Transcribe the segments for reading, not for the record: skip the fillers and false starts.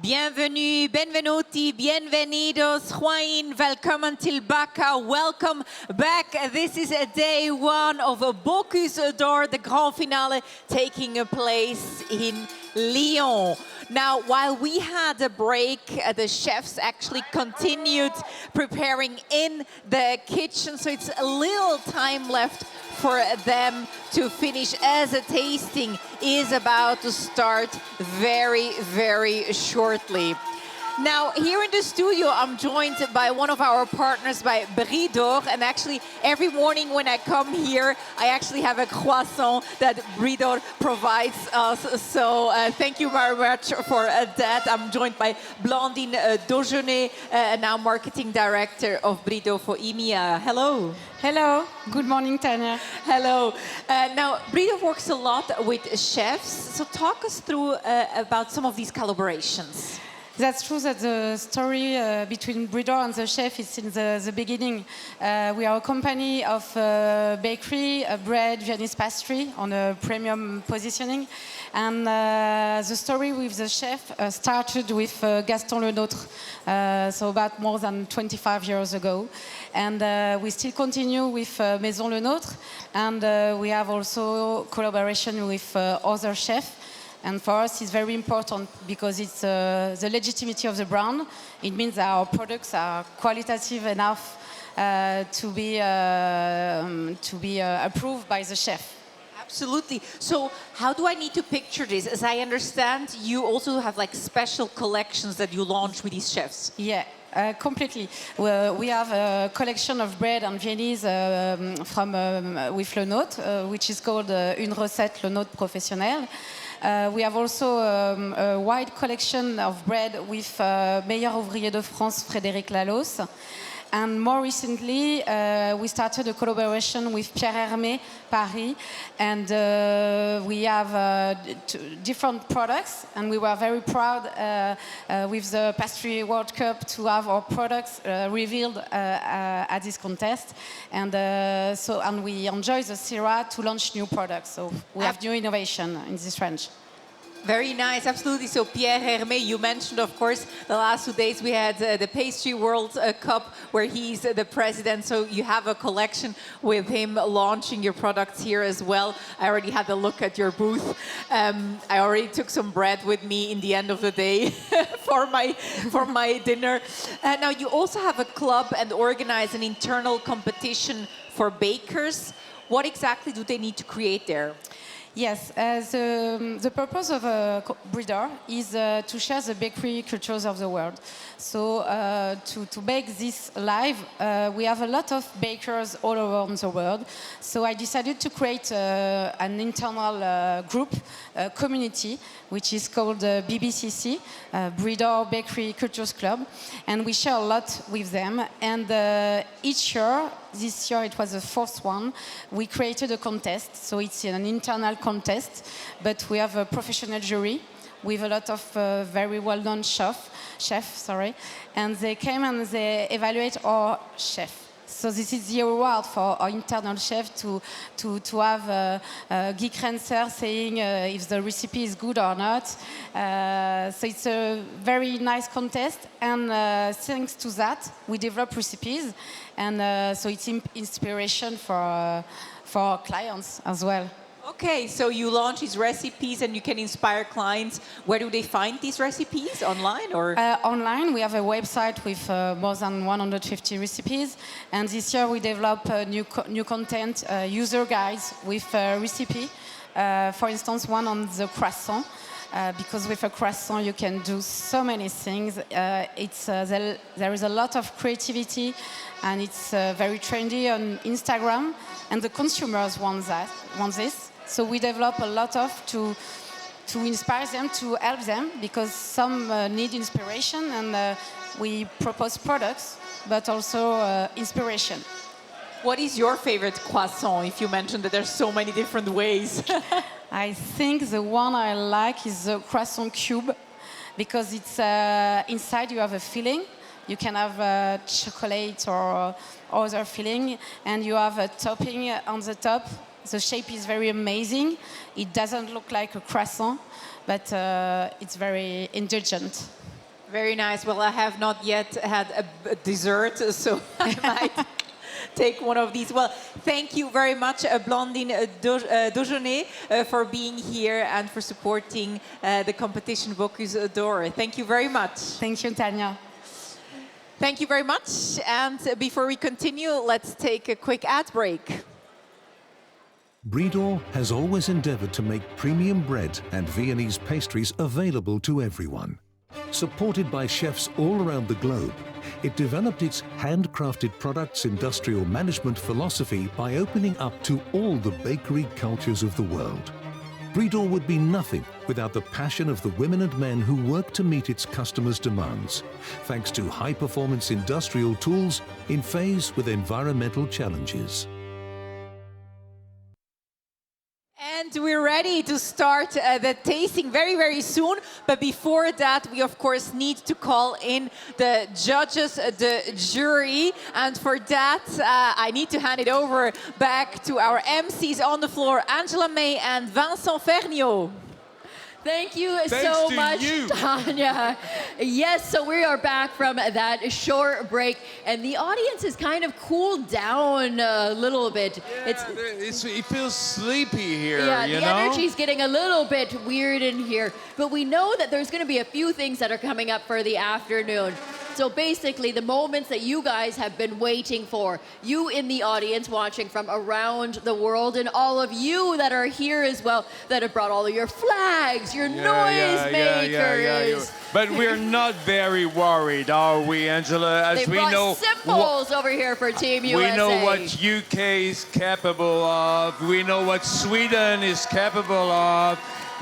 Bienvenue, benvenuti, bienvenidos, Juan, welcome till Bacca, welcome back. This is day one of a Bocuse d'Or, the grand finale taking place in Lyon. Now, while we had a break, the chefs actually continued preparing in the kitchen, so it's a little time left for them to finish as a tasting is about to start very, very shortly. Now, here in the studio, I'm joined by one of our partners, by Bridor, and actually every morning when I come here, I actually have a croissant that Bridor provides us, so thank you very much for that. I'm joined by Blandine Daugenet, now Marketing Director of Bridor for EMEA. Hello. Hello, good morning, Tanya. Hello. Now, Bridor works a lot with chefs, so talk us through about some of these collaborations. That's true that the story between Bridor and the chef is in the beginning. We are a company of bakery, bread, Viennese pastry on a premium positioning. And the story with the chef started with Gaston Lenôtre, so about more than 25 years ago. And we still continue with Maison Lenôtre, and we have also collaboration with other chefs. And for us, it's very important because it's the legitimacy of the brand. It means that our products are qualitative enough to be approved by the chef. Absolutely. So how do I need to picture this? As I understand, you also have like special collections that you launch with these chefs. Yeah. Completely. We have a collection of bread and Viennese with Lenôtre, which is called Une recette Lenôtre professionnelle. We have also a wide collection of bread with Meilleur ouvrier de France, Frédéric Lalosse. And more recently, we started a collaboration with Pierre Hermé, Paris, and we have different products, and we were very proud with the Pastry World Cup to have our products revealed at this contest, and we enjoy the Syrah to launch new products, so we have new innovation in this range. Very nice, absolutely. So Pierre Hermé, you mentioned, of course, the last 2 days we had the Pastry World Cup where he's the president. So you have a collection with him launching your products here as well. I already had a look at your booth. I already took some bread with me in the end of the day for my dinner. Now you also have a club and organize an internal competition for bakers. What exactly do they need to create there? Yes, the purpose of Bridor is to share the bakery cultures of the world. So to bake this live, we have a lot of bakers all around the world. So I decided to create an internal group, a community, which is called BBCC, Bridor Bakery Cultures Club. And we share a lot with them. And each year, this year it was the fourth one, we created a contest. So it's an internal contest, but we have a professional jury with a lot of very well-known chefs, and they came and they evaluate our chef. So this is the award for our internal chef to have a geek answer saying if the recipe is good or not. So it's a very nice contest, and thanks to that, we develop recipes, and so it's inspiration for our clients as well. Okay, so you launch these recipes and you can inspire clients. Where do they find these recipes? Online or? Online, we have a website with more than 150 recipes. And this year we develop new content, user guides with recipe. For instance, one on the croissant. Because with a croissant you can do so many things. There is a lot of creativity, and it's very trendy on Instagram. And the consumers want this. So we develop a lot to inspire them, to help them, because some need inspiration, and we propose products, but also inspiration. What is your favorite croissant, if you mentioned that there's so many different ways? I think the one I like is the croissant cube, because it's inside you have a filling. You can have chocolate or other filling, and you have a topping on the top. The shape is very amazing. It doesn't look like a croissant, but it's very indulgent. Very nice. Well, I have not yet had a dessert, so I might take one of these. Well, thank you very much, Blandine Daugenay, for being here and for supporting the competition Bocuse d'Or. Thank you very much. Thank you, Tanya. Thank you very much. And before we continue, let's take a quick ad break. Bridor has always endeavoured to make premium bread and Viennese pastries available to everyone. Supported by chefs all around the globe, it developed its handcrafted products industrial management philosophy by opening up to all the bakery cultures of the world. Bridor would be nothing without the passion of the women and men who work to meet its customers' demands, thanks to high-performance industrial tools in phase with environmental challenges. And we're ready to start the tasting very, very soon. But before that, we of course need to call in the judges, the jury. And for that, I need to hand it over back to our MCs on the floor, Angela May and Vincent Ferniaud. Thank you so much, Tanya. Yes, so we are back from that short break, and the audience has kind of cooled down a little bit. Yeah, it feels sleepy here, yeah, you the know? energy's getting a little bit weird in here, but we know that there's going to be a few things that are coming up for the afternoon. So basically, the moments that you guys have been waiting for, you in the audience watching from around the world, and all of you that are here as well, that have brought all of your flags, your noisemakers. But we're not very worried, are we, Angela? As They we brought know, symbols over here for Team USA. we know what UK is capable of. We know what Sweden is capable of.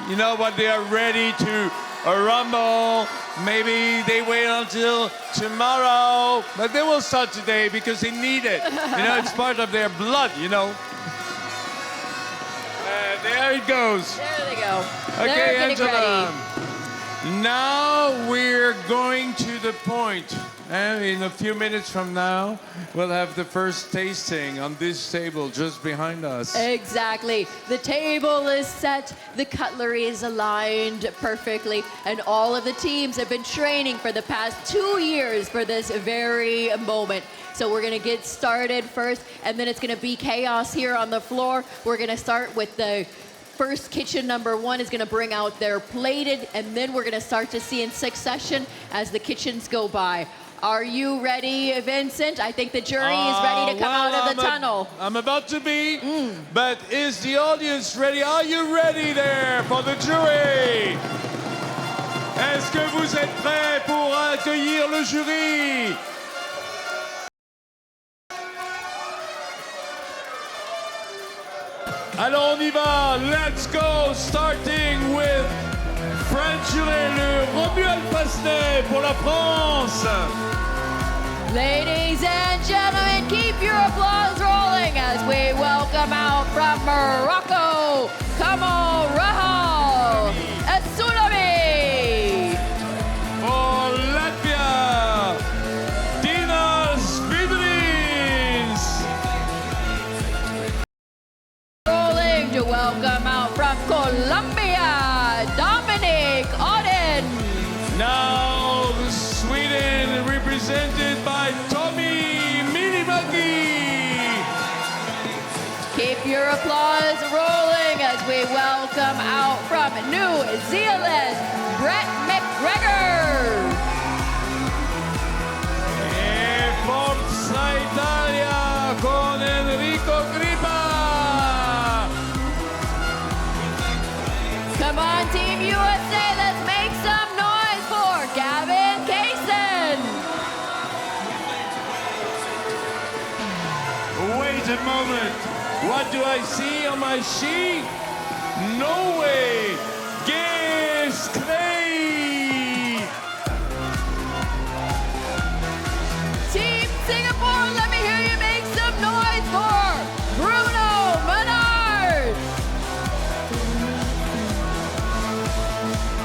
You know what? They are ready to rumble. Maybe they wait until tomorrow, but they will start today because they need it. You know, it's part of their blood, you know. There it goes. There they go. Okay, They're getting Angela. ready. Now we're going to the point. And in a few minutes from now, we'll have the first tasting on this table just behind us. Exactly. The table is set, the cutlery is aligned perfectly, and all of the teams have been training for the past 2 years for this very moment. So we're going to get started first, and then it's going to be chaos here on the floor. We're going to start with the first kitchen number 1 is going to bring out their plated, and then we're going to start to see in succession as the kitchens go by. Are you ready, Vincent? I think the jury is ready to come out of the tunnel. I'm about to be, but is the audience ready? Are you ready there for the jury? Est-ce que vous êtes prêts pour accueillir le jury? Alors on y va, let's go, starting with French le Romuald Pasnet pour la France. Ladies and gentlemen, keep your applause rolling as we welcome out from Morocco, Kamal Rahal, Tsunami. For Latvia, Dina Svidrins. Rolling to welcome out from Colombia, Dominic Auden. Now Sweden represented by Tommy Minimaki. Keep your applause rolling as we welcome out from New Zealand, Brett McGregor. E Forza Italia con Enrico Grippa. Come on, Team USA, let's make some noise for Gavin Kaysen. Wait a moment. What do I see on my sheet? No way. Guess Clay. Team Singapore, let me hear you make some noise for Bruno Menard.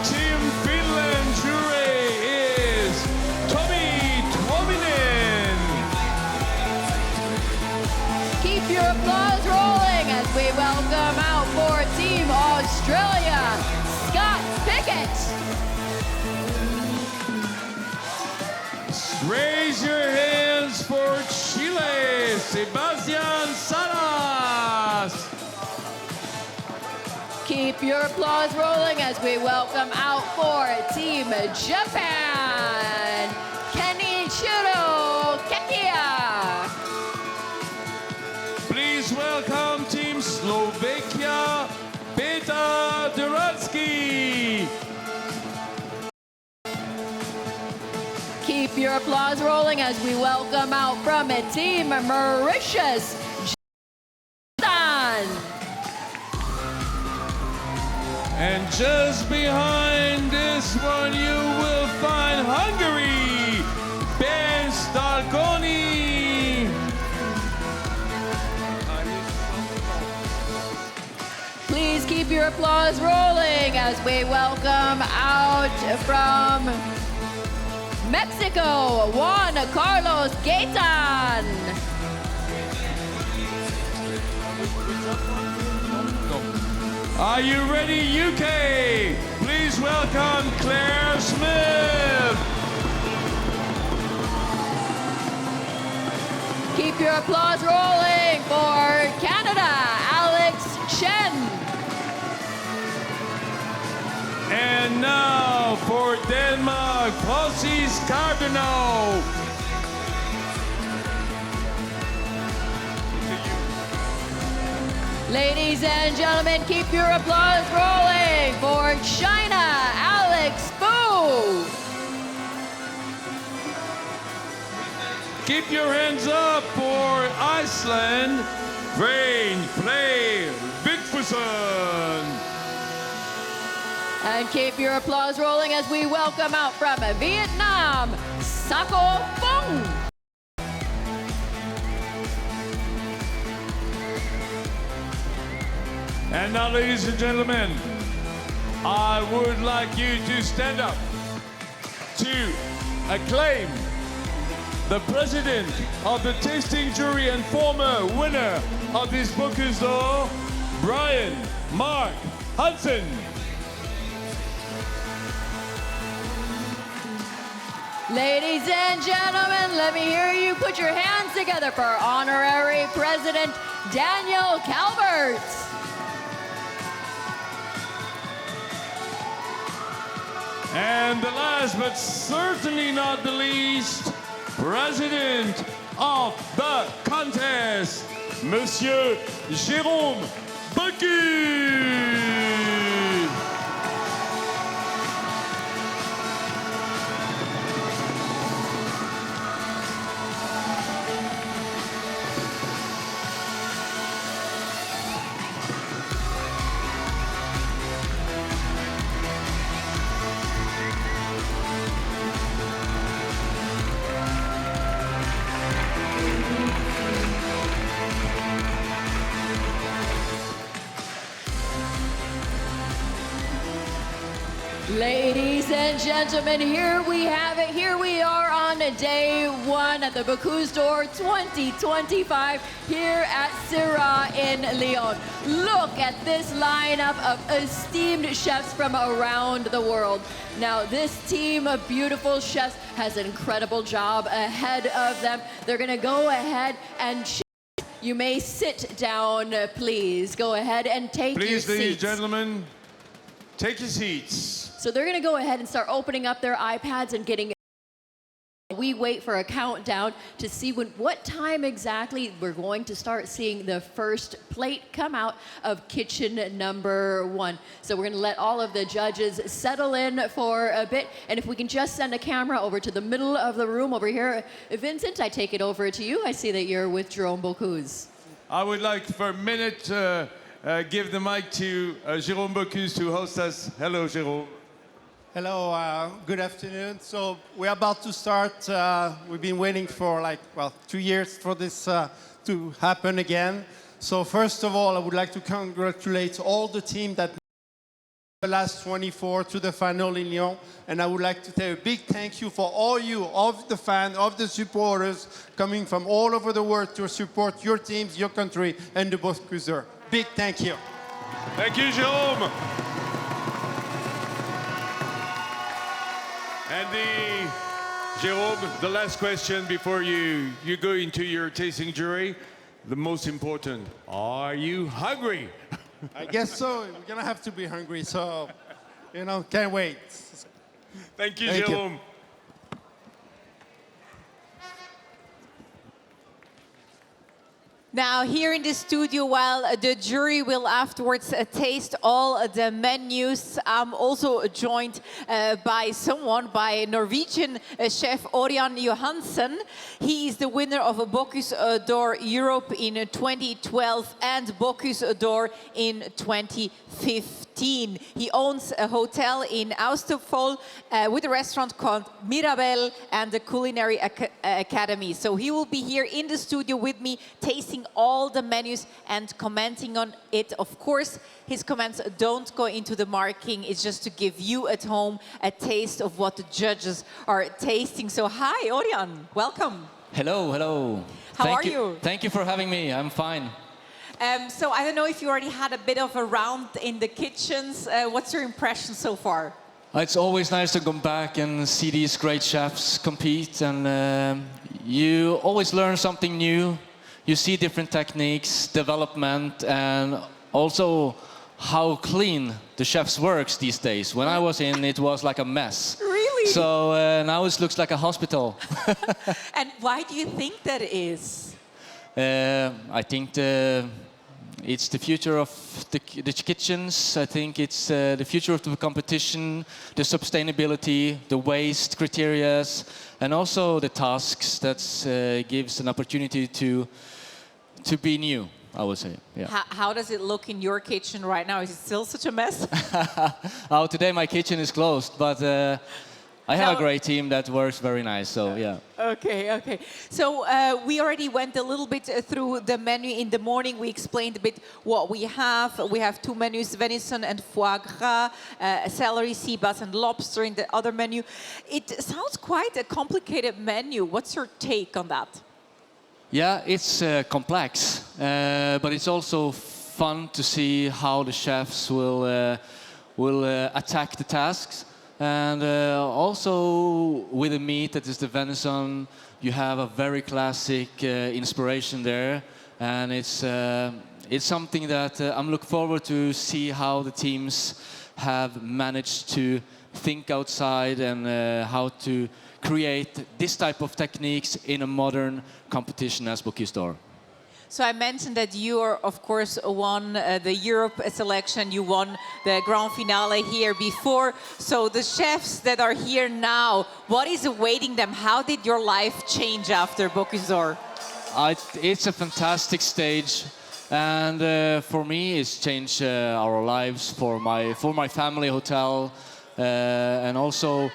Team Finland jury is Tommy Tuominen. Keep your applause rolling as we welcome out for Team Australia, Scott Pickett. Raise your hands for Chile, Sebastian Salas. Keep your applause rolling as we welcome out for Team Japan, Kenichiro Kekia. Please welcome Team Slovakia, Peter Duratsky. Keep your applause rolling as we welcome out from Team Mauritius, Jonathan. And just behind this one, you will find Hungary, Ben Stalconi. Please keep your applause rolling as we welcome out from Mexico, Juan Carlos Gaitan. Are you ready, UK? Please welcome Claire Smith. Keep your applause rolling for Canada, Alex Chen. And now for Denmark, Francis Cardinal. Ladies and gentlemen, keep your applause rolling for China, Alex Fu. Keep your hands up for Iceland, Vrain Frey Vigfusson. And keep your applause rolling as we welcome out from Vietnam, Sako Fung. And now, ladies and gentlemen, I would like you to stand up to acclaim the president of the tasting jury and former winner of this Bocuse d'Or, Brian Mark Hudson. Ladies and gentlemen, let me hear you put your hands together for Honorary President Daniel Calvert. And the last but certainly not the least, President of the contest, Monsieur Jérôme Bocuse. Ladies and gentlemen, here we have it. Here we are on day one at the Bocuse d'Or 2025 here at Syrah in Lyon. Look at this lineup of esteemed chefs from around the world. Now, this team of beautiful chefs has an incredible job ahead of them. They're going to go ahead and you may sit down, please. Go ahead and take your seats. Please, ladies and gentlemen, take your seats. So they're going to go ahead and start opening up their iPads and getting. We wait for a countdown to see what time exactly we're going to start seeing the first plate come out of kitchen number one. So we're going to let all of the judges settle in for a bit. And if we can just send a camera over to the middle of the room over here. Vincent, I take it over to you. I see that you're with Jérôme Bocuse. I would like for a minute give the mic to Jérôme Bocuse to host us. Hello, Jérôme. Hello, good afternoon. So we're about to start. We've been waiting for 2 years for this to happen again. So first of all, I would like to congratulate all the team that the last 24 to the final in Lyon. And I would like to say a big thank you for all you, of the fans, of the supporters coming from all over the world to support your teams, your country, and the Bocuse d'Or. Big thank you. Thank you, Jérôme. And the Jérôme, the last question before you go into your tasting jury. The most important, are you hungry? I guess so. We're gonna have to be hungry, so can't wait. Thank you, Thank you. Jérôme. Now, here in the studio, while the jury will afterwards taste all the menus, I'm also joined by Norwegian chef Ørjan Johansen. He is the winner of a Bocuse d'Or Europe in 2012 and Bocuse d'Or in 2015. He owns a hotel in Austervoll with a restaurant called Mirabel and the Culinary Academy. So he will be here in the studio with me, tasting all the menus and commenting on it. Of course, his comments don't go into the marking. It's just to give you at home a taste of what the judges are tasting. So hi, Ørjan, welcome. Hello, hello. How are you? Thank you for having me. I'm fine. So I don't know if you already had a bit of a round in the kitchens. What's your impression so far? It's always nice to come back and see these great chefs compete, and you always learn something new. You see different techniques, development, and also how clean the chefs works these days. When I was in, it was like a mess. Really? So now it looks like a hospital. And why do you think that is? I think it's the future of the kitchens. I think it's the future of the competition, the sustainability, the waste criteria, and also the tasks that gives an opportunity to be new, I would say. Yeah. How does it look in your kitchen right now? Is it still such a mess? Oh, today my kitchen is closed, but I have No. a great team that works very nice, so yeah. Okay. So we already went a little bit through the menu in the morning. We explained a bit what we have. We have two menus, venison and foie gras, celery, sea bass and lobster in the other menu. It sounds quite a complicated menu. What's your take on that? Yeah, it's complex, but it's also fun to see how the chefs will attack the tasks. And also with the meat, that is the venison, you have a very classic inspiration there, and it's something that I'm looking forward to see how the teams have managed to think outside and how to create this type of techniques in a modern competition as Bocuse d'Or. So I mentioned that you are, of course, won the Europe selection. You won the grand finale here before. So the chefs that are here now, what is awaiting them? How did your life change after Bocuse d'Or? It's a fantastic stage, and for me, it's changed our lives for my family hotel, and also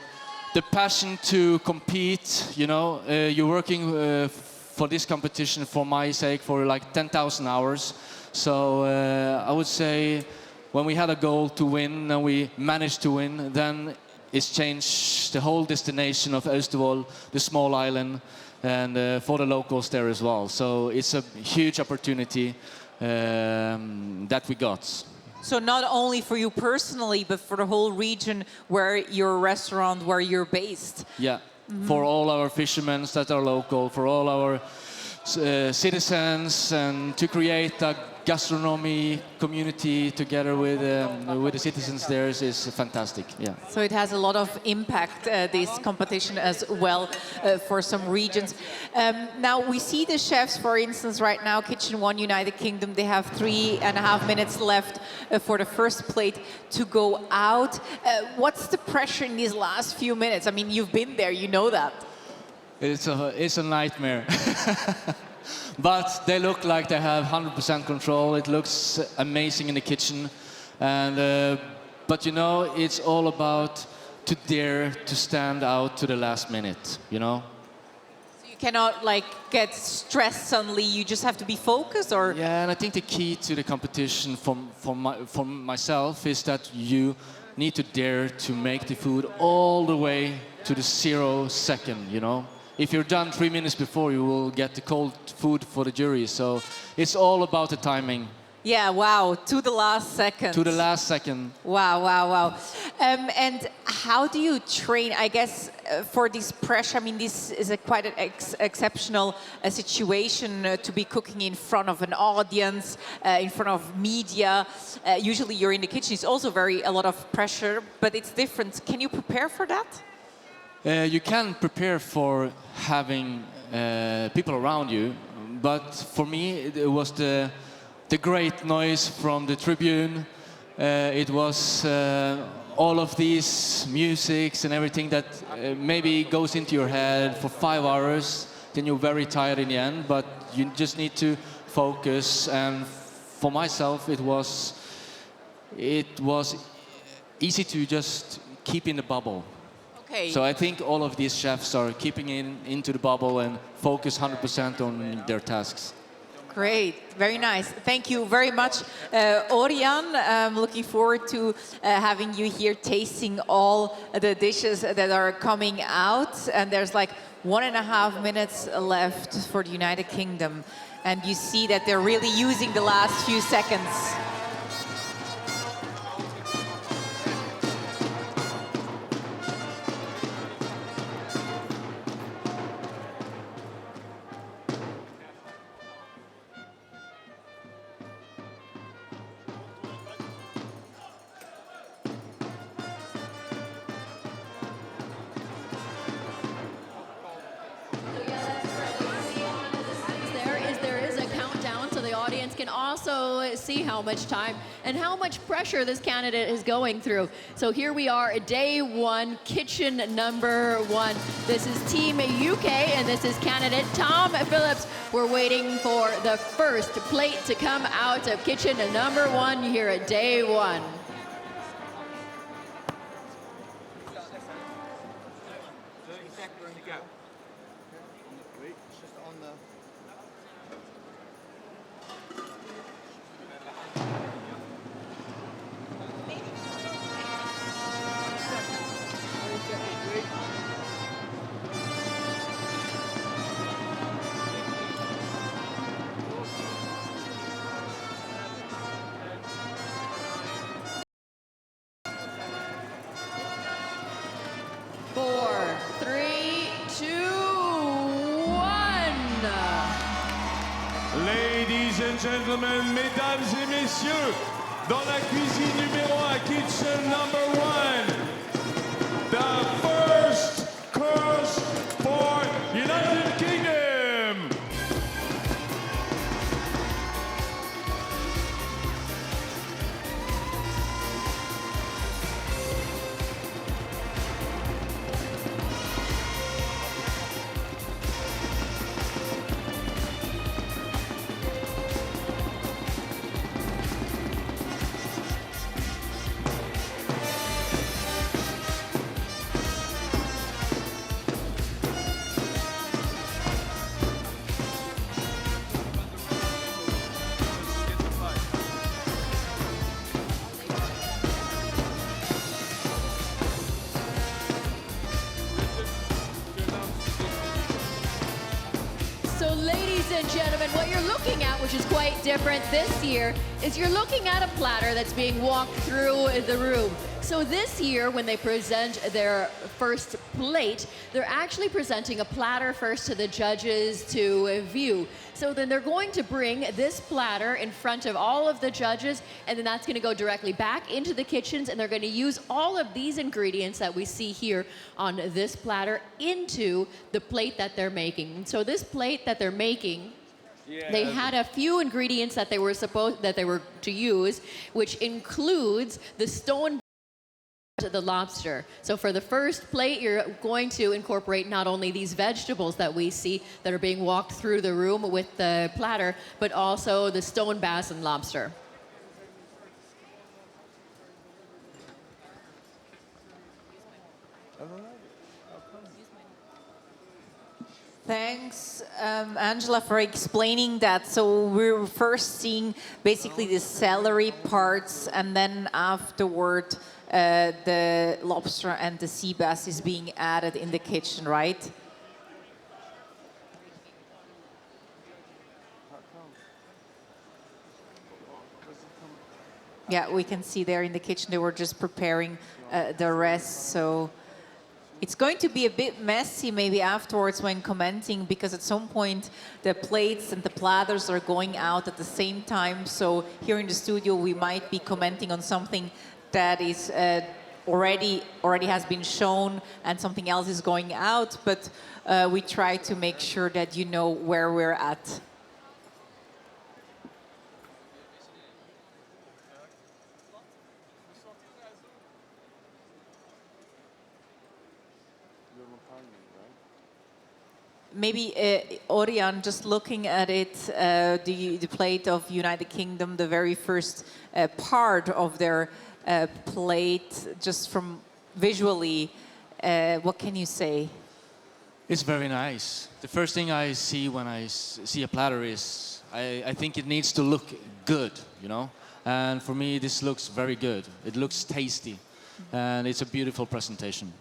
the passion to compete. You're working for this competition, for my sake, for like 10,000 hours. So I would say when we had a goal to win and we managed to win, then it's changed the whole destination of Austervoll, the small island, and for the locals there as well. So it's a huge opportunity that we got. So not only for you personally, but for the whole region where your restaurant, where you're based. Yeah. For all our fishermen that are local, for all our citizens, and to create a gastronomy community together with the citizens there is fantastic. Yeah. So it has a lot of impact, this competition as well, for some regions. Now we see the chefs, for instance, right now, Kitchen 1 United Kingdom, they have 3.5 minutes left for the first plate to go out. What's the pressure in these last few minutes? I mean, you've been there, you know that. It's a nightmare. But they look like they have 100% control. It looks amazing in the kitchen, and but it's all about to dare to stand out to the last minute. So you cannot get stressed suddenly. You just have to be focused, or Yeah, and I think the key to the competition for myself is that you need to dare to make the food all the way to the 0 second. If you're done 3 minutes before, you will get the cold food for the jury. So it's all about the timing. Yeah, wow, to the last second. To the last second. Wow. And how do you train, I guess, for this pressure? I mean, this is quite an exceptional situation to be cooking in front of an audience, in front of media. Usually you're in the kitchen. It's also a lot of pressure, but it's different. Can you prepare for that? You can prepare for having people around you, but for me it was the great noise from the tribune. It was all of these musics and everything that maybe goes into your head for 5 hours. Then you're very tired in the end, but you just need to focus. And for myself, it was easy to just keep in the bubble. Okay. So I think all of these chefs are keeping into the bubble and focus 100% on their tasks. Great, very nice. Thank you very much, Orion. I'm looking forward to having you here tasting all the dishes that are coming out. And there's like 1.5 minutes left for the United Kingdom. And you see that they're really using the last few seconds. There is a countdown, so the audience can also see how much time and how much pressure this candidate is going through. So here we are at day 1, kitchen number 1. This is Team UK, and this is candidate Tom Phillips. We're waiting for the first plate to come out of kitchen number 1 here at day 1. Ladies and gentlemen, mesdames et messieurs, dans la cuisine numéro 1, kitchen number 1, the first course for United Kingdom. So ladies and gentlemen, what you're looking at, which is quite different this year, is you're looking at a platter that's being walked through the room. So this year, when they present their first plate, they're actually presenting a platter first to the judges to view. So then they're going to bring this platter in front of all of the judges, and then that's going to go directly back into the kitchens, and they're going to use all of these ingredients that we see here on this platter into the plate that they're making. So this plate that they're making, they had a few ingredients that they were to use, which includes the stone, the lobster. So for the first plate, you're going to incorporate not only these vegetables that we see that are being walked through the room with the platter, but also the stone bass and lobster. Thanks, Angela, for explaining that. So we're first seeing basically the celery parts, and then afterward the lobster and the sea bass is being added in the kitchen, right? Yeah, we can see there in the kitchen they were just preparing the rest. So it's going to be a bit messy maybe afterwards when commenting, because at some point the plates and the platters are going out at the same time. So here in the studio we might be commenting on something that is already has been shown and something else is going out. But we try to make sure that you know where we're at. Maybe Orion, just looking at it, the plate of United Kingdom, the very first part of their plate, just from visually, what can you say? It's very nice. The first thing I see when I see a platter is I think it needs to look good, you know? And for me, this looks very good. It looks tasty, and it's a beautiful presentation.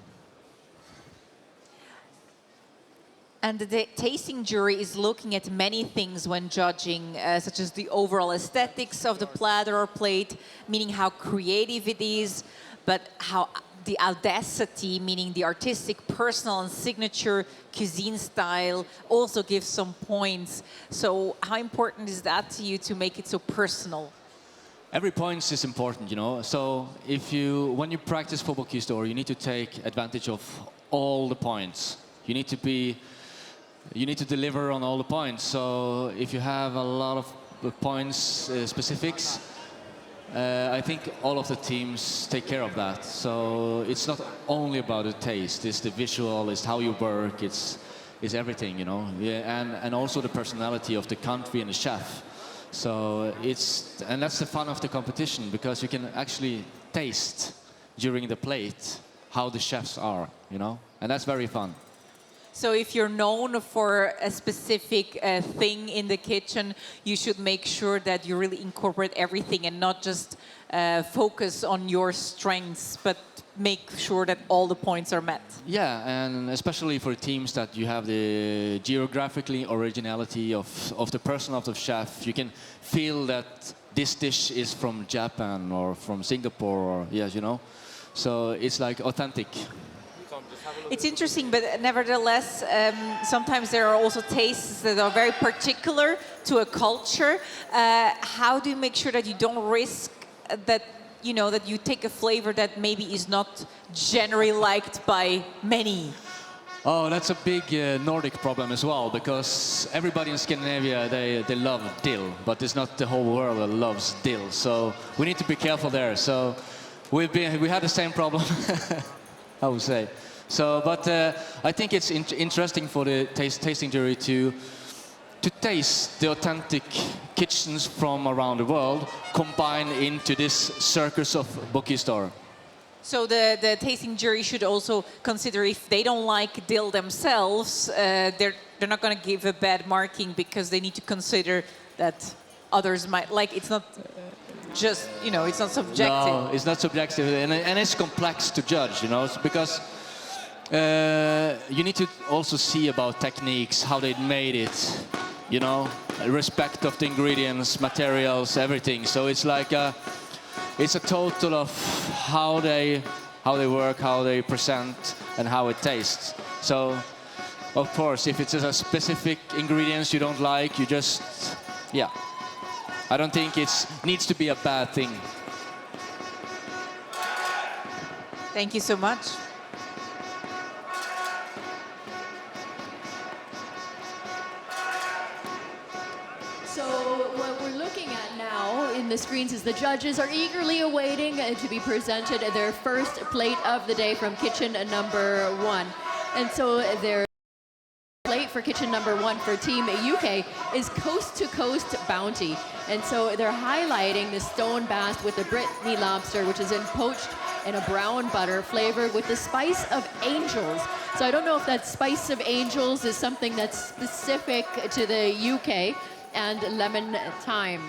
And the tasting jury is looking at many things when judging, such as the overall aesthetics of the platter or plate, meaning how creative it is, but how the audacity, meaning the artistic, personal and signature cuisine style, also gives some points. So how important is that to you to make it so personal? Every point is important, you know. So when you practice for Bocuse, you need to take advantage of all the points. You need to deliver on all the points. So if you have a lot of points, specifics, I think all of the teams take care of that. So it's not only about the taste, it's the visual, it's how you work, it's everything, you know. Yeah, and also the personality of the country and the chef. So and that's the fun of the competition, because you can actually taste during the plate how the chefs are, you know, and that's very fun. So if you're known for a specific thing in the kitchen, you should make sure that you really incorporate everything and not just focus on your strengths, but make sure that all the points are met. Yeah, and especially for teams that you have the geographically originality of the person, of the chef. You can feel that this dish is from Japan or from Singapore, or yes, you know. So it's like authentic. It's interesting, but nevertheless, sometimes there are also tastes that are very particular to a culture. How do you make sure that you don't risk that, you know, that you take a flavor that maybe is not generally liked by many? Oh, that's a big Nordic problem as well, because everybody in Scandinavia, they love dill, but it's not the whole world that loves dill. So we need to be careful there. So we had the same problem, I would say. So, but I think it's interesting for the tasting jury to taste the authentic kitchens from around the world, combined into this circus of Bocuse. So the tasting jury should also consider, if they don't like dill themselves, they're not going to give a bad marking, because they need to consider that others might like. It's not just, you know, it's not subjective. No, it's not subjective, and it's complex to judge, you know, because you need to also see about techniques, how they made it, you know, respect of the ingredients, materials, everything. So it's like it's a total of how they work, how they present, and how it tastes. So, of course, if it's a specific ingredients you don't like, you just, yeah. I don't think it needs to be a bad thing. Thank you so much. So what we're looking at now in the screens is the judges are eagerly awaiting to be presented their first plate of the day from kitchen number 1. And so their plate for kitchen number 1 for Team UK is Coast to Coast Bounty. And so they're highlighting the stone bass with the Brittany lobster, which is poached in a brown butter flavored with the spice of angels. So I don't know if that spice of angels is something that's specific to the UK, and lemon thyme.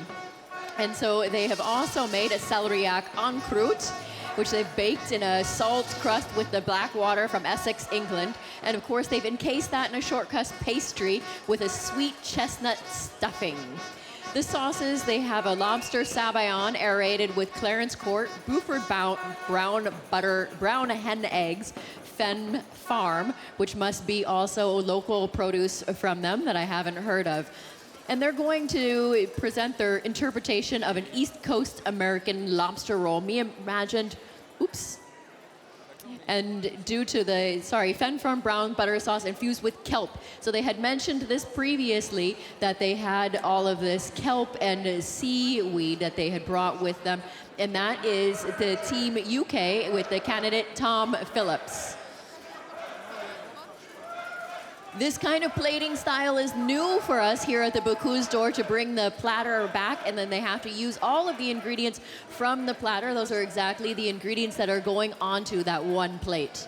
And so they have also made a celeriac en croûte, which they've baked in a salt crust with the black water from Essex, England. And of course, they've encased that in a short crust pastry with a sweet chestnut stuffing. The sauces, they have a lobster sabayon aerated with Clarence Court, Beaufort brown hen eggs, Fen Farm, which must be also local produce from them that I haven't heard of. And they're going to present their interpretation of an East Coast American lobster roll. Me imagined, oops. And due to the, Fen Farm brown butter sauce infused with kelp. So they had mentioned this previously, that they had all of this kelp and seaweed that they had brought with them. And that is the Team UK with the candidate Tom Phillips. This kind of plating style is new for us here at the Bocuse d'Or, to bring the platter back, and then they have to use all of the ingredients from the platter. Those are exactly the ingredients that are going onto that one plate.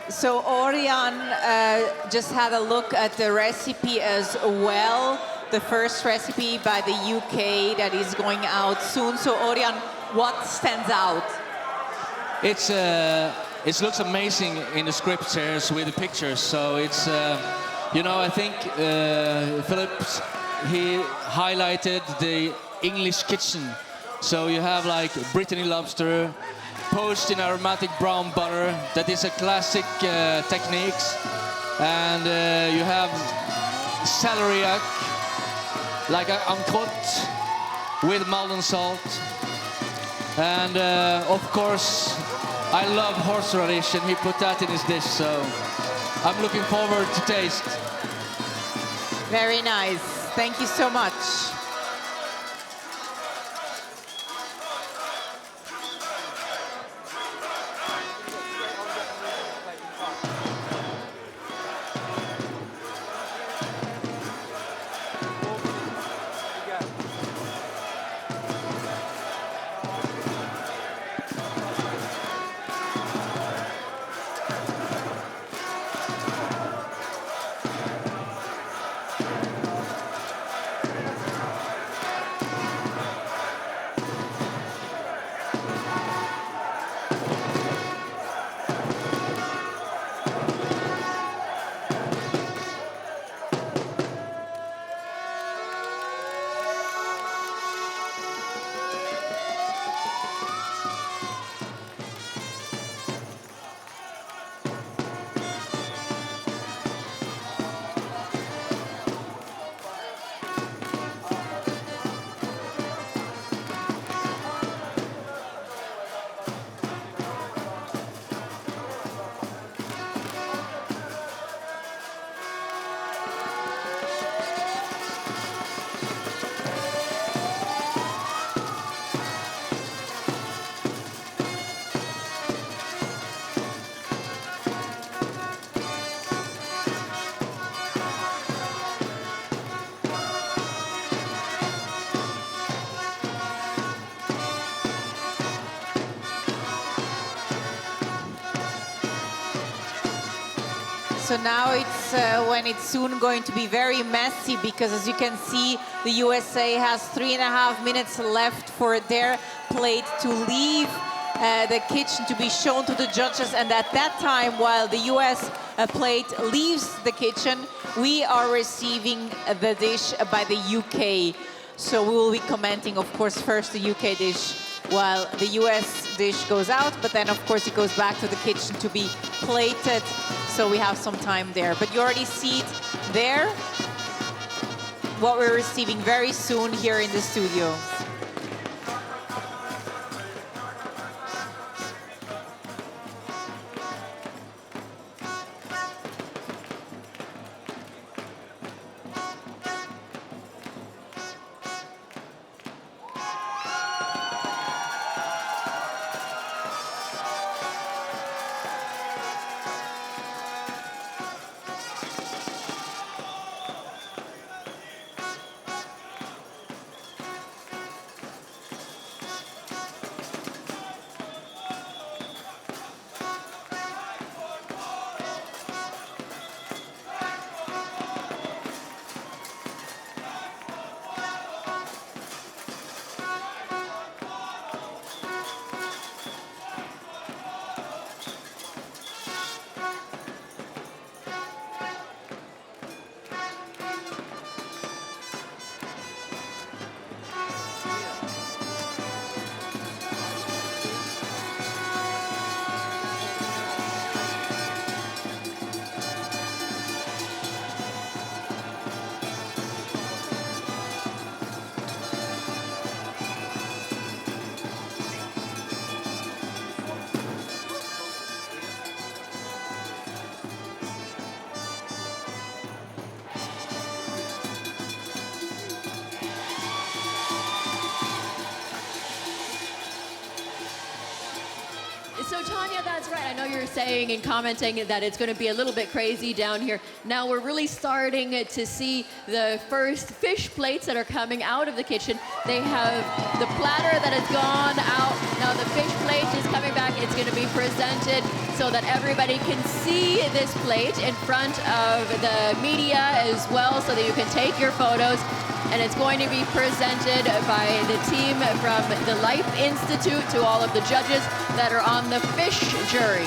So Orion just had a look at the recipe as well, the first recipe by the UK that is going out soon. So Orion, what stands out? It looks amazing in the scripts here with the pictures. So it's, you know, I think Phillips, he highlighted the English kitchen. So you have like Brittany lobster, poached in aromatic brown butter. That is a classic techniques. And you have celeriac, like an entrecôte with Malden salt. And of course, I love horseradish, and he put that in his dish. So I'm looking forward to taste. Very nice. Thank you so much. So now it's when it's soon going to be very messy, because as you can see, the USA has 3.5 minutes left for their plate to leave the kitchen to be shown to the judges. And at that time, while the US plate leaves the kitchen, we are receiving the dish by the UK. So we will be commenting, of course, first the UK dish while the US dish goes out, but then of course it goes back to the kitchen to be plated, so we have some time there. But you already see it there, what we're receiving very soon here in the studio. know you're saying and commenting that it's going to be a little bit crazy down here. Now we're really starting to see the first fish plates that are coming out of the kitchen. They have the platter that has gone out. Now the fish plate is coming back. It's going to be presented so that everybody can see this plate in front of the media as well, so that you can take your photos. And it's going to be presented by the team from the Life Institute to all of the judges that are on the fish jury.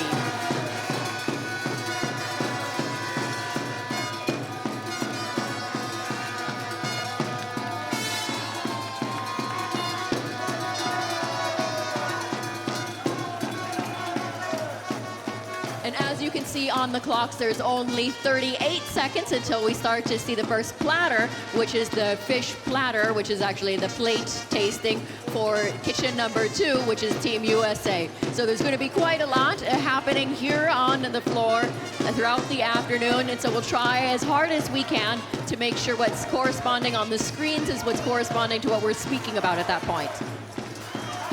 And as you can see on the clocks, there's only 38 seconds until we start to see the first platter, which is the fish platter, which is actually the plate tasting for kitchen number 2, which is Team USA. So there's going to be quite a lot happening here on the floor throughout the afternoon. And so we'll try as hard as we can to make sure what's corresponding on the screens is what's corresponding to what we're speaking about at that point.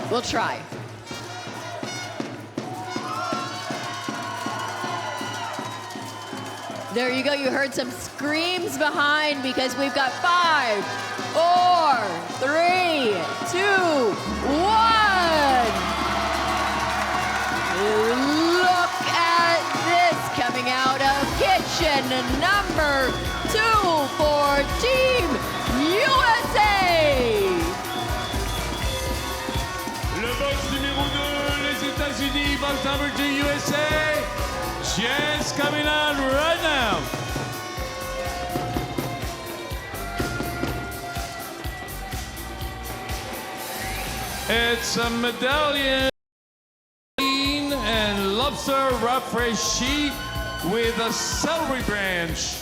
We'll try. There you go, you heard some screams behind because we've got 5, 4, 3, 2, 1. Look at this coming out of kitchen number 2 for Team USA. Le box numéro 2, les États-Unis, box number 2 USA. Just coming out right now. It's a medallion and lobster rafraîchi with a celery branch.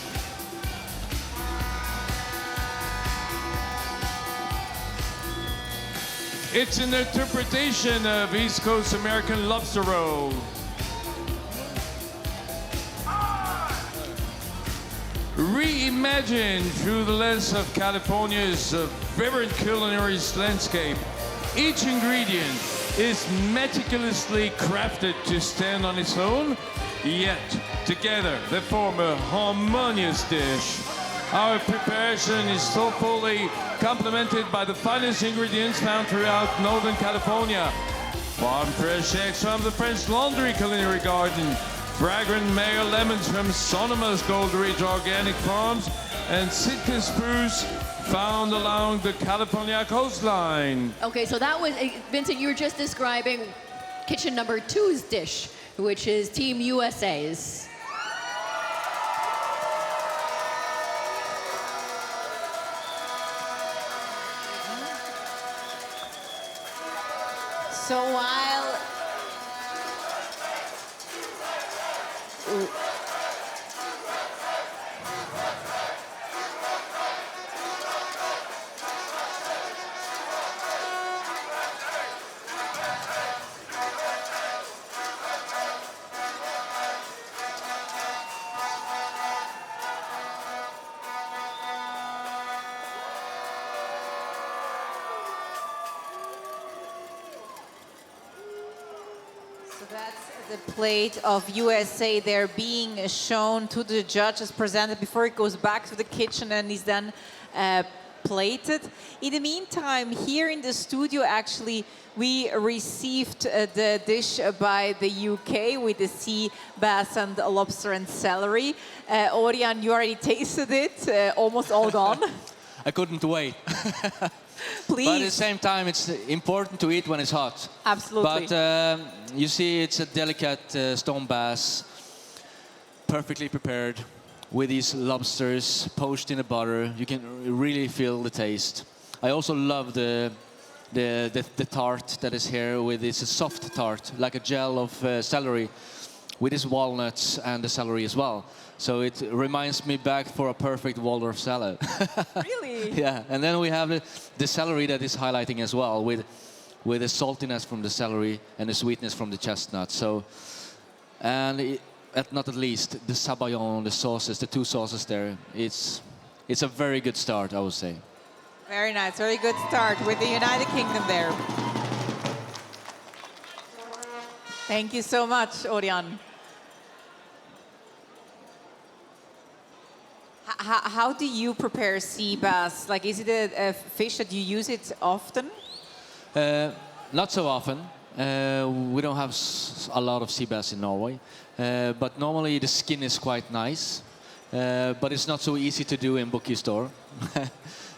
It's an interpretation of East Coast American lobster roll. Reimagined through the lens of California's vibrant culinary landscape, each ingredient is meticulously crafted to stand on its own, yet together they form a harmonious dish. Our preparation is thoughtfully complemented by the finest ingredients found throughout Northern California. Farm fresh eggs from the French Laundry Culinary Garden, fragrant Mayer lemons from Sonoma's Gold Ridge Organic Farms, and Sitka spruce found along the California coastline. Okay, so that was, Vincent, you were just describing kitchen number 2's dish, which is Team USA's. So while So that's the plate of USA. They're being shown to the judges, presented before it goes back to the kitchen and is then plated. In the meantime, here in the studio, actually, we received the dish by the UK with the sea bass and lobster and celery. Orion, you already tasted it, almost all gone. I couldn't wait. Please. But at the same time, it's important to eat when it's hot. Absolutely. But you see, it's a delicate stone bass, perfectly prepared with these lobsters poached in the butter. You can really feel the taste. I also love the tart that is here with this soft tart, like a gel of celery, with its walnuts and the celery as well. So it reminds me back for a perfect Waldorf salad. Really? Yeah, and then we have the celery that is highlighting as well, with the saltiness from the celery and the sweetness from the chestnut. So, and not at least the sabayon, the sauces, the 2 sauces there. It's a very good start, I would say. Very nice, very good start with the United Kingdom there. Thank you so much, Orion. How do you prepare sea bass? Like, is it a fish that you use it often? Not so often. We don't have a lot of sea bass in Norway. But normally the skin is quite nice. But it's not so easy to do in Bocuse store.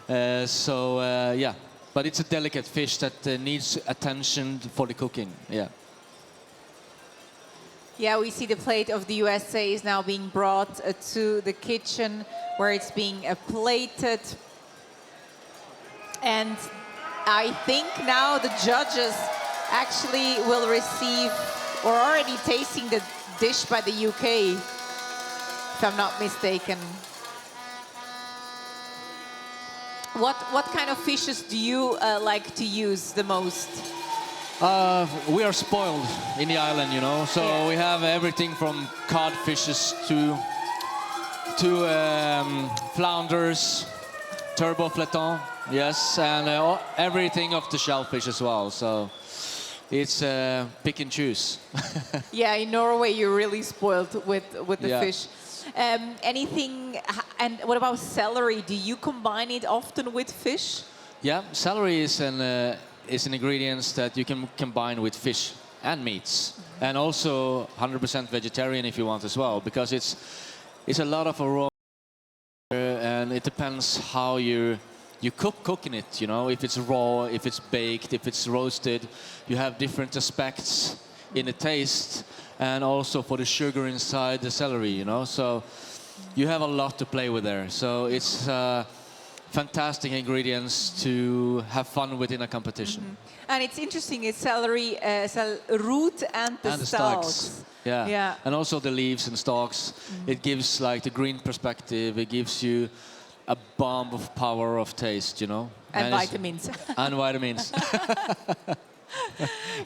Yeah. But it's a delicate fish that needs attention for the cooking. Yeah. Yeah, we see the plate of the USA is now being brought to the kitchen where it's being plated. And I think now the judges actually will receive, or already tasting the dish by the UK, if I'm not mistaken. What kind of fishes do you like to use the most? We are spoiled in the island, you know. So Yeah. we have everything from cod fishes to flounders, turbo fleton, yes, and everything of the shellfish as well. So it's pick and choose. Yeah, in Norway you're really spoiled with the Yeah. fish. Anything, and what about celery? Do you combine it often with fish? Yeah, celery is an ingredient that you can combine with fish and meats, and also 100% vegetarian if you want as well, because it's a lot of aroma, and it depends how you cooking it. You know, if it's raw, if it's baked, if it's roasted, you have different aspects in the taste, and also for the sugar inside the celery. You know, so you have a lot to play with there. So it's fantastic ingredients to have fun with in a competition. And it's interesting, it's celery, root and the stalks. Yeah. Yeah. And also the leaves and stalks. It gives like the green perspective. It gives you a bomb of power of taste, you know. And it's- vitamins. And vitamins.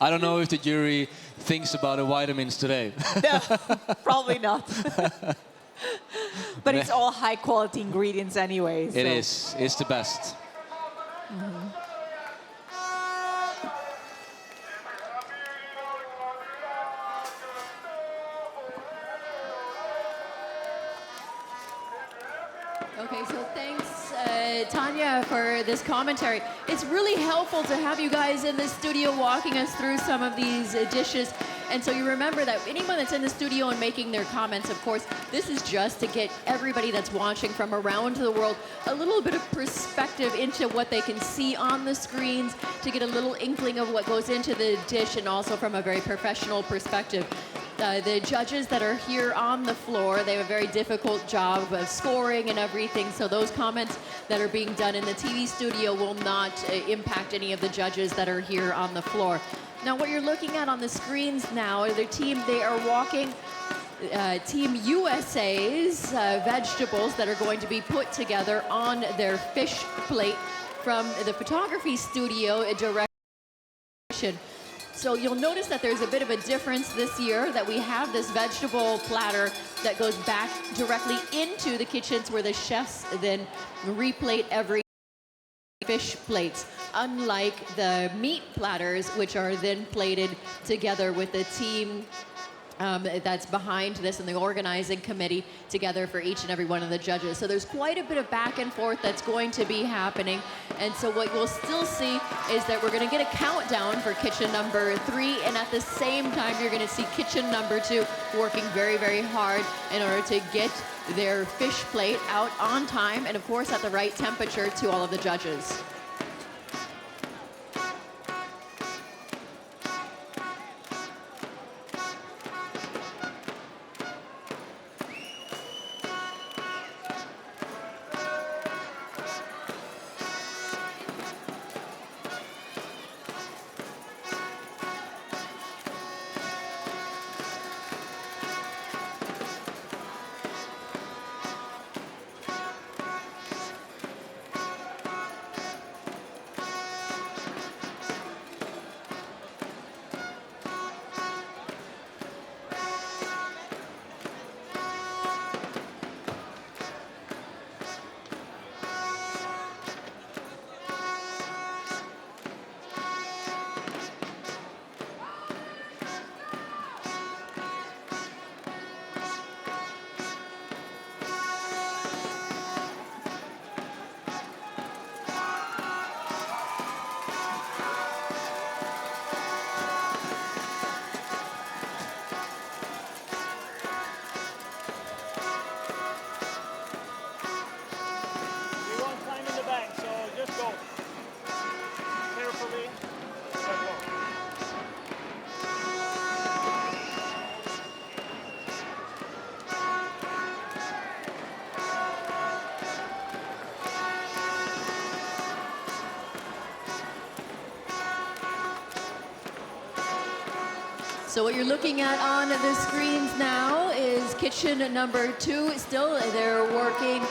I don't know if the jury thinks about the vitamins today. No, probably not. But it's all high quality ingredients anyway. It is. It's the best. Okay, so thanks, Tanya, for this commentary. It's really helpful to have you guys in the studio walking us through some of these dishes. And so you remember that anyone that's in the studio and making their comments, of course, this is just to get everybody that's watching from around the world a little bit of perspective into what they can see on the screens, to get a little inkling of what goes into the dish, and also from a very professional perspective. The judges that are here on the floor, they have a very difficult job of scoring and everything, so those comments that are being done in the TV studio will not impact any of the judges that are here on the floor. Now, what you're looking at on the screens now, the team, they are walking Team USA's vegetables that are going to be put together on their fish plate from the photography studio direction. So you'll notice that there's a bit of a difference this year, that we have this vegetable platter that goes back directly into the kitchens where the chefs then replate every fish plates, unlike the meat platters, which are then plated together with the team that's behind this and the organizing committee together for each and every one of the judges. So there's quite a bit of back and forth that's going to be happening. And so what we'll still see is that we're going to get a countdown for kitchen number 3, and at the same time you're going to see kitchen number 2 working very, very hard in order to get their fish plate out on time and of course at the right temperature to all of the judges. So what you're looking at on the screens now is kitchen number 2. Still, they're working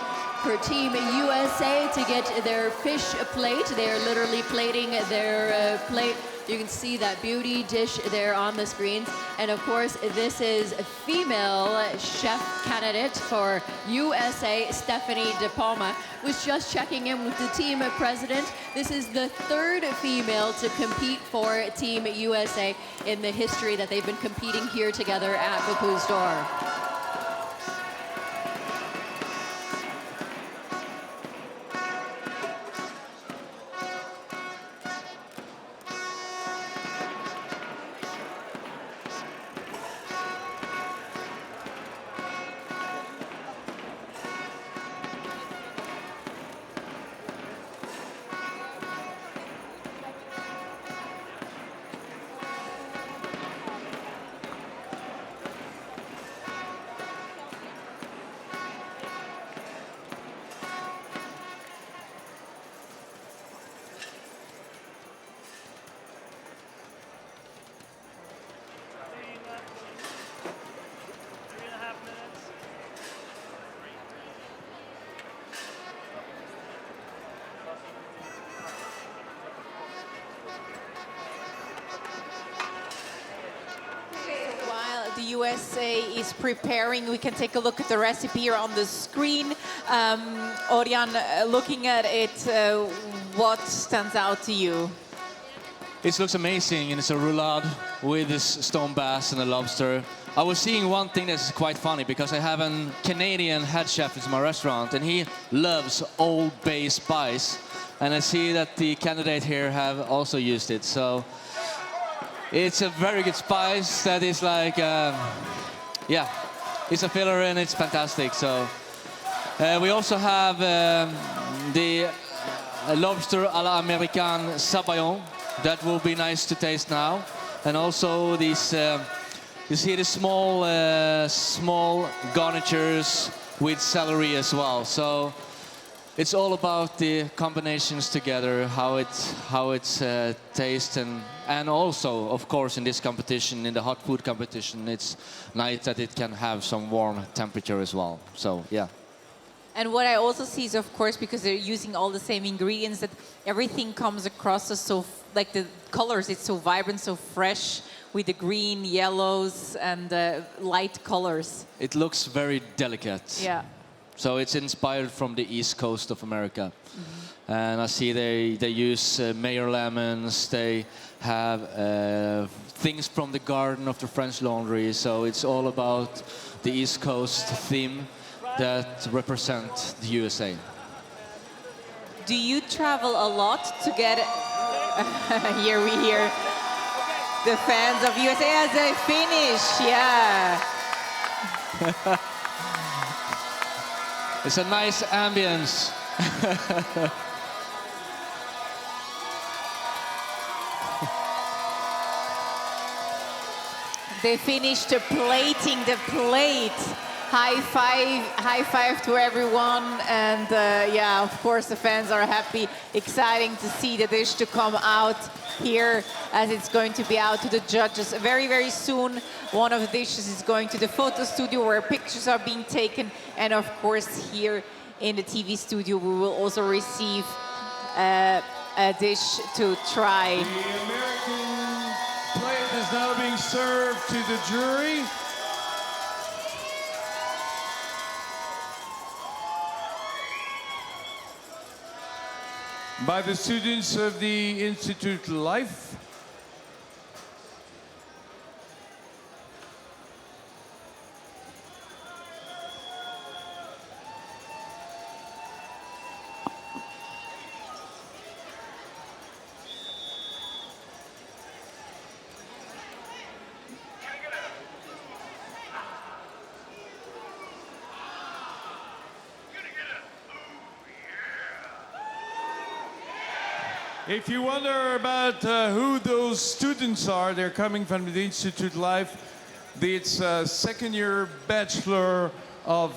for Team USA to get their fish plate. They are literally plating their plate. You can see that beauty dish there on the screens. And of course, this is a female chef candidate for USA, Stephanie De Palma, was just checking in with the team president. This is the 3rd female to compete for Team USA in the history that they've been competing here together at Bocuse d'Or. The USA is preparing. We can take a look at the recipe here on the screen. Orion, looking at it, what stands out to you? It looks amazing, and it's a roulade with this stone bass and a lobster. I was seeing one thing that's quite funny because I have a Canadian head chef in my restaurant, and he loves Old Bay spice. And I see that the candidate here have also used it. So it's a very good spice that is like, yeah, it's a filler and it's fantastic. So we also have the lobster à la American sabayon. That will be nice to taste now. And also these, you see the small, small garnitures with celery as well. So it's all about the combinations together, how it tastes, and also, of course, in this competition, in the hot food competition, it's nice that it can have some warm temperature as well. So yeah. And what I also see is, of course, because they're using all the same ingredients, that everything comes across as so, like the colors, it's so vibrant, so fresh, with the green, yellows, and light colors. It looks very delicate. Yeah. So it's inspired from the East Coast of America. Mm-hmm. And I see they use Mayor lemons, they have things from the garden of the French Laundry. So it's all about the East Coast theme that represent the USA. Do you travel a lot to get... Here we hear the fans of USA as they finish, yeah. It's a nice ambience. They finished plating the plate. High five to everyone. And yeah, of course, the fans are happy. Exciting to see the dish to come out here as it's going to be out to the judges very, very soon. One of the dishes is going to the photo studio where pictures are being taken. And of course, here in the TV studio, we will also receive a dish to try. The American plate is now being served to the jury. By the students of the Institute Life. If you wonder about who those students are, they're coming from the Institute Life. It's a second-year Bachelor of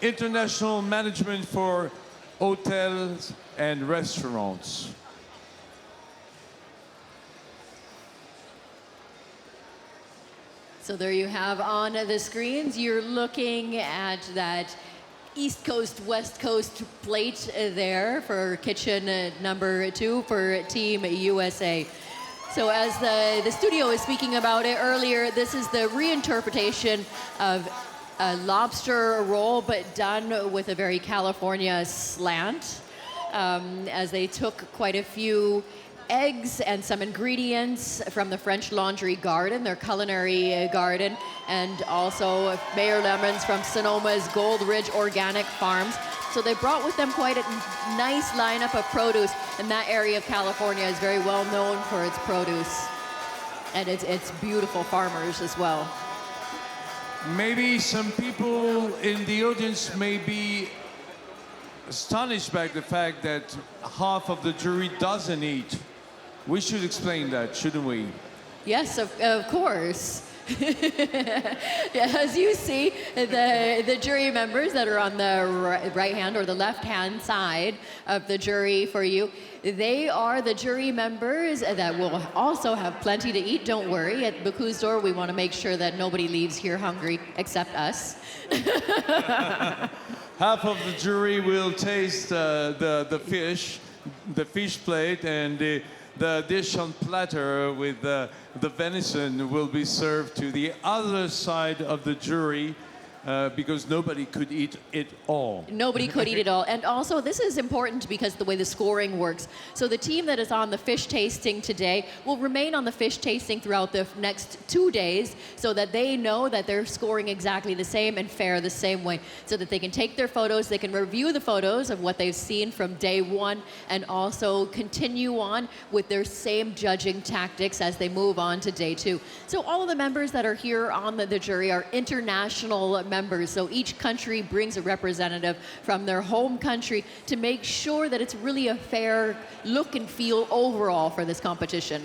International Management for Hotels and Restaurants. So there you have on the screens, you're looking at that East Coast, West Coast plate there for kitchen number 2 for Team USA. So as the studio was speaking about it earlier, this is the reinterpretation of a lobster roll, but done with a very California slant, as they took quite a few eggs and some ingredients from the French Laundry Garden, their culinary garden, and also Mayor lemons from Sonoma's Gold Ridge Organic Farms. So they brought with them quite a nice lineup of produce, and that area of California is very well known for its produce and its beautiful farmers as well. Maybe some people in the audience may be astonished by the fact that half of the jury doesn't eat. We should explain that, shouldn't we? Yes, of course. Yeah, as you see, the jury members that are on the right hand or the left hand side of the jury for you, they are the jury members that will also have plenty to eat. Don't worry, at Bocuse, we want to make sure that nobody leaves here hungry except us. Half of the jury will taste the fish plate, and the dish on platter with the venison will be served to the other side of the jury, because nobody could eat it all. Nobody could eat it all. And also, this is important because the way the scoring works. So the team that is on the fish tasting today will remain on the fish tasting throughout the next 2 days, so that they know that they're scoring exactly the same and fare the same way, so that they can take their photos, they can review the photos of what they've seen from day 1, and also continue on with their same judging tactics as they move on to day 2. So all of the members that are here on the jury are international members. So each country brings a representative from their home country to make sure that it's really a fair look and feel overall for this competition.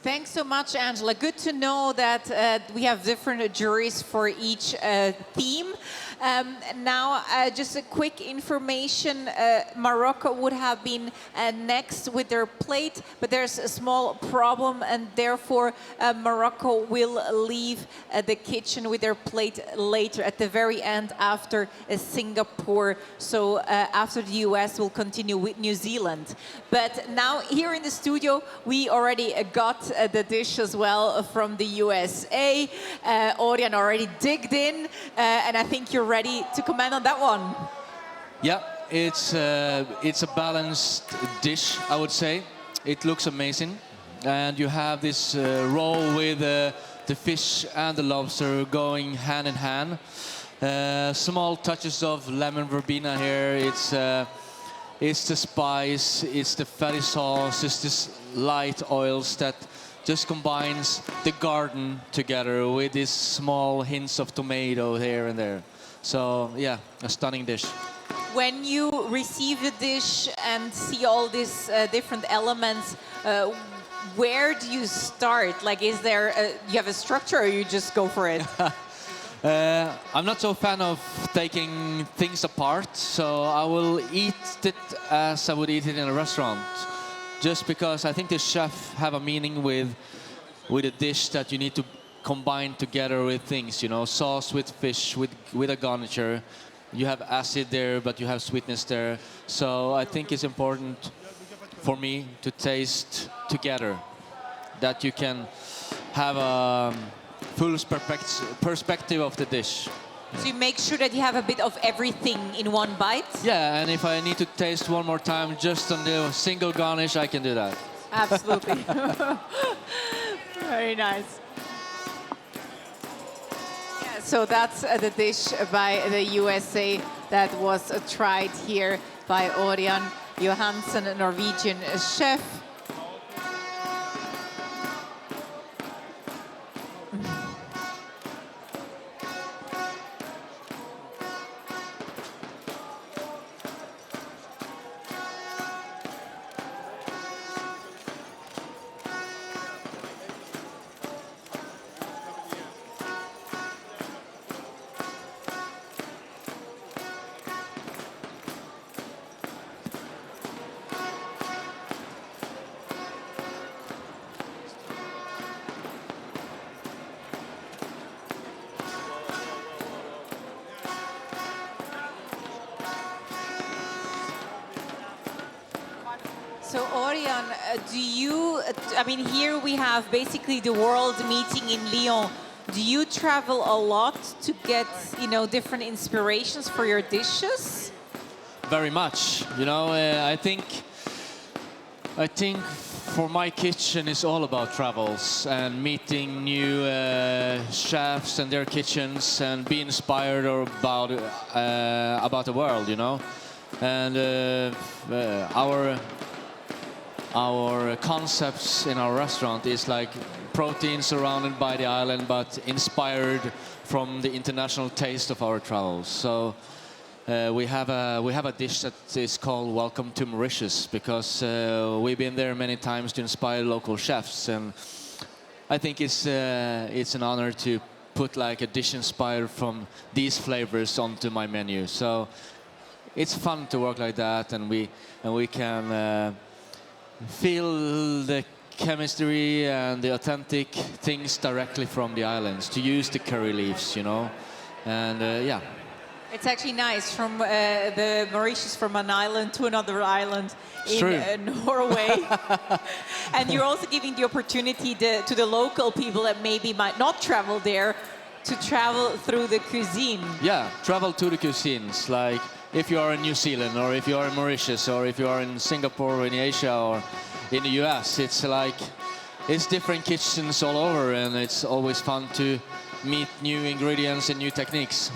Thanks so much, Angela. Good to know that we have different juries for each theme. Now, just a quick information. Morocco would have been next with their plate, but there's a small problem, and therefore Morocco will leave the kitchen with their plate later, at the very end, after Singapore. So after the US, we'll continue with New Zealand. But now here in the studio, we already got the dish as well from the USA. Orion already digged in, and I think you're ready to comment on that one. Yeah, it's a balanced dish, I would say. It looks amazing, and you have this roll with the fish and the lobster going hand in hand. Small touches of lemon verbena here. It's the spice, it's the fatty sauce, it's this light oils that just combines the garden together with these small hints of tomato here and there. So yeah, a stunning dish. When you receive the dish and see all these different elements, where do you start? Like, is there you have a structure, or you just go for it? I'm not so fan of taking things apart, so I will eat it as I would eat it in a restaurant. Just because I think the chef have a meaning with a dish that you need to combine together with things, you know, sauce with fish, with a garniture. You have acid there, but you have sweetness there. So I think it's important for me to taste together, that you can have a full perspective of the dish. So you make sure that you have a bit of everything in one bite? Yeah, and if I need to taste one more time just on the single garnish, I can do that. Absolutely. Very nice. Yeah, so that's the dish by the USA that was tried here by Orion Johansen, a Norwegian chef. So Orion, do you, I mean, here we have basically the world meeting in Lyon. Do you travel a lot to get, you know, different inspirations for your dishes? Very much. You know, I think for my kitchen it's all about travels and meeting new chefs and their kitchens and be inspired about the world, you know. And our concepts in our restaurant is like protein surrounded by the island, but inspired from the international taste of our travels. So we have a dish that is called Welcome to Mauritius, because we've been there many times to inspire local chefs, and I think it's an honor to put like a dish inspired from these flavors onto my menu. So it's fun to work like that, and we can feel the chemistry and the authentic things directly from the islands, to use the curry leaves, you know, and yeah. It's actually nice from the Mauritius, from an island to another island in Norway. And you're also giving the opportunity to the local people that maybe might not travel there to travel through the cuisine. Yeah, travel to the cuisines. Like if you are in New Zealand, or if you are in Mauritius, or if you are in Singapore, or in Asia, or in the US, it's like, it's different kitchens all over, and it's always fun to meet new ingredients and new techniques.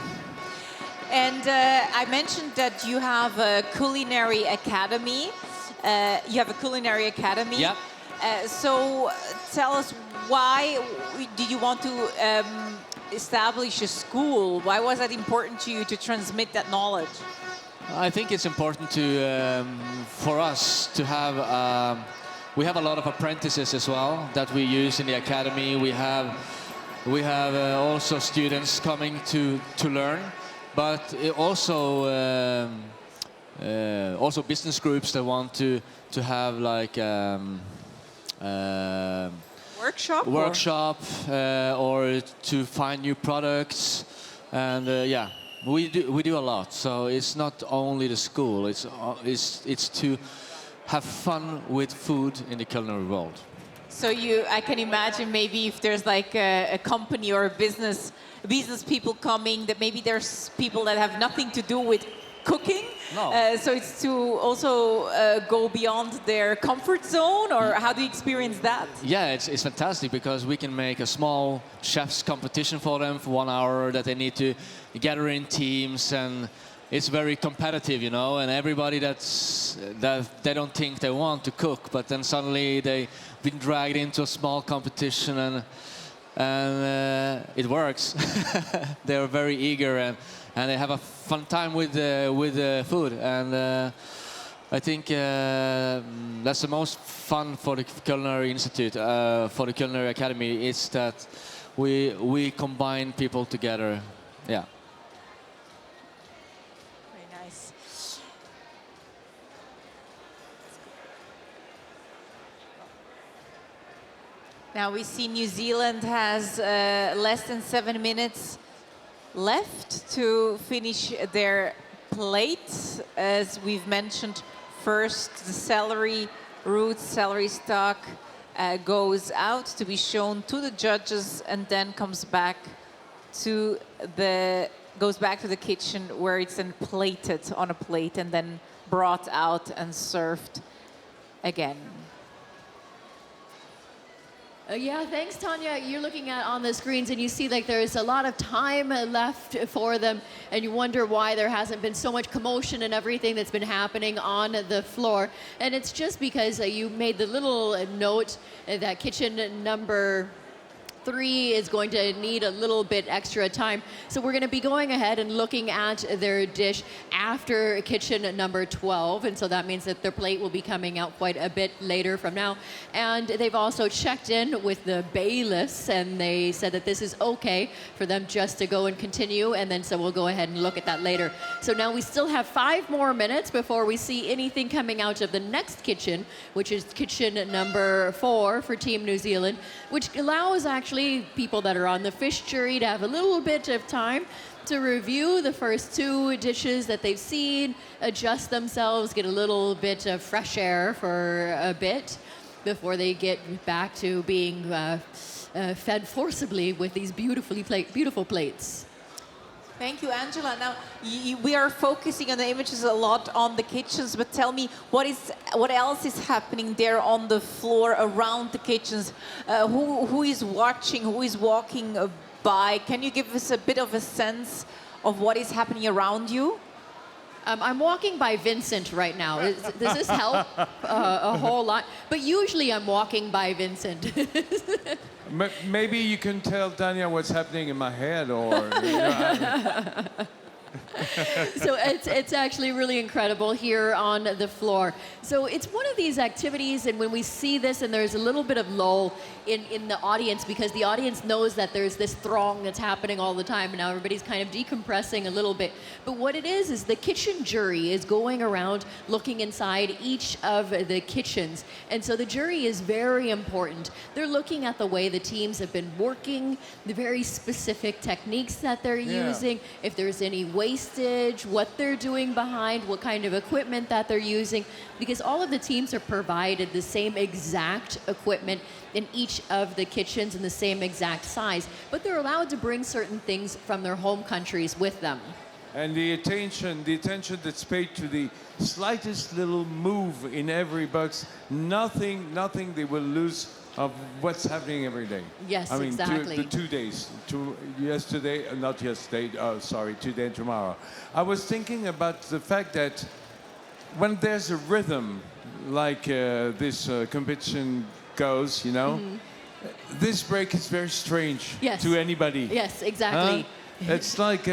And I mentioned that you have a culinary academy. You have a culinary academy. Yeah. So tell us, why did you want to establish a school? Why was that important to you to transmit that knowledge? I think it's important to for us to have. We have a lot of apprentices as well that we use in the academy. We have also students coming to learn. But also business groups that want to have like workshop or to find new products, and yeah, we do a lot. So it's not only the school; it's to have fun with food in the culinary world. So I can imagine maybe if there's like a company or a business people coming, that maybe there's people that have nothing to do with cooking. No. So it's to also go beyond their comfort zone, or how do you experience that? Yeah, it's fantastic, because we can make a small chef's competition for them for 1 hour that they need to gather in teams, and it's very competitive, you know, and everybody that they don't think they want to cook, but then suddenly they've been dragged into a small competition, and it works. They're very eager, and they have a fun time with food, and I think that's the most fun for the Culinary Institute, for the Culinary Academy, is that we combine people together. Yeah. Very nice. Now we see New Zealand has less than 7 minutes left to finish their plate. As we've mentioned, first the celery root, celery stalk goes out to be shown to the judges, and then goes back to the kitchen, where it's then plated on a plate and then brought out and served again. Yeah, thanks, Tanya. You're looking at on the screens, and you see like there's a lot of time left for them, and you wonder why there hasn't been so much commotion and everything that's been happening on the floor. And it's just because you made the little note that kitchen number 3 is going to need a little bit extra time. So we're going to be going ahead and looking at their dish after kitchen number 12. And so that means that their plate will be coming out quite a bit later from now. And they've also checked in with the bailiffs, and they said that this is okay for them just to go and continue. And then so we'll go ahead and look at that later. So now we still have 5 more minutes before we see anything coming out of the next kitchen, which is kitchen number 4 for Team New Zealand, which allows actually people that are on the fish jury to have a little bit of time to review the first two dishes that they've seen, adjust themselves, get a little bit of fresh air for a bit before they get back to being fed forcibly with these beautiful plates. Thank you, Angela. Now, we are focusing on the images a lot on the kitchens, but tell me, what else is happening there on the floor around the kitchens? Who is watching? Who is walking by? Can you give us a bit of a sense of what is happening around you? I'm walking by Vincent right now. Does this help a whole lot? But usually I'm walking by Vincent. Maybe you can tell Tanya what's happening in my head, or So it's actually really incredible here on the floor. So it's one of these activities, and when we see this, and there's a little bit of lull in the audience, because the audience knows that there's this throng that's happening all the time, and now everybody's kind of decompressing a little bit. But what it is the kitchen jury is going around looking inside each of the kitchens. And so the jury is very important. They're looking at the way the teams have been working, the very specific techniques that they're using, if there's any wastage, what they're doing behind, what kind of equipment that they're using, because all of the teams are provided the same exact equipment in each of the kitchens in the same exact size, but they're allowed to bring certain things from their home countries with them. and the attention that's paid to the slightest little move in every box, nothing they will lose of what's happening every day. Yes, I mean, exactly. the 2 days, not yesterday, today and tomorrow. I was thinking about the fact that when there's a rhythm, like this competition goes, you know, this break is very strange Yes. to anybody. Yes, exactly. It's like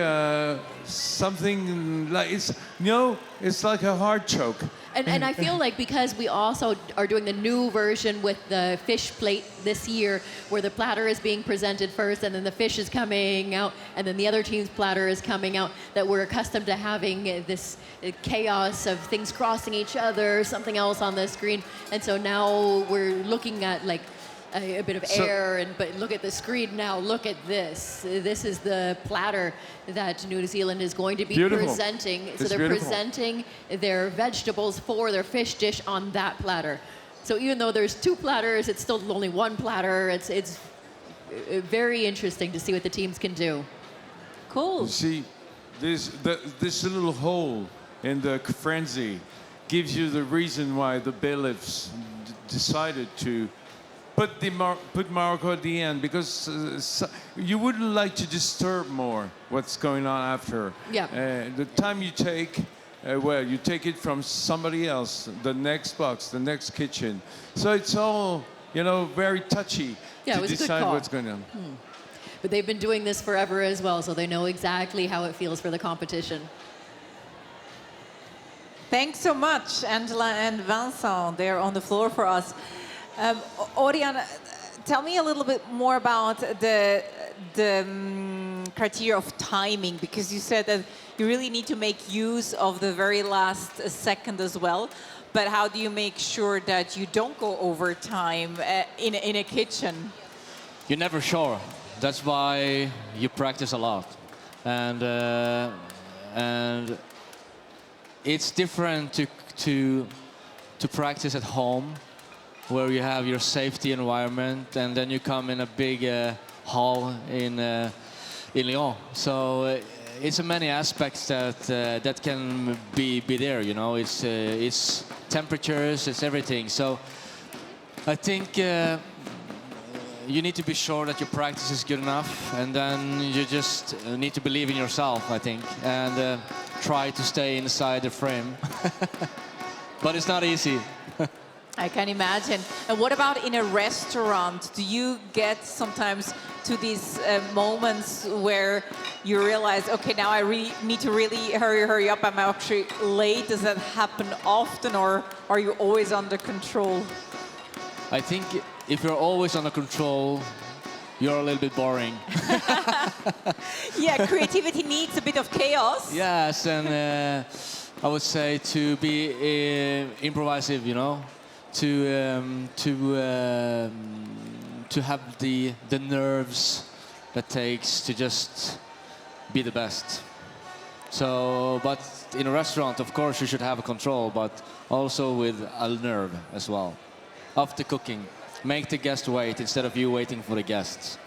something like it's like a heart choke. And I feel like because we also are doing the new version with the fish plate this year, where the platter is being presented first, and then the fish is coming out, and then the other team's platter is coming out, that we're accustomed to having this chaos of things crossing each other, something else on the screen. And so now we're looking at like a bit of air, but look at the screen now, look at this. This is the platter that New Zealand is going to be presenting. So they're presenting their vegetables for their fish dish on that platter. So even though there's two platters, it's still only one platter. It's very interesting to see what the teams can do. Cool. You see, this little hole in the frenzy gives you the reason why the bailiffs decided to put Morocco at the end, because you wouldn't like to disturb more what's going on after. Yeah. The time you take, you take it from somebody else, the next box, the next kitchen. So it's all, very touchy Yeah, it to was a good decide call. what's going on. But they've been doing this forever as well, so they know exactly how it feels for the competition. Thanks so much, Angela and Vincent, there on the floor for us. Oriana, tell me a little bit more about the criteria of timing, because you said that you really need to make use of the very last second as well. But how do you make sure that you don't go over time in a kitchen? You're never sure. That's why you practice a lot, and it's different to practice at home, where you have your safety environment, and then you come in a big hall in Lyon. So it's many aspects that can be there. It's temperatures, it's everything. So I think you need to be sure that your practice is good enough, and then you just need to believe in yourself, I think, and try to stay inside the frame. But it's not easy. I can imagine. And what about in a restaurant? Do you get sometimes to these moments where you realize, okay, now I really need to hurry up, I'm actually late? Does that happen often, or are you always under control? I think if you're always under control, you're a little bit boring. Yeah, creativity needs a bit of chaos. Yes, and I would say to be improvisative, to have the nerves that takes to just be the best. So, but in a restaurant, of course, you should have a control, but also with a nerve as well. After cooking, make the guest wait instead of you waiting for the guests.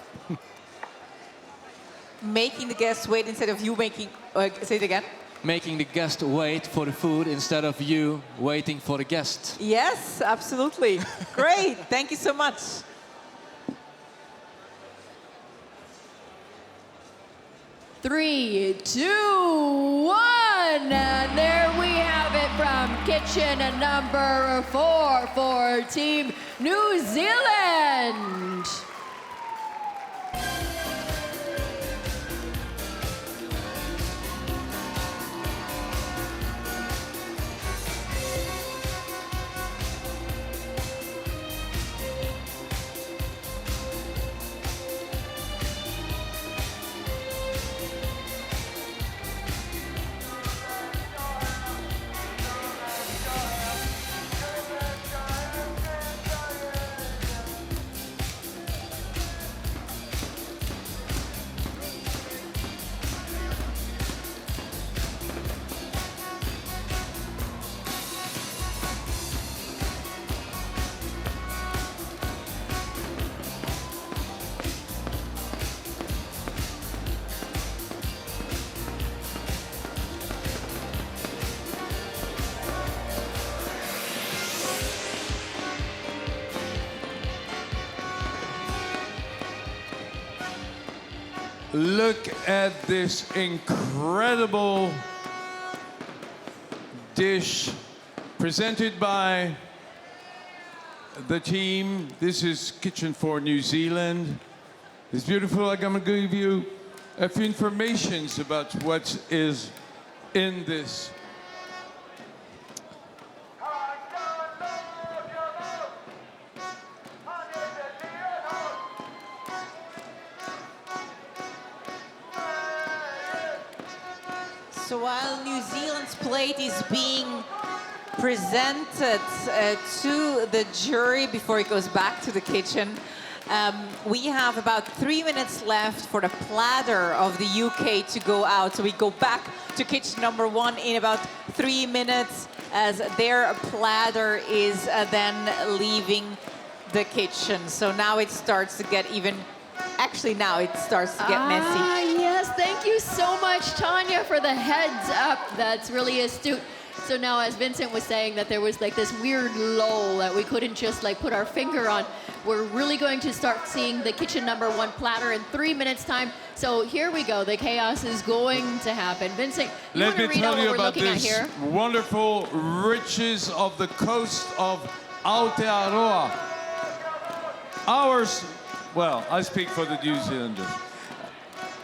Making the guests wait instead of you making... say it again. Making the guest wait for the food instead of you waiting for the guest. Yes, absolutely. Great. Thank you so much. Three, two, one, and there we have it from kitchen number 4 for Team New Zealand. Look at this incredible dish presented by the team. This is Kitchen for New Zealand. It's beautiful. I'm going to give you a few informations about what is in this. So while New Zealand's plate is being presented to the jury before it goes back to the kitchen, we have about 3 minutes left for the platter of the UK to go out. So we go back to kitchen number 1 in about 3 minutes as their platter is then leaving the kitchen. So now it starts to get even... Actually, now it starts to get messy. Yes, thank you so much, Tanya, for the heads up. That's really astute. So now, as Vincent was saying, that there was like this weird lull that we couldn't just like put our finger on. We're really going to start seeing the kitchen number 1 platter in 3 minutes time. So here we go. The chaos is going to happen. Vincent, you want to read out what we're looking at here? Wonderful riches of the coast of Aotearoa. Well, I speak for the New Zealanders.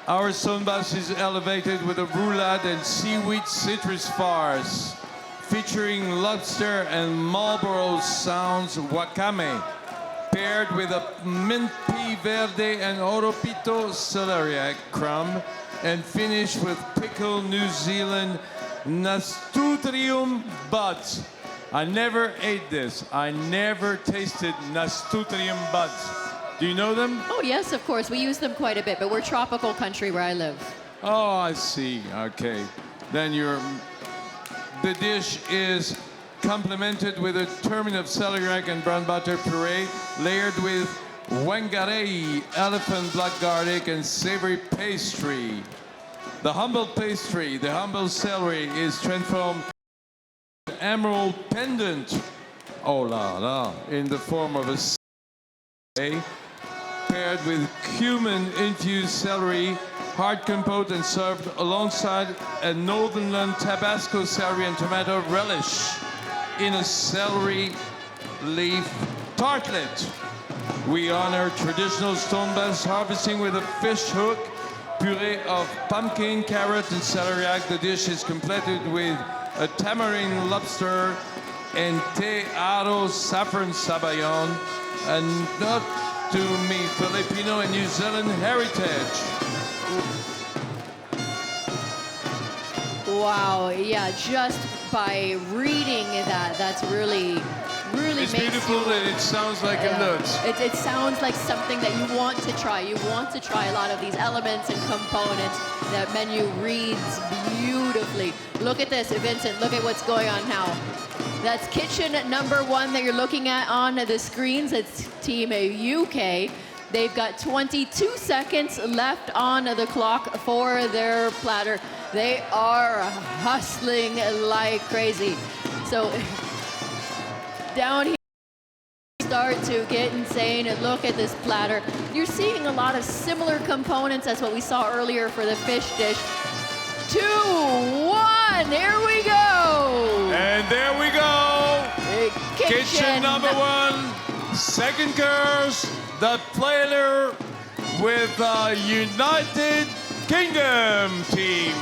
Our sunbath is elevated with a roulade and seaweed citrus farce, featuring lobster and Marlborough Sounds wakame, paired with a mint pea verde and oropito celeriac crumb, and finished with pickled New Zealand nasturtium buds. I never ate this. I never tasted nasturtium buds. Do you know them? Oh, yes, of course. We use them quite a bit, but we're a tropical country where I live. Oh, I see. Okay. Then the dish is complemented with a tureen of celeriac and brown butter puree, layered with wangarei, elephant black garlic, and savory pastry. The humble pastry, the humble celery, is transformed into an emerald pendant, oh la la, in the form of a paired with cumin-infused celery, hard compote, and served alongside a Northernland Tabasco celery and tomato relish in a celery leaf tartlet. We honor traditional stone bass harvesting with a fish hook, puree of pumpkin, carrot, and celeriac. The dish is completed with a tamarind lobster and te aro saffron sabayon, and not to me Filipino and New Zealand heritage. Wow, yeah, just by reading that, that's really really It's makes beautiful you... and it sounds like it Yeah. looks. It sounds like something that you want to try. You want to try a lot of these elements and components. That menu reads beautifully. Look at this, Vincent. Look at what's going on now. That's kitchen number 1 that you're looking at on the screens. It's Team UK. They've got 22 seconds left on the clock for their platter. They are hustling like crazy. So down here, start to get insane and look at this platter. You're seeing a lot of similar components as what we saw earlier for the fish dish. 2, 1, here we go. And there we go. Kitchen number 1, second course, the platter with the United Kingdom team.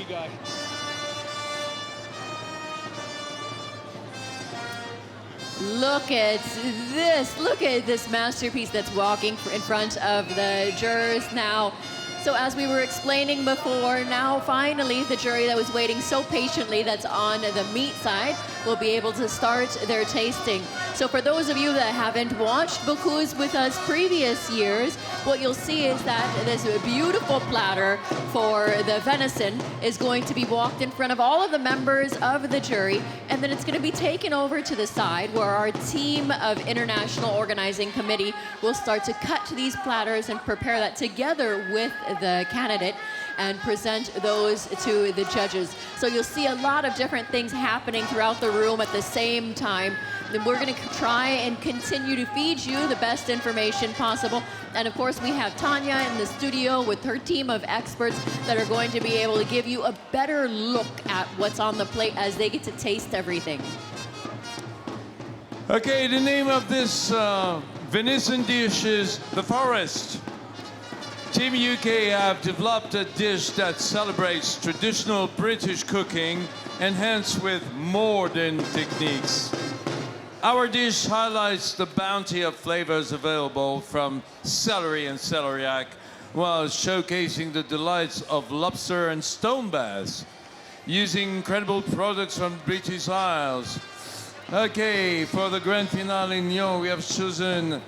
Guy. Look at this. Look at this masterpiece that's walking in front of the jurors now. So as we were explaining before, now finally the jury that was waiting so patiently that's on the meat side will be able to start their tasting. So for those of you that haven't watched Bocuse with us previous years, what you'll see is that this beautiful platter for the venison is going to be walked in front of all of the members of the jury, and then it's going to be taken over to the side where our team of International Organizing Committee will start to cut these platters and prepare that together with the candidate and present those to the judges. So you'll see a lot of different things happening throughout the room at the same time. And we're going to try and continue to feed you the best information possible. And of course, we have Tanya in the studio with her team of experts that are going to be able to give you a better look at what's on the plate as they get to taste everything. Okay, the name of this venison dish is the Forest. Team UK have developed a dish that celebrates traditional British cooking, enhanced with modern techniques. Our dish highlights the bounty of flavors available from celery and celeriac, while showcasing the delights of lobster and stone bass, using incredible products from British Isles. Okay, for the grand finale in Lyon, we have chosen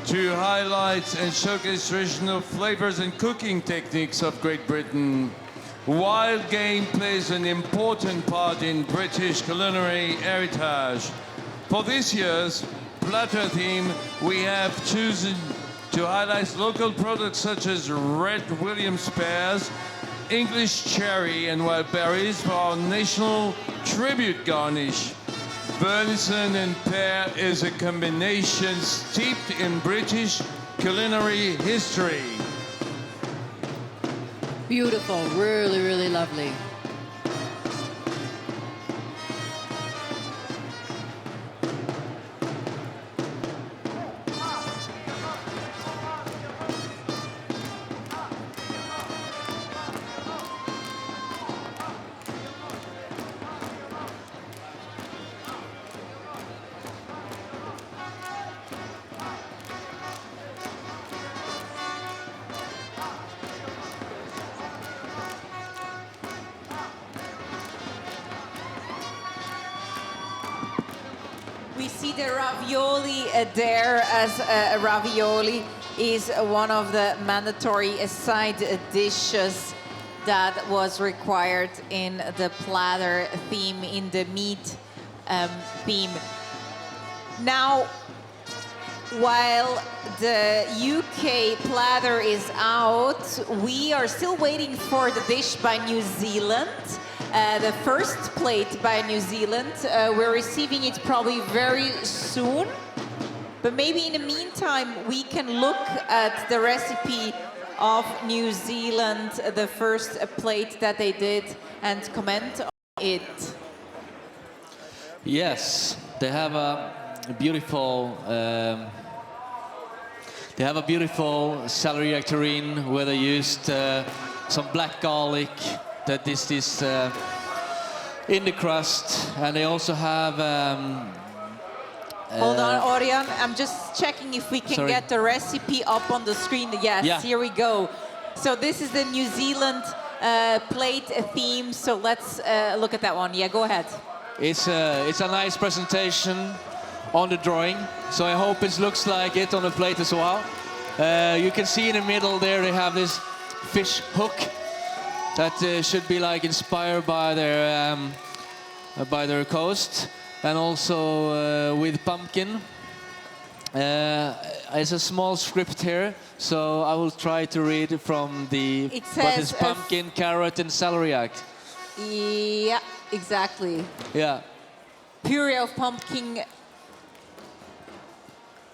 to highlight and showcase traditional flavors and cooking techniques of Great Britain. Wild game plays an important part in British culinary heritage. For this year's platter theme, we have chosen to highlight local products such as red Williams pears, English cherry and wild berries for our national tribute garnish. Venison and pear is a combination steeped in British culinary history. Beautiful, really, really lovely. see the ravioli there, as ravioli is one of the mandatory side dishes that was required in the platter theme, in the meat theme. Now, while the UK platter is out, we are still waiting for the dish by New Zealand. The first plate by New Zealand. We're receiving it probably very soon. But maybe in the meantime, we can look at the recipe of New Zealand, the first plate that they did, and comment on it. Yes, they have a beautiful celeriac terrine where they used some black garlic that is this in the crust, and they also have hold on, Orion, I'm just checking if we can get the recipe up on the screen. Yes, yeah. Here we go. So this is the New Zealand plate theme, so let's look at that one. Yeah, go ahead. It's a nice presentation on the drawing, so I hope it looks like it on the plate as well. You can see in the middle there they have this fish hook that should be like inspired by their coast, and also with pumpkin. It's a small script here, so I will try to read from the. It but it's says pumpkin, carrot, and celeriac. Yeah, exactly. Yeah. Puree of pumpkin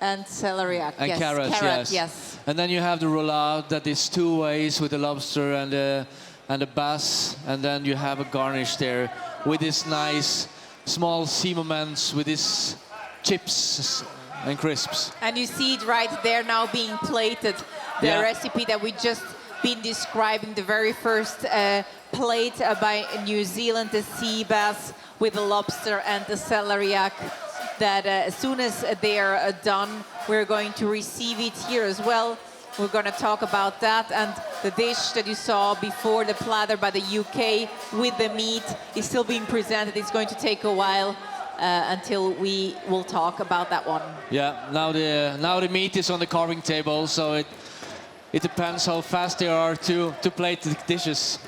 and celeriac. And yes. carrot, yes. And then you have the roulade that is 2 ways with the lobster and the bass, and then you have a garnish there with this nice small sea moments with these chips and crisps. And you see it right there now being plated, the Yeah. recipe that we just been describing, the very first plate by New Zealand, the sea bass with the lobster and the celeriac, that as soon as they're done, we're going to receive it here as well. We're going to talk about that, and the dish that you saw before, the platter by the UK with the meat, is still being presented. It's going to take a while until we will talk about that one. Yeah, now the meat is on the carving table, so it depends how fast they are to plate the dishes.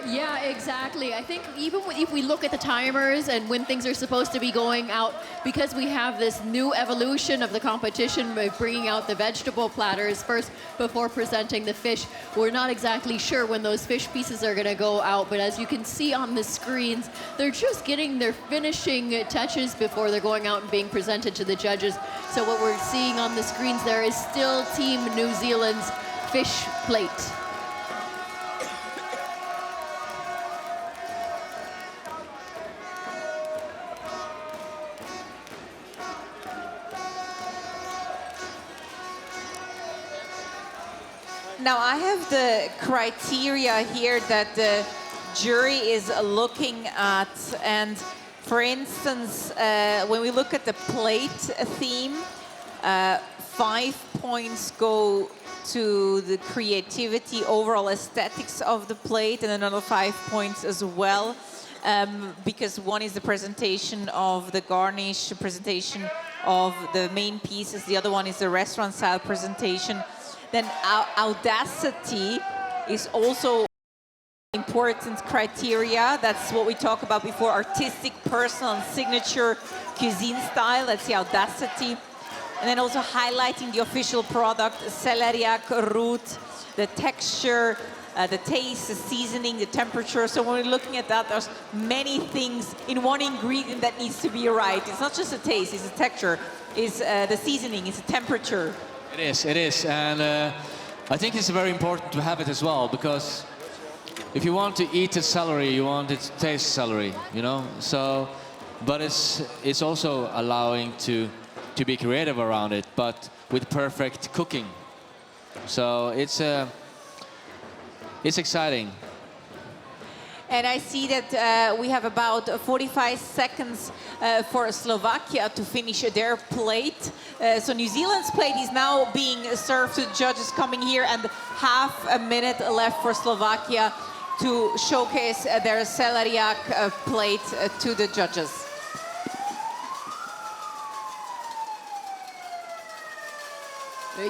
Yeah, exactly. I think even if we look at the timers and when things are supposed to be going out, because we have this new evolution of the competition by bringing out the vegetable platters first before presenting the fish, we're not exactly sure when those fish pieces are going to go out. But as you can see on the screens, they're just getting their finishing touches before they're going out and being presented to the judges. So what we're seeing on the screens there is still Team New Zealand's fish plate. Now, I have the criteria here that the jury is looking at. And for instance, when we look at the plate theme, 5 points go to the creativity, overall aesthetics of the plate, and another 5 points as well, because one is the presentation of the garnish, the presentation of the main pieces, the other one is the restaurant-style presentation. Then audacity is also important criteria. That's what we talked about before, artistic, personal, and signature cuisine style. That's the audacity. And then also highlighting the official product, celeriac root, the texture, the taste, the seasoning, the temperature. So when we're looking at that, there's many things in one ingredient that needs to be right. It's not just the taste, it's the texture, it's the seasoning, it's the temperature. It is, and I think it's very important to have it as well, because if you want to eat a celery, you want it to taste celery, you know. So, but it's also allowing to be creative around it, but with perfect cooking. So it's exciting. And I see that we have about 45 seconds for Slovakia to finish their plate. So New Zealand's plate is now being served to the judges coming here, and half a minute left for Slovakia. to showcase their celeriac plate to the judges.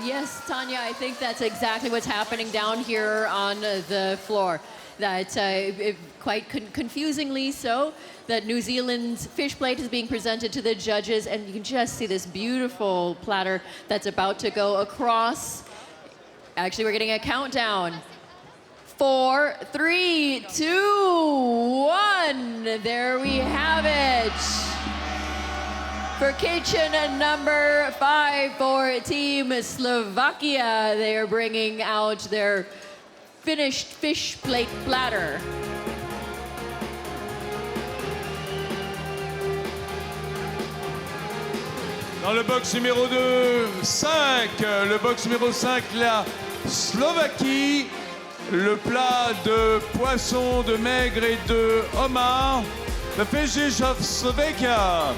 Yes, Tanya, I think that's exactly what's happening down here on the floor. That quite confusingly so, that New Zealand's fish plate is being presented to the judges, and you can just see this beautiful platter that's about to go across. Actually, we're getting a countdown. 4, 3, 2, 1. There we have it. For kitchen number 5 for Team Slovakia, they are bringing out their finished fish plate platter. Dans le box numéro 2, 5. Le box numéro 5, la Slovaquie. Le plat de poisson, de maigre et de homard. The fish dish of Slovakia.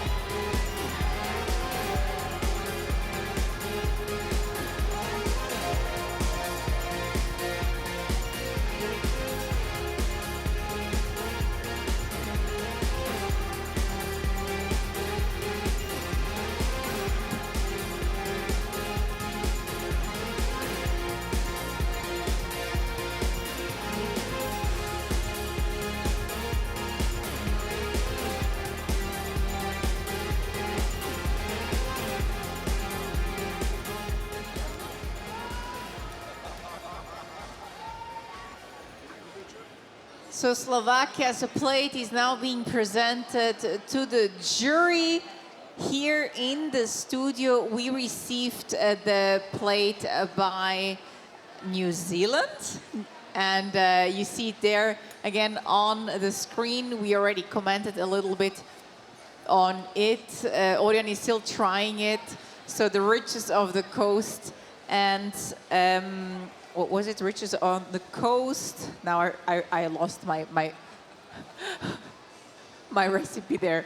So Slovakia's plate is now being presented to the jury. Here in the studio, we received the plate by New Zealand. And you see it there again on the screen. We already commented a little bit on it. Orion is still trying it. So the riches of the coast and what was it? Riches on the coast. Now I lost my my recipe there.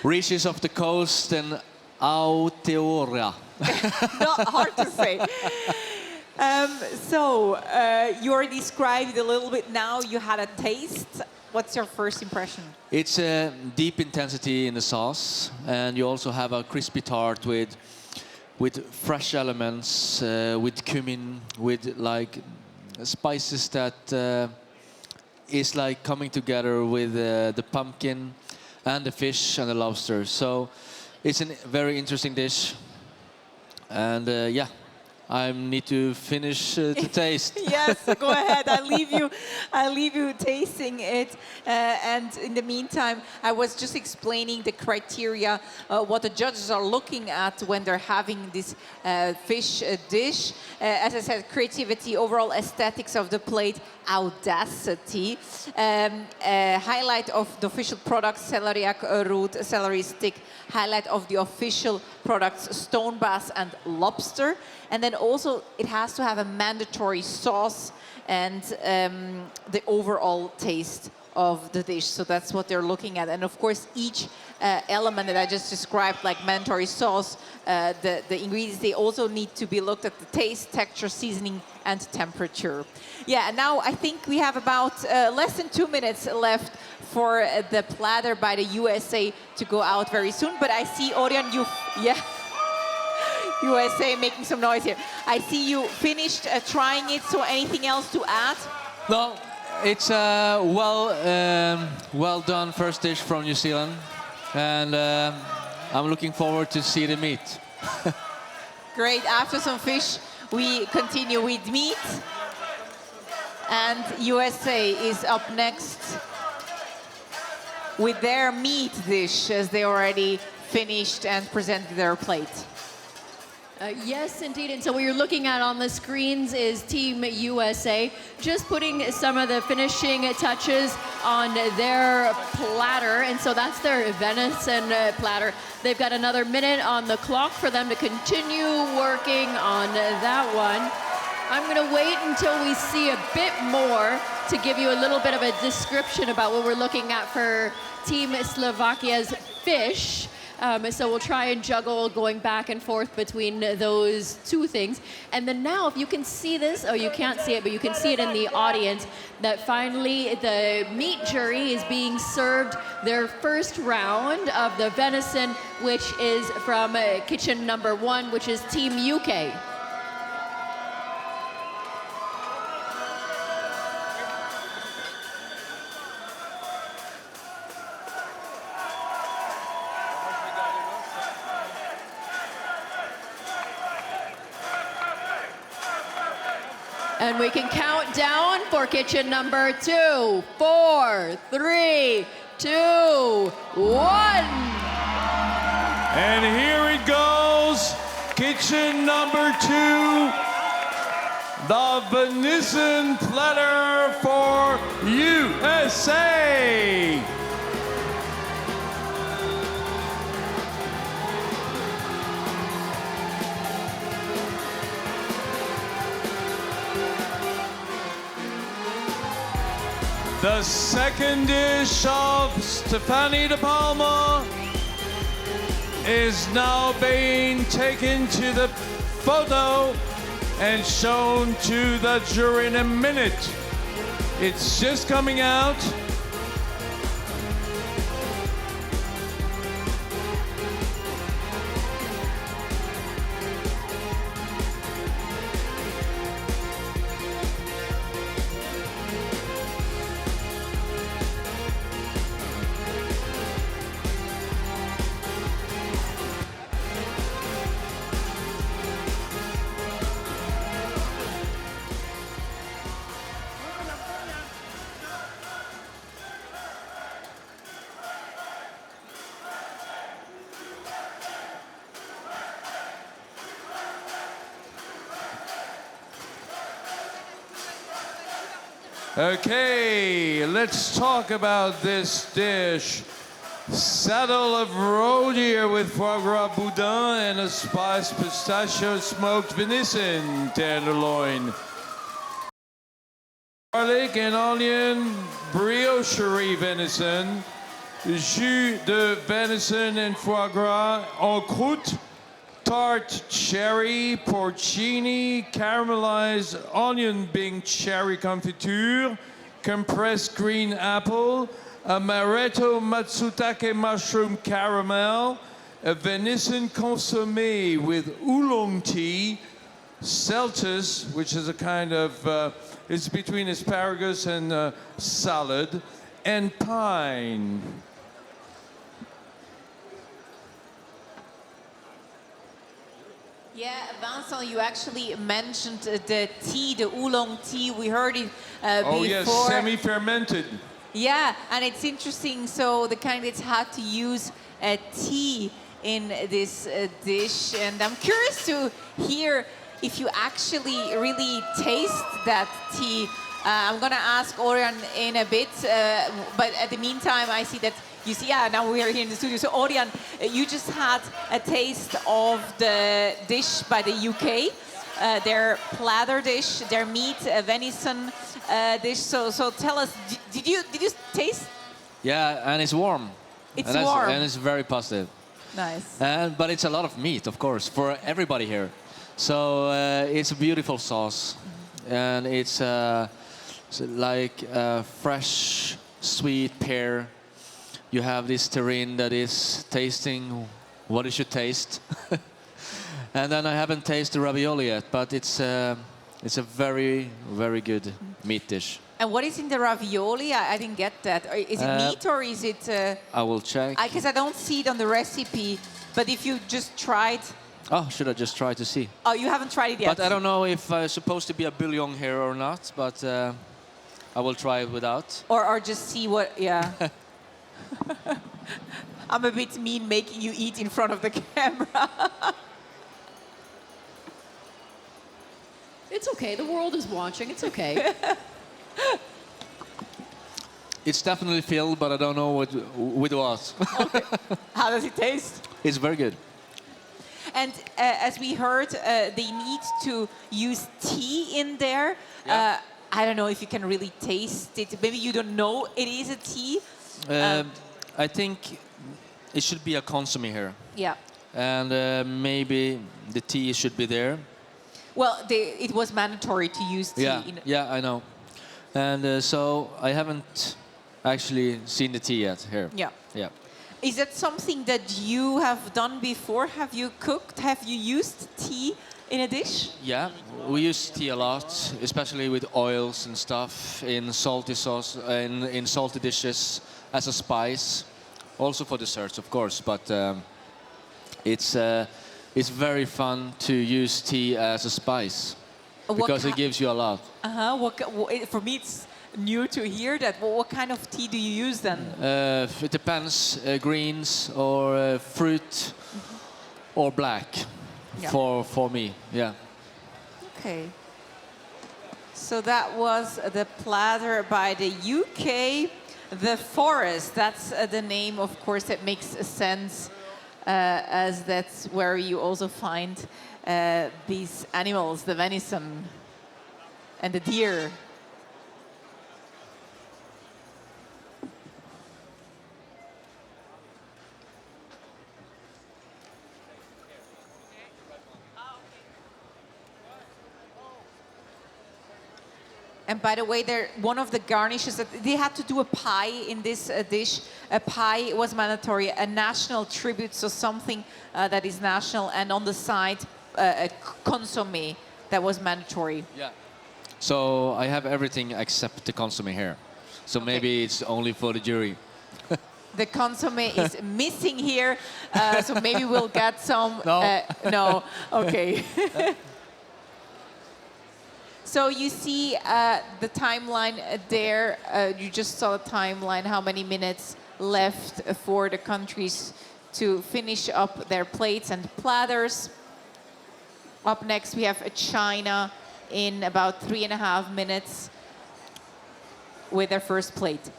Riches of the coast and Aotearoa. Not hard to say. You already described it a little bit now. You had a taste. What's your first impression? It's a deep intensity in the sauce, and you also have a crispy tart with fresh elements, with cumin, with like spices that is like coming together with the pumpkin and the fish and the lobster. So it's a very interesting dish, and yeah, I need to finish to taste. Yes, go ahead. I'll leave you tasting it. And in the meantime, I was just explaining the criteria, what the judges are looking at when they're having this fish dish. As I said, creativity, overall aesthetics of the plate, audacity, highlight of the official products, celeriac root, celery stick, highlight of the official products, stone bass and lobster. And then also it has to have a mandatory sauce and the overall taste of the dish. So that's what they're looking at. And of course, each element that I just described, like mandatory sauce, the ingredients, they also need to be looked at: the taste, texture, seasoning, and temperature. Yeah, and now I think we have about less than 2 minutes left for the platter by the USA to go out very soon. But I see, Orion, USA making some noise here. I see you finished trying it, so anything else to add? No, it's a well done first dish from New Zealand, and I'm looking forward to see the meat. Great. After some fish, we continue with meat. And USA is up next with their meat dish, as they already finished and presented their plate. Yes, indeed. And so what you're looking at on the screens is Team USA just putting some of the finishing touches on their platter. And so that's their venison platter. They've got another minute on the clock for them to continue working on that one. I'm going to wait until we see a bit more to give you a little bit of a description about what we're looking at for Team Slovakia's fish. So we'll try and juggle going back and forth between those two things. And then now, if you can see this, oh, you can't see it, but you can see it in the audience, that finally the meat jury is being served their first round of the venison, which is from kitchen number 1, which is Team UK. And we can count down for kitchen number 2, 4, 3, 2, 1. And here it goes, kitchen number 2, the venison platter for USA. The second dish of Stefani De Palma is now being taken to the photo and shown to the jury in a minute. It's just coming out. Okay, let's talk about this dish. Saddle of roe deer with foie gras boudin and a spiced pistachio smoked venison tenderloin. Garlic and onion briocherie venison. Jus de venison and foie gras en croûte. Tart cherry, porcini, caramelized onion Bing cherry confiture, compressed green apple, amaretto matsutake mushroom caramel, a venison consommé with oolong tea, celtus, which is a kind of, it's between asparagus and salad, and pine. Yeah, Vincent, you actually mentioned the tea, the oolong tea. We heard it Oh before. yes, semi-fermented. Yeah, and it's interesting. So the candidates had to use tea in this dish, and I'm curious to hear if you actually really taste that tea. I'm gonna ask Orion in a bit, but at the meantime, I see that you see. Yeah, now we are here in the studio. So Orion, you just had a taste of the dish by the UK, their platter dish, their meat venison dish. So tell us, did you taste? Yeah, and it's warm. It's and warm. And it's very positive. Nice. But it's a lot of meat, of course, for everybody here. So it's a beautiful sauce, and it's like fresh, sweet pear. You have this terrine that is tasting what it should taste. And then I haven't tasted the ravioli yet, but it's a very, very good meat dish. And what is in the ravioli? I didn't get that. Is it meat or is it? I will check. Because I don't see it on the recipe. But if you just tried. Oh, should I just try to see? Oh, you haven't tried it yet. But I don't know if it's supposed to be a bouillon here or not. But I will try it without. Or just see what. Yeah. I'm a bit mean making you eat in front of the camera. It's okay. The world is watching. It's okay. It's definitely filled, but I don't know with what. Okay. How does it taste? It's very good. And as we heard, they need to use tea in there. Yeah. I don't know if you can really taste it. Maybe you don't know it is a tea. I think it should be a consommé here. Yeah. And maybe the tea should be there. Well, it was mandatory to use tea. Yeah, yeah, I know. And so I haven't actually seen the tea yet here. Yeah. Yeah. Is that something that you have done before? Have you cooked? Have you used tea in a dish? Yeah, we use tea a lot, especially with oils and stuff in salty sauce, in salty dishes as a spice. Also for desserts, of course, but it's very fun to use tea as a spice because it gives you a lot. For me, it's new to hear that. What kind of tea do you use then? It depends, greens or fruit or black. Yeah. For me, yeah. Okay. So that was the platter by the UK. The forest, that's the name, of course, that makes sense, as that's where you also find these animals, the venison and the deer. And by the way, one of the garnishes that they had to do a pie in this dish. A pie was mandatory, a national tribute, so something that is national, and on the side a consommé that was mandatory. Yeah. So I have everything except the consommé here. So maybe it's only for the jury. The consommé is missing here, so maybe we'll get some. No. No. Okay. So you see the timeline there. You just saw the timeline, how many minutes left for the countries to finish up their plates and platters. Up next, we have China in about 3.5 minutes with their first plate.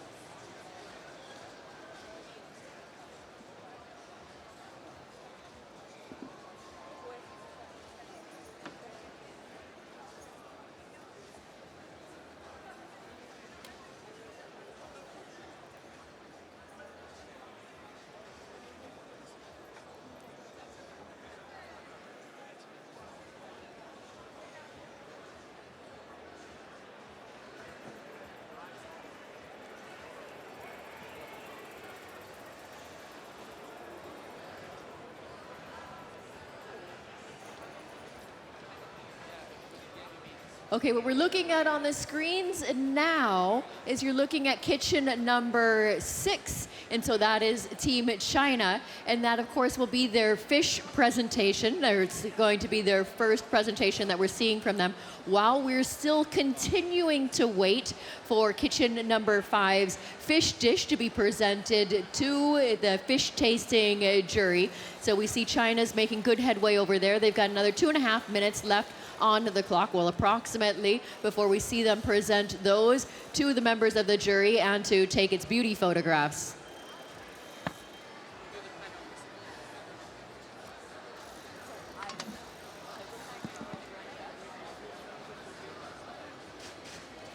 Okay, what we're looking at on the screens now is you're looking at kitchen number 6, and so that is Team China, and that of course will be their fish presentation. It's going to be their first presentation that we're seeing from them, while we're still continuing to wait for kitchen number 5's fish dish to be presented to the fish tasting jury. So we see China's making good headway over there. They've got another 2.5 minutes left on the clock, well, approximately, before we see them present those to the members of the jury and to take its beauty photographs.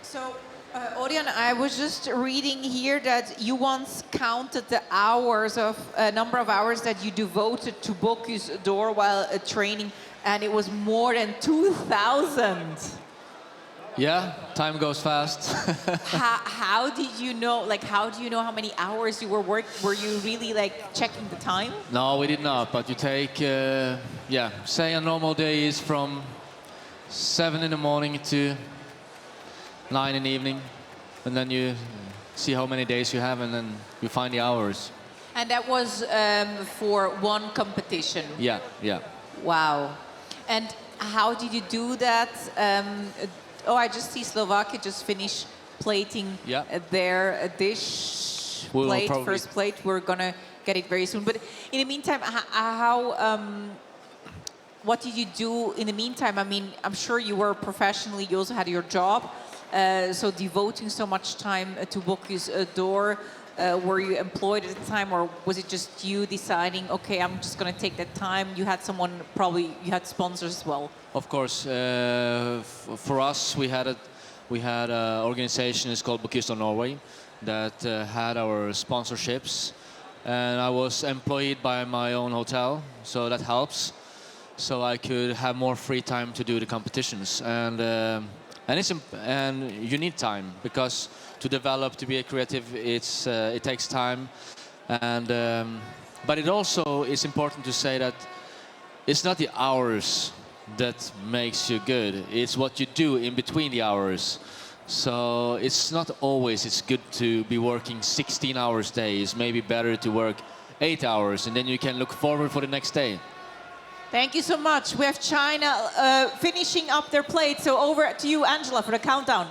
So, Orion, I was just reading here that you once counted the hours of number of hours that you devoted to Bocuse d'Or while training, and it was more than 2,000. Yeah, time goes fast. How did you know? Like, how do you know how many hours you were working? Were you really like checking the time? No, we did not. But you take, yeah, say a normal day is from 7 in the morning to 9 in the evening, and then you see how many days you have, and then you find the hours. And that was for one competition. Yeah, yeah. Wow. And how did you do that? Oh, I just see Slovakia just finished plating their dish plate, first plate. We're gonna get it very soon. But in the meantime, what did you do in the meantime? I mean, I'm sure you were professionally, you also had your job. So devoting so much time to Bocuse d'Or, were you employed at the time, or was it just you deciding, okay, I'm just going to take that time? You had someone, probably you had sponsors as well. Of course, for us, we had an organization, it's called Bocuse d'Or Norway, that had our sponsorships. and I was employed by my own hotel, so that helps. So I could have more free time to do the competitions, and you need time, because to develop, to be a creative, it takes time, and but it also is important to say that it's not the hours that makes you good, it's what you do in between the hours. So it's not always it's good to be working 16 hours a day. It's maybe better to work 8 hours, and then you can look forward for the next day. Thank you so much. We have China finishing up their plate. So over to you, Angela, for the countdown.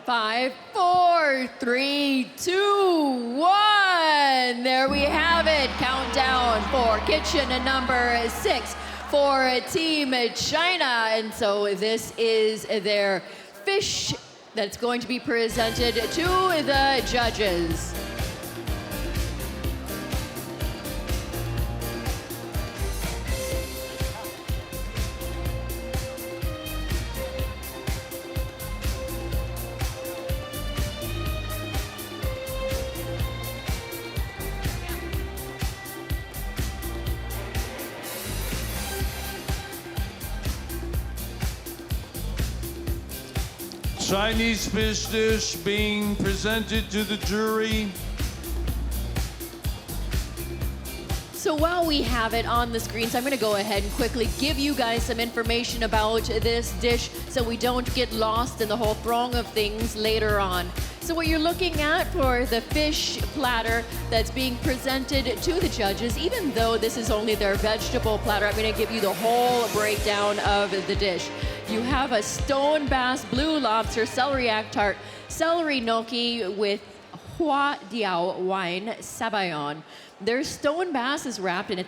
5, 4, 3, 2, 1. There we have it. Countdown for kitchen number 6 for Team China. And so this is their fish that's going to be presented to the judges. Chinese fish dish being presented to the jury. So while we have it on the screens, I'm going to go ahead and quickly give you guys some information about this dish so we don't get lost in the whole throng of things later on. So what you're looking at for the fish platter that's being presented to the judges, even though this is only their vegetable platter, I'm going to give you the whole breakdown of the dish. You have a stone bass, blue lobster, celeriac tart, celery gnocchi with Hua Diao wine sabayon. Their stone bass is wrapped in a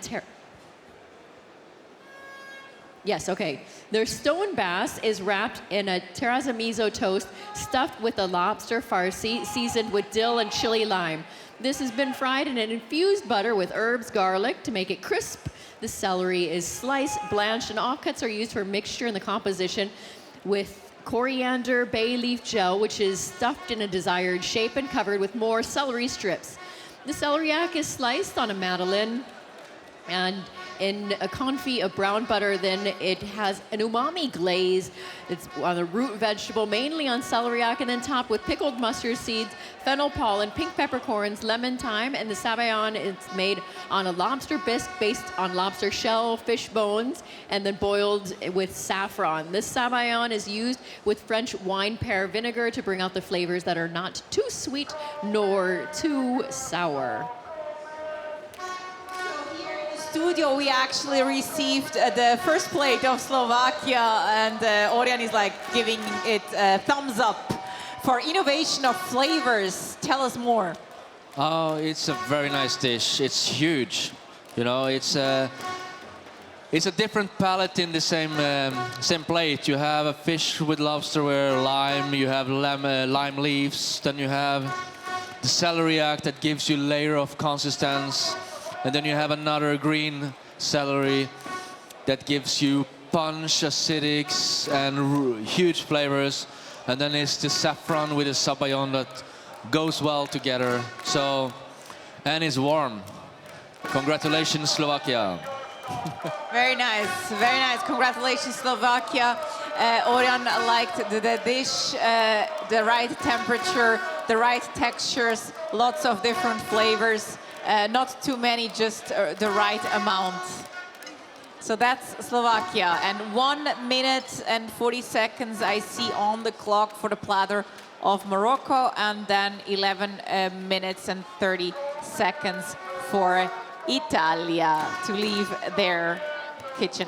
Their stone bass is wrapped in a terrazzo miso toast stuffed with a lobster farci seasoned with dill and chili lime. This has been fried in an infused butter with herbs, garlic to make it crisp. The celery is sliced, blanched, and offcuts are used for mixture in the composition with coriander bay leaf gel, which is stuffed in a desired shape and covered with more celery strips. The celeriac is sliced on a madeleine and in a confit of brown butter. Then it has an umami glaze. It's on a root vegetable, mainly on celeriac, and then topped with pickled mustard seeds, fennel pollen, pink peppercorns, lemon thyme, and the sabayon is made on a lobster bisque based on lobster shell, fish bones, and then boiled with saffron. This sabayon is used with French wine pear vinegar to bring out the flavors that are not too sweet nor too sour. Studio, we actually received the first plate of Slovakia, and Orion is like giving it a thumbs up for innovation of flavors. Tell us more. Oh, it's a very nice dish. It's huge. You know, it's a different palette in the same plate. You have a fish with lobster with lime. You have lime leaves. Then you have the celeriac that gives you layer of consistency. And then you have another green celery that gives you punch, acidics, and huge flavors. And then it's the saffron with the sabayon that goes well together. So, and it's warm. Congratulations, Slovakia. Very nice, very nice. Congratulations, Slovakia. Orion liked the dish, the right temperature, the right textures, lots of different flavors. Not too many, just the right amount. So that's Slovakia. And 1 minute and 40 seconds I see on the clock for the platter of Morocco, and then 11 minutes and 30 seconds for Italia to leave their kitchen.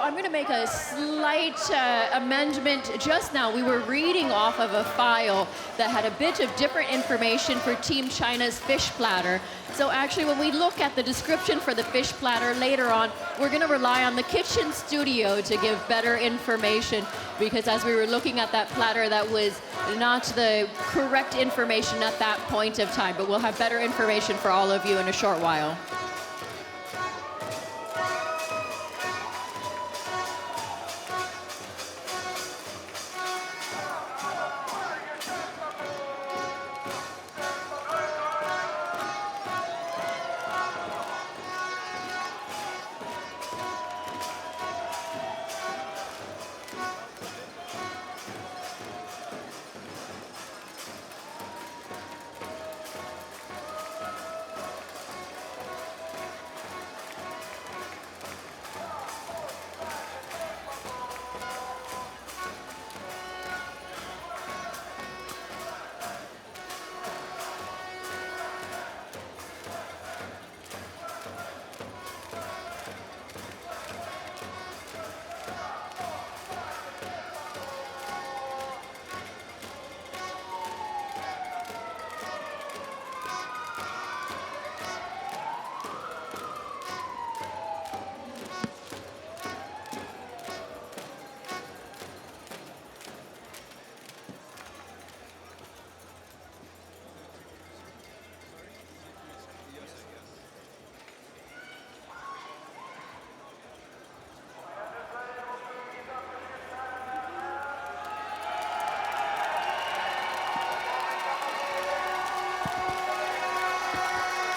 I'm going to make a slight amendment. Just now, we were reading off of a file that had a bit of different information for Team China's fish platter. So actually, when we look at the description for the fish platter later on, we're going to rely on the kitchen studio to give better information, because as we were looking at that platter, that was not the correct information at that point of time. But we'll have better information for all of you in a short while.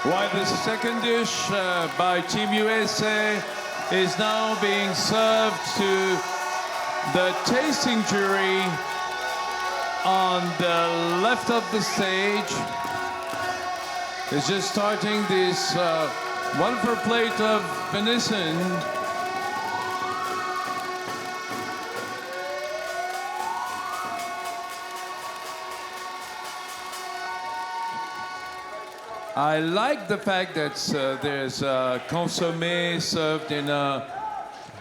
While the second dish by Team USA is now being served to the tasting jury on the left of the stage. It's just starting this wonderful plate of venison. I like the fact that there's consommé served in a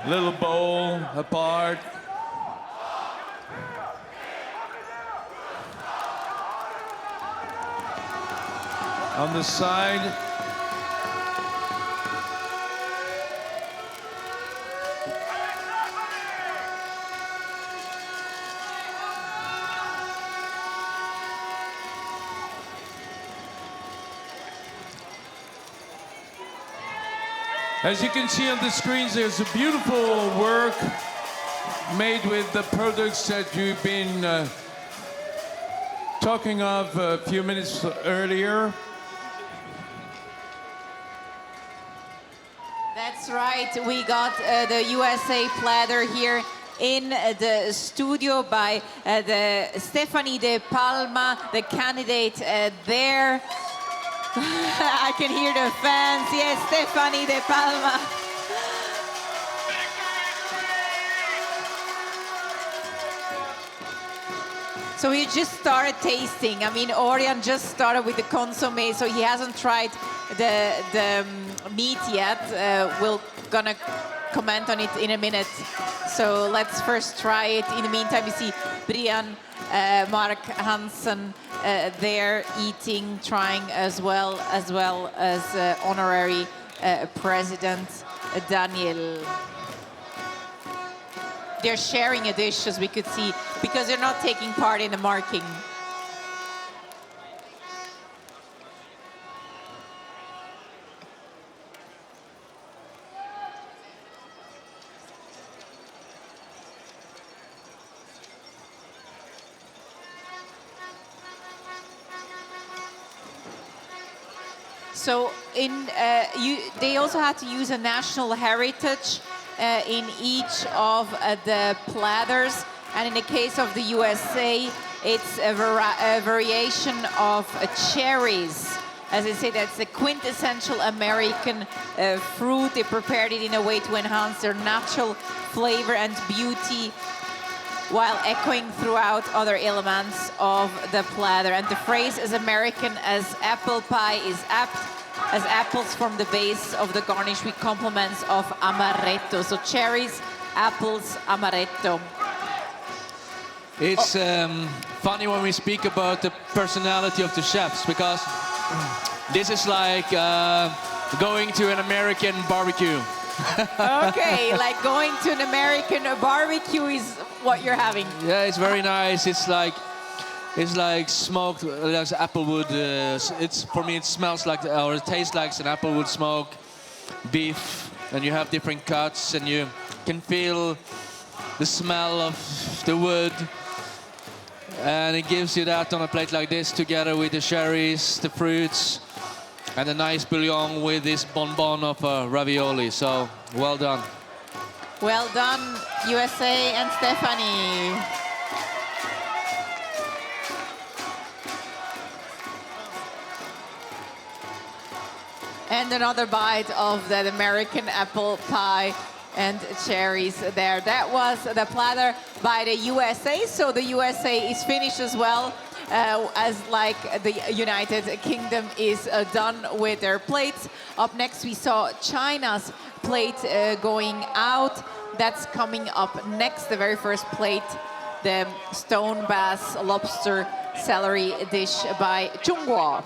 little bowl apart. On the side. As you can see on the screens, there's a beautiful work made with the products that you've been talking of a few minutes earlier. That's right. We got the USA platter here in the studio by the Stephanie De Palma, the candidate there. I can hear the fans. Yes, Stephanie De Palma. So we just started tasting. I mean, Orion just started with the consommé, so he hasn't tried the meat yet. We're gonna comment on it in a minute. So let's first try it. In the meantime, you see Brian, Mark Hansen there eating, trying as well as honorary President Daniel. They're sharing a dish, as we could see, because they're not taking part in the marking. So they also had to use a national heritage in each of the platters. And in the case of the USA, it's a variation of cherries. As I say, that's a quintessential American fruit. They prepared it in a way to enhance their natural flavor and beauty, while echoing throughout other elements of the platter. And the phrase "as American as apple pie" is apt, as apples form the base of the garnish with complements of amaretto. So cherries apples amaretto. It's funny when we speak about the personality of the chefs, because this is like going to an American barbecue. Okay, like going to an American barbecue is what you're having. Yeah, it's very nice. It's like smoked, like applewood. It's for me, it smells like, or it tastes like an applewood smoked beef, and you have different cuts, and you can feel the smell of the wood, and it gives you that on a plate like this, together with the cherries, the fruits, and a nice bouillon with this bonbon of ravioli. So, well done. Well done, USA and Stephanie. And another bite of that American apple pie and cherries there. That was the platter by the USA. So the USA is finished as well, as like the United Kingdom is done with their plates. Up next we saw China's plate going out. That's coming up next, the very first plate, the stone bass lobster celery dish by Chungguo.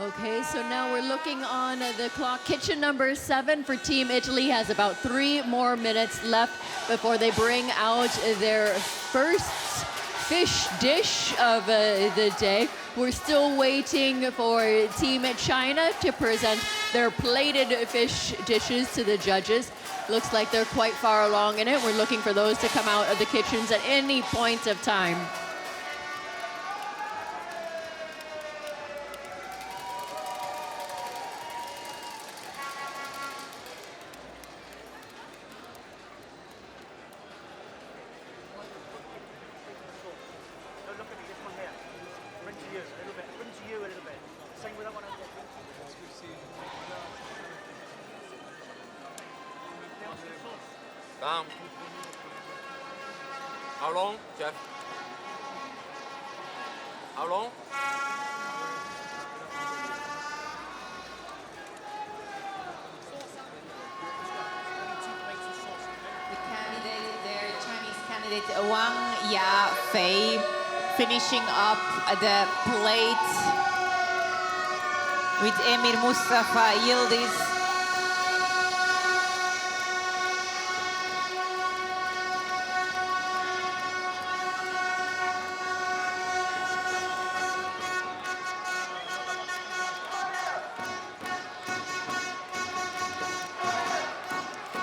Okay, so now we're looking on the clock. Kitchen number 7 for Team Italy has about 3 more minutes left before they bring out their first fish dish of the day. We're still waiting for Team China to present their plated fish dishes to the judges. Looks like they're quite far along in it. We're looking for those to come out of the kitchens at any point of time. How long, Chef? How long? The candidate there, Chinese candidate Wang Ya-fei, finishing up the plate with Emir Mustafa Yildiz.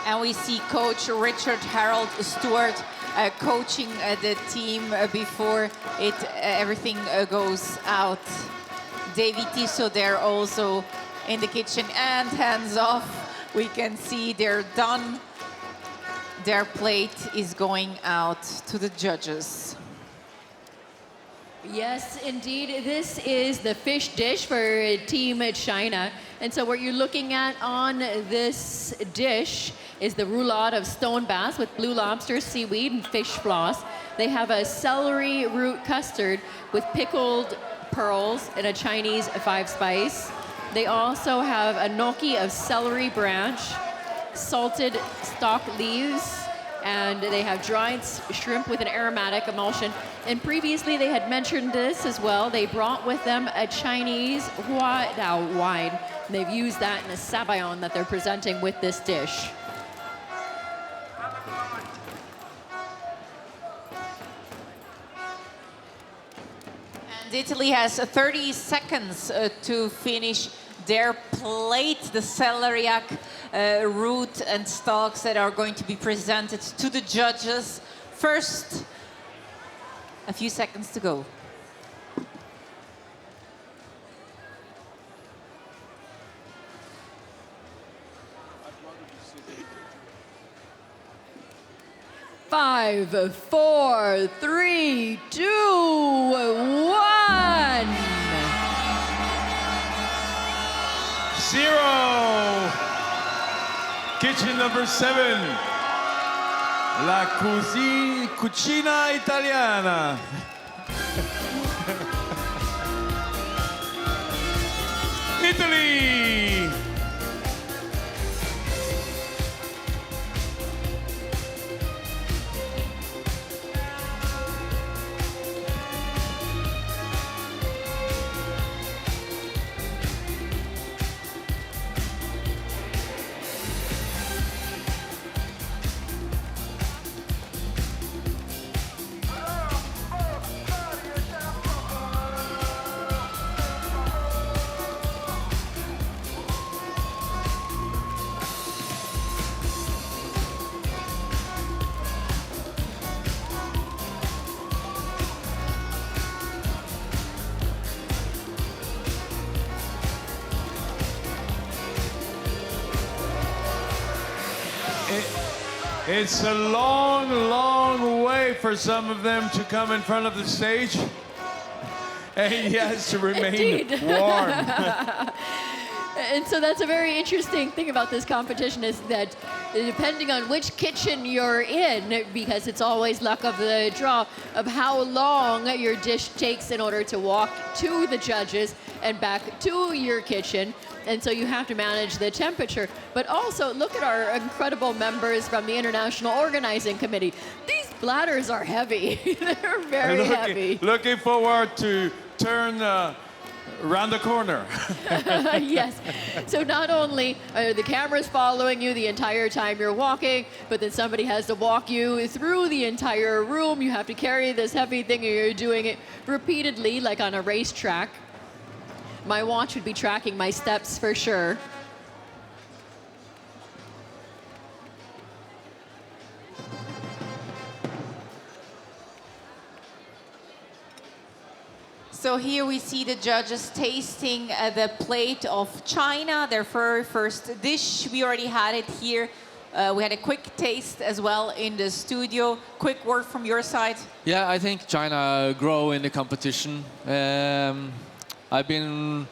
And we see Coach Richard Harold Stewart coaching the team before everything goes out. Davy Tiso there also in the kitchen, and hands off. We can see they're done. Their plate is going out to the judges. Yes, indeed. This is the fish dish for Team China. And so what you're looking at on this dish is the roulade of stone bass with blue lobster, seaweed, and fish floss. They have a celery root custard with pickled pearls and a Chinese 5-spice. They also have a gnocchi of celery branch, salted stock leaves, and they have dried shrimp with an aromatic emulsion. And previously they had mentioned this as well. They brought with them a Chinese Hua Dao wine. And they've used that in a sabayon that they're presenting with this dish. And Italy has 30 seconds to finish their plate, the celeriac root and stalks that are going to be presented to the judges. First, a few seconds to go. Five, 4, 3, 2, 1. 0. Kitchen number 7. La cucina italiana. Italy. It's a long, long way for some of them to come in front of the stage. And he has to remain warm. And so that's a very interesting thing about this competition is that depending on which kitchen you're in, because it's always luck of the draw, of how long your dish takes in order to walk to the judges and back to your kitchen. And so you have to manage the temperature. But also, look at our incredible members from the International Organizing Committee. These platters are heavy. They're very heavy. Looking forward to turn around the corner. Yes. So not only are the cameras following you the entire time you're walking, but then somebody has to walk you through the entire room. You have to carry this heavy thing and you're doing it repeatedly like on a racetrack. My watch would be tracking my steps for sure. So here we see the judges tasting the plate of China, their very first dish. We already had it here. We had a quick taste as well in the studio. Quick word from your side. Yeah, I think China grow in the competition. I've been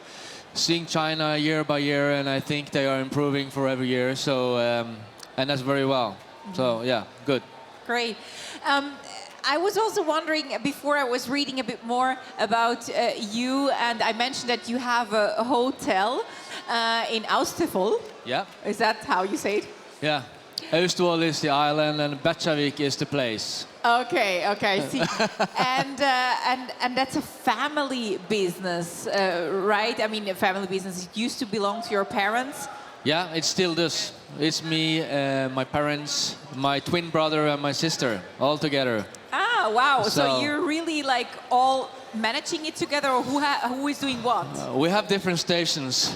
seeing China year by year, and I think they are improving for every year. So, and that's very well. So, yeah, good. Great. I was also wondering, before I was reading a bit more about you, and I mentioned that you have a hotel in Austevoll. Yeah. Is that how you say it? Yeah. Austevoll is the island, and Bocuse is the place. Okay, okay, I see. and that's a family business, right? I mean, a family business. It used to belong to your parents. Yeah, it still does. It's me, my parents, my twin brother, and my sister, all together. Ah, wow. So So- you're really like all managing it together, or who is doing what? We have different stations.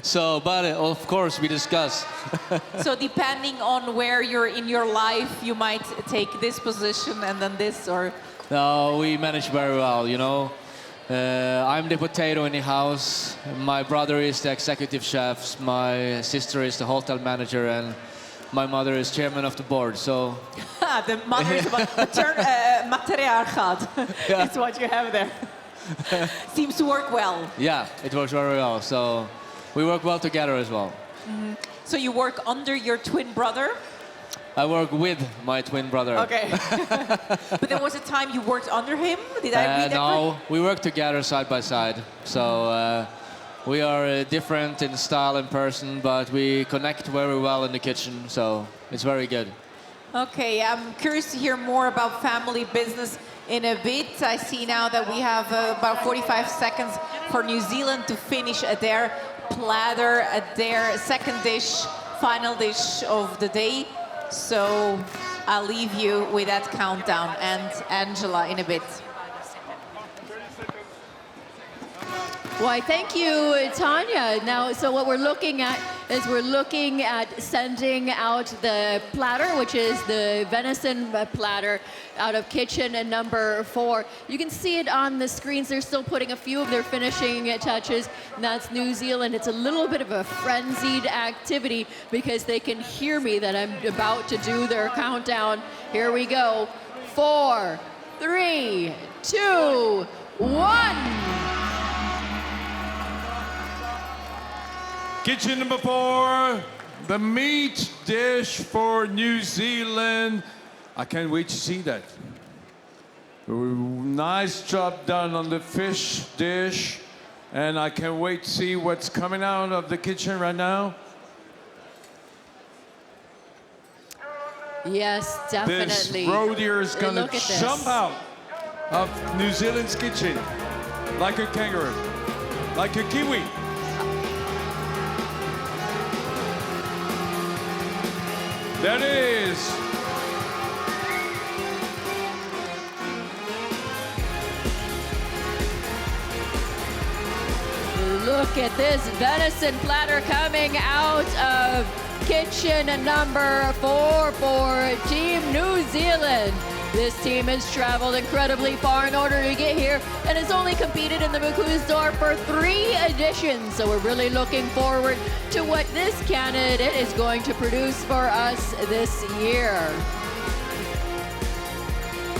So, but of course, we discuss. So depending on where you're in your life, you might take this position and then this, or... No, we manage very well, you know. I'm the potato in the house. My brother is the executive chef. My sister is the hotel manager, and my mother is chairman of the board. So the mother is matriarchaat. Yeah. It's what you have there. Seems to work well. yeah, it works very well. So we work well together as well. So you work under your twin brother? I work with my twin brother. Okay. But there was a time you worked under him? Did I read that No, we work together side by side. So We are different in style and person, but we connect very well in the kitchen, so it's very good. Okay, I'm curious to hear more about family business in a bit. I see now that we have about 45 seconds for New Zealand to finish their platter, their second dish, final dish of the day. So I'll leave you with that countdown, and Angela in a bit. Why, thank you, Tanya. Now, so what we're looking at is we're looking at sending out the platter, which is the venison platter, out of kitchen number 4. You can see it on the screens. They're still putting a few of their finishing touches, and that's New Zealand. It's a little bit of a frenzied activity because they can hear me that I'm about to do their countdown. Here we go. 4, 3, 2, 1. Kitchen number 4, the meat dish for New Zealand. I can't wait to see that. Nice job done on the fish dish. And I can't wait to see what's coming out of the kitchen right now. Yes, definitely. This roe deer is gonna Look at this. jump out of New Zealand's kitchen like a kangaroo, like a kiwi. There it is. Look at this venison platter coming out of kitchen number 4 for Team New Zealand. This team has traveled incredibly far in order to get here and has only competed in the Bocuse d'Or for 3 editions. So we're really looking forward to what this candidate is going to produce for us this year.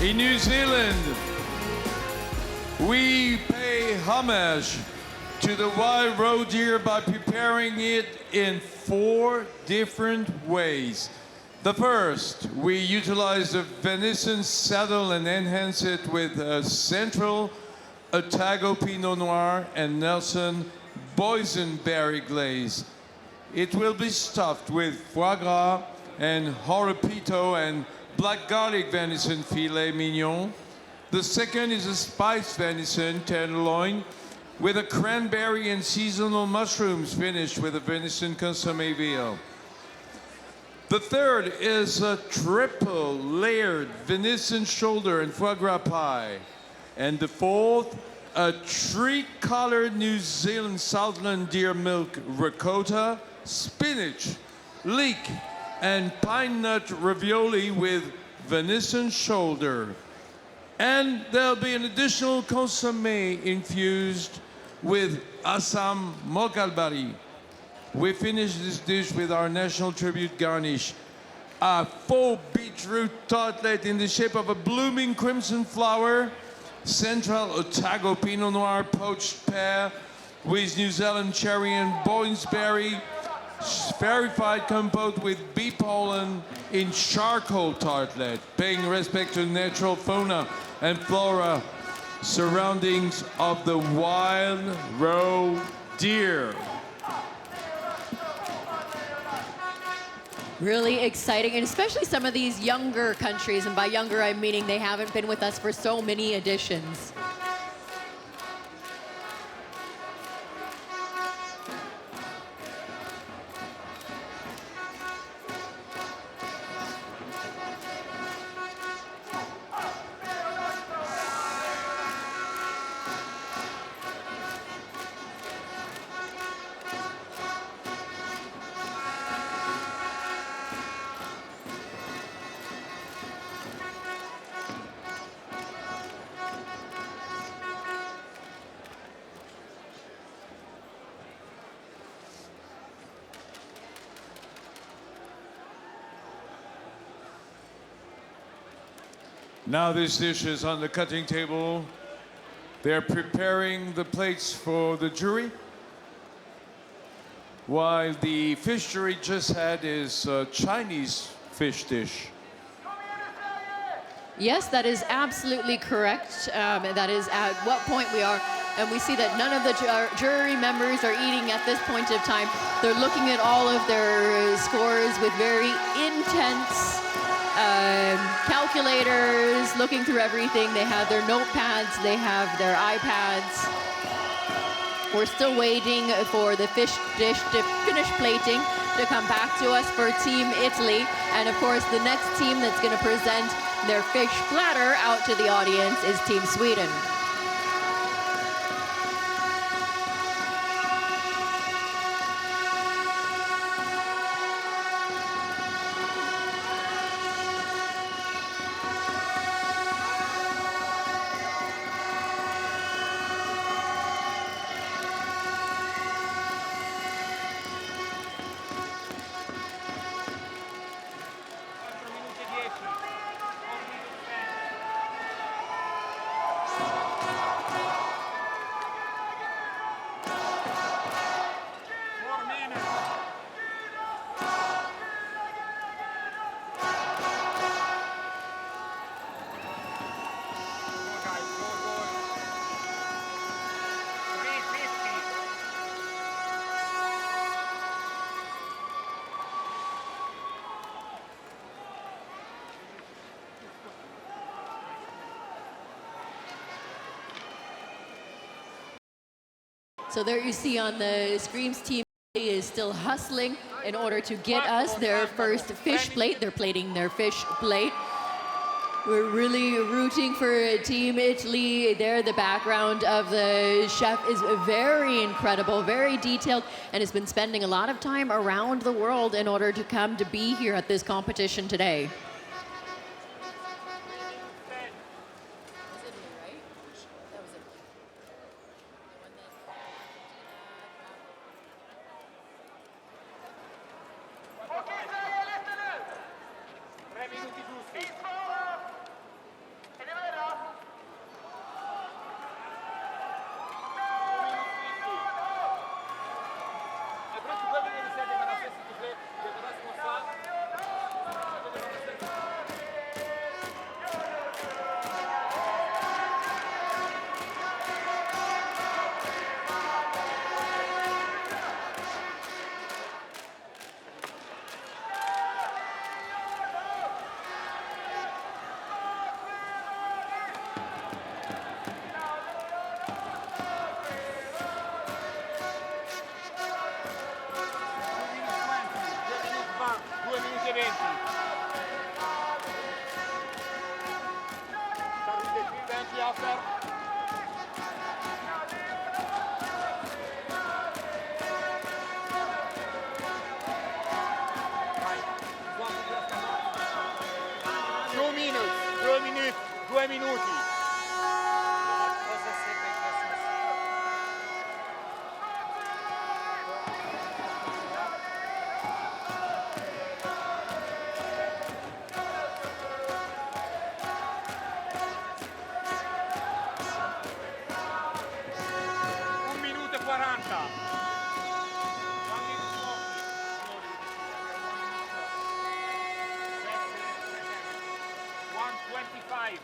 In New Zealand, we pay homage to the wild roe deer by preparing it in 4 different ways. The first, we utilize the venison saddle and enhance it with a central Otago Pinot Noir and Nelson boysenberry glaze. It will be stuffed with foie gras and horapito and black garlic venison filet mignon. The second is a spiced venison tenderloin with a cranberry and seasonal mushrooms finished with a venison consommé veal. The third is a triple layered venison shoulder and foie gras pie. And the fourth, a tree-colored New Zealand Southland deer milk ricotta, spinach, leek, and pine nut ravioli with venison shoulder. And there'll be an additional consommé infused with Assam mokalbari. We finish this dish with our national tribute garnish, a faux beetroot tartlet in the shape of a blooming crimson flower, central Otago Pinot Noir poached pear with New Zealand cherry and boysenberry, verified compote with bee pollen in charcoal tartlet, paying respect to natural fauna and flora surroundings of the wild roe deer. Really exciting, and especially some of these younger countries, and by younger I'm meaning they haven't been with us for so many editions. Now this dish is on the cutting table. They're preparing the plates for the jury, while the fish jury just had is a Chinese fish dish. Yes, that is absolutely correct. That is at what point we are And we see that none of the jury members are eating at this point of time. They're looking at all of their scores with very intense calculators, looking through everything. They have their notepads, they have their iPads. We're still waiting for the fish dish to finish plating to come back to us for Team Italy. And of course, the next team that's going to present their fish platter out to the audience is Team Sweden. So there you see on the screens, Team is still hustling in order to get us their first fish plate. They're plating their fish plate. We're really rooting for Team Italy. There, the background of the chef is very incredible, very detailed, and has been spending a lot of time around the world in order to come to be here at this competition today. Due minuti. Un minuto e 40. 125.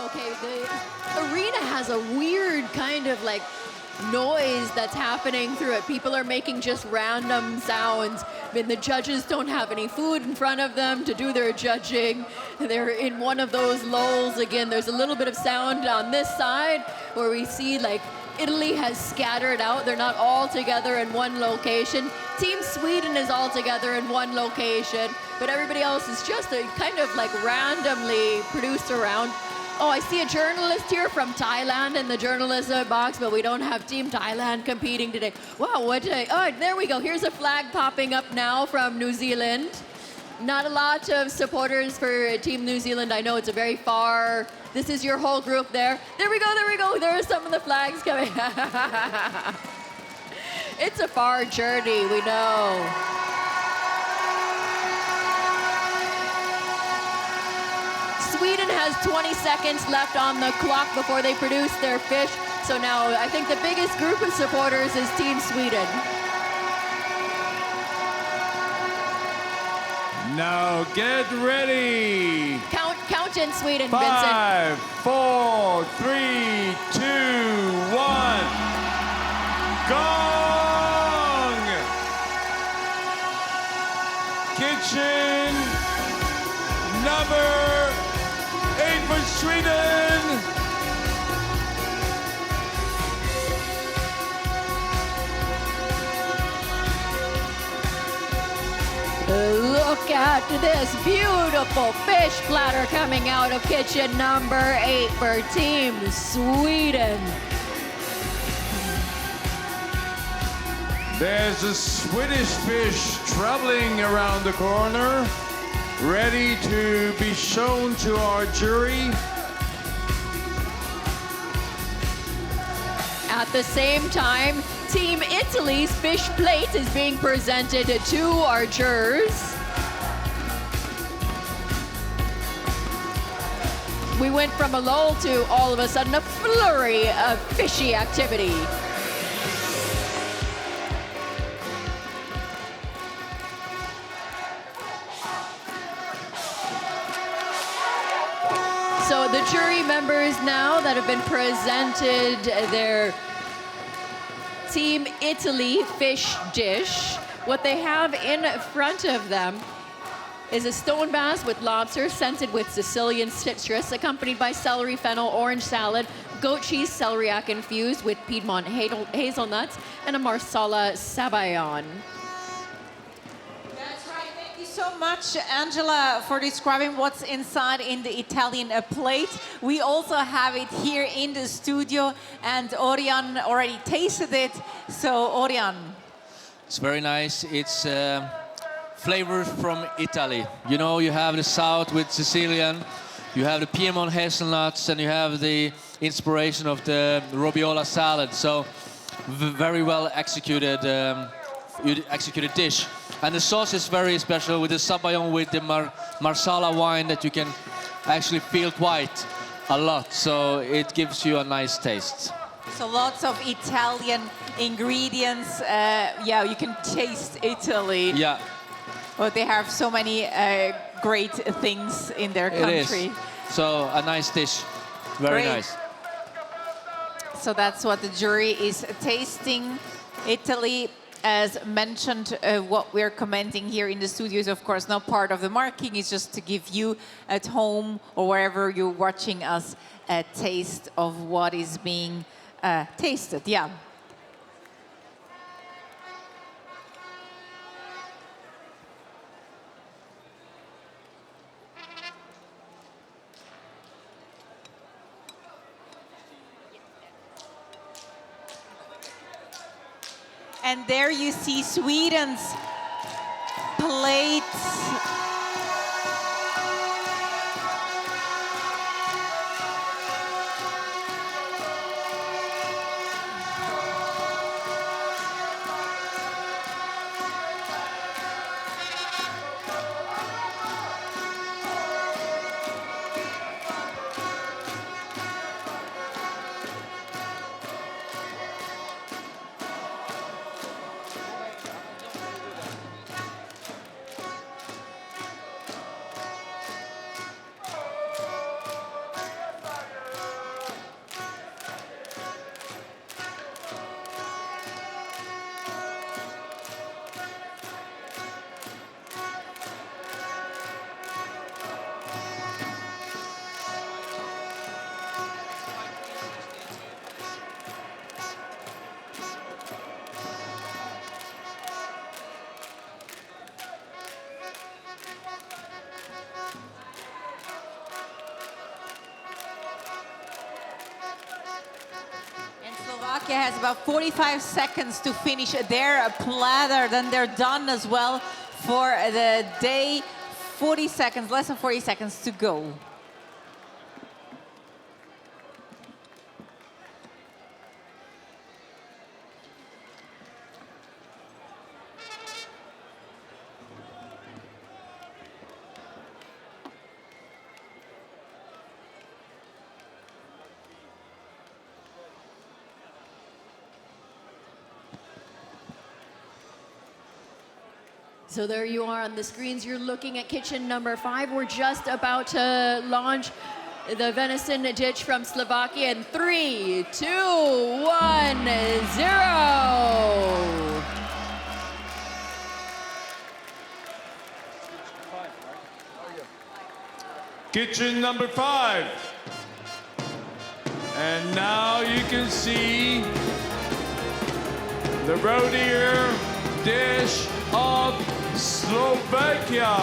Okay, the arena has a weird kind of like noise that's happening through it. People are making just random sounds. I mean, the judges don't have any food in front of them to do their judging. They're in one of those lulls. Again, there's a little bit of sound on this side where we see like Italy has scattered out. They're not all together in one location. Team Sweden is all together in one location, but everybody else is just kind of like randomly produced around. Oh, I see a journalist here from Thailand in the journalist box, but we don't have Team Thailand competing today. Wow, oh, there we go. Here's a flag popping up now from New Zealand. Not a lot of supporters for Team New Zealand. I know it's a very far, this is your whole group there. There we go, there we go. There are some of the flags coming. It's a far journey, we know. Sweden has 20 seconds left on the clock before they produce their fish. So now I think the biggest group of supporters is Team Sweden. Now get ready. Count in Sweden, 5, Vincent. 4, 3, 2, 1. Gong! Kitchen number 8 for Sweden. Look at this beautiful fish platter coming out of kitchen number 8 for Team Sweden. There's a Swedish fish traveling around the corner, ready to be shown to our jury. At the same time, Team Italy's fish plate is being presented to our jurors. We went from a lull to all of a sudden a flurry of fishy activity. So the jury members now that have been presented their Team Italy fish dish, what they have in front of them is a stone bass with lobster scented with Sicilian citrus, accompanied by celery, fennel, orange salad, goat cheese, celeriac infused with Piedmont hazelnuts, and a marsala sabayon. That's right. Thank you so much, Angela, for describing what's inside in the Italian plate. We also have it here in the studio, and Orion already tasted it. So, Orion. It's very nice. It's flavors from Italy. You know, you have the south with Sicilian, you have the Piedmont hazelnuts, and you have the inspiration of the robiola salad. So, very well executed, executed dish. And the sauce is very special with the sabayon, with the marsala wine that you can actually feel quite a lot. So it gives you a nice taste. So lots of Italian ingredients. Yeah, you can taste Italy. Yeah. But they have so many great things in their country. It is. So a nice dish. Very Great. nice. So that's what the jury is tasting. Italy, as mentioned, what we're commenting here in the studio is, of course, not part of the marking. It's just to give you at home or wherever you're watching us a taste of what is being tasted. Yeah. And there you see Sweden's plate. Slovakia has about 45 seconds to finish their platter. Then they're done as well for the day. 40 seconds, less than 40 seconds to go. So there you are on the screens. You're looking at kitchen number 5. We're just about to launch the venison dish from Slovakia in 3, 2, 1, 0. Kitchen number 5. And now you can see the roe deer dish of Slovakia.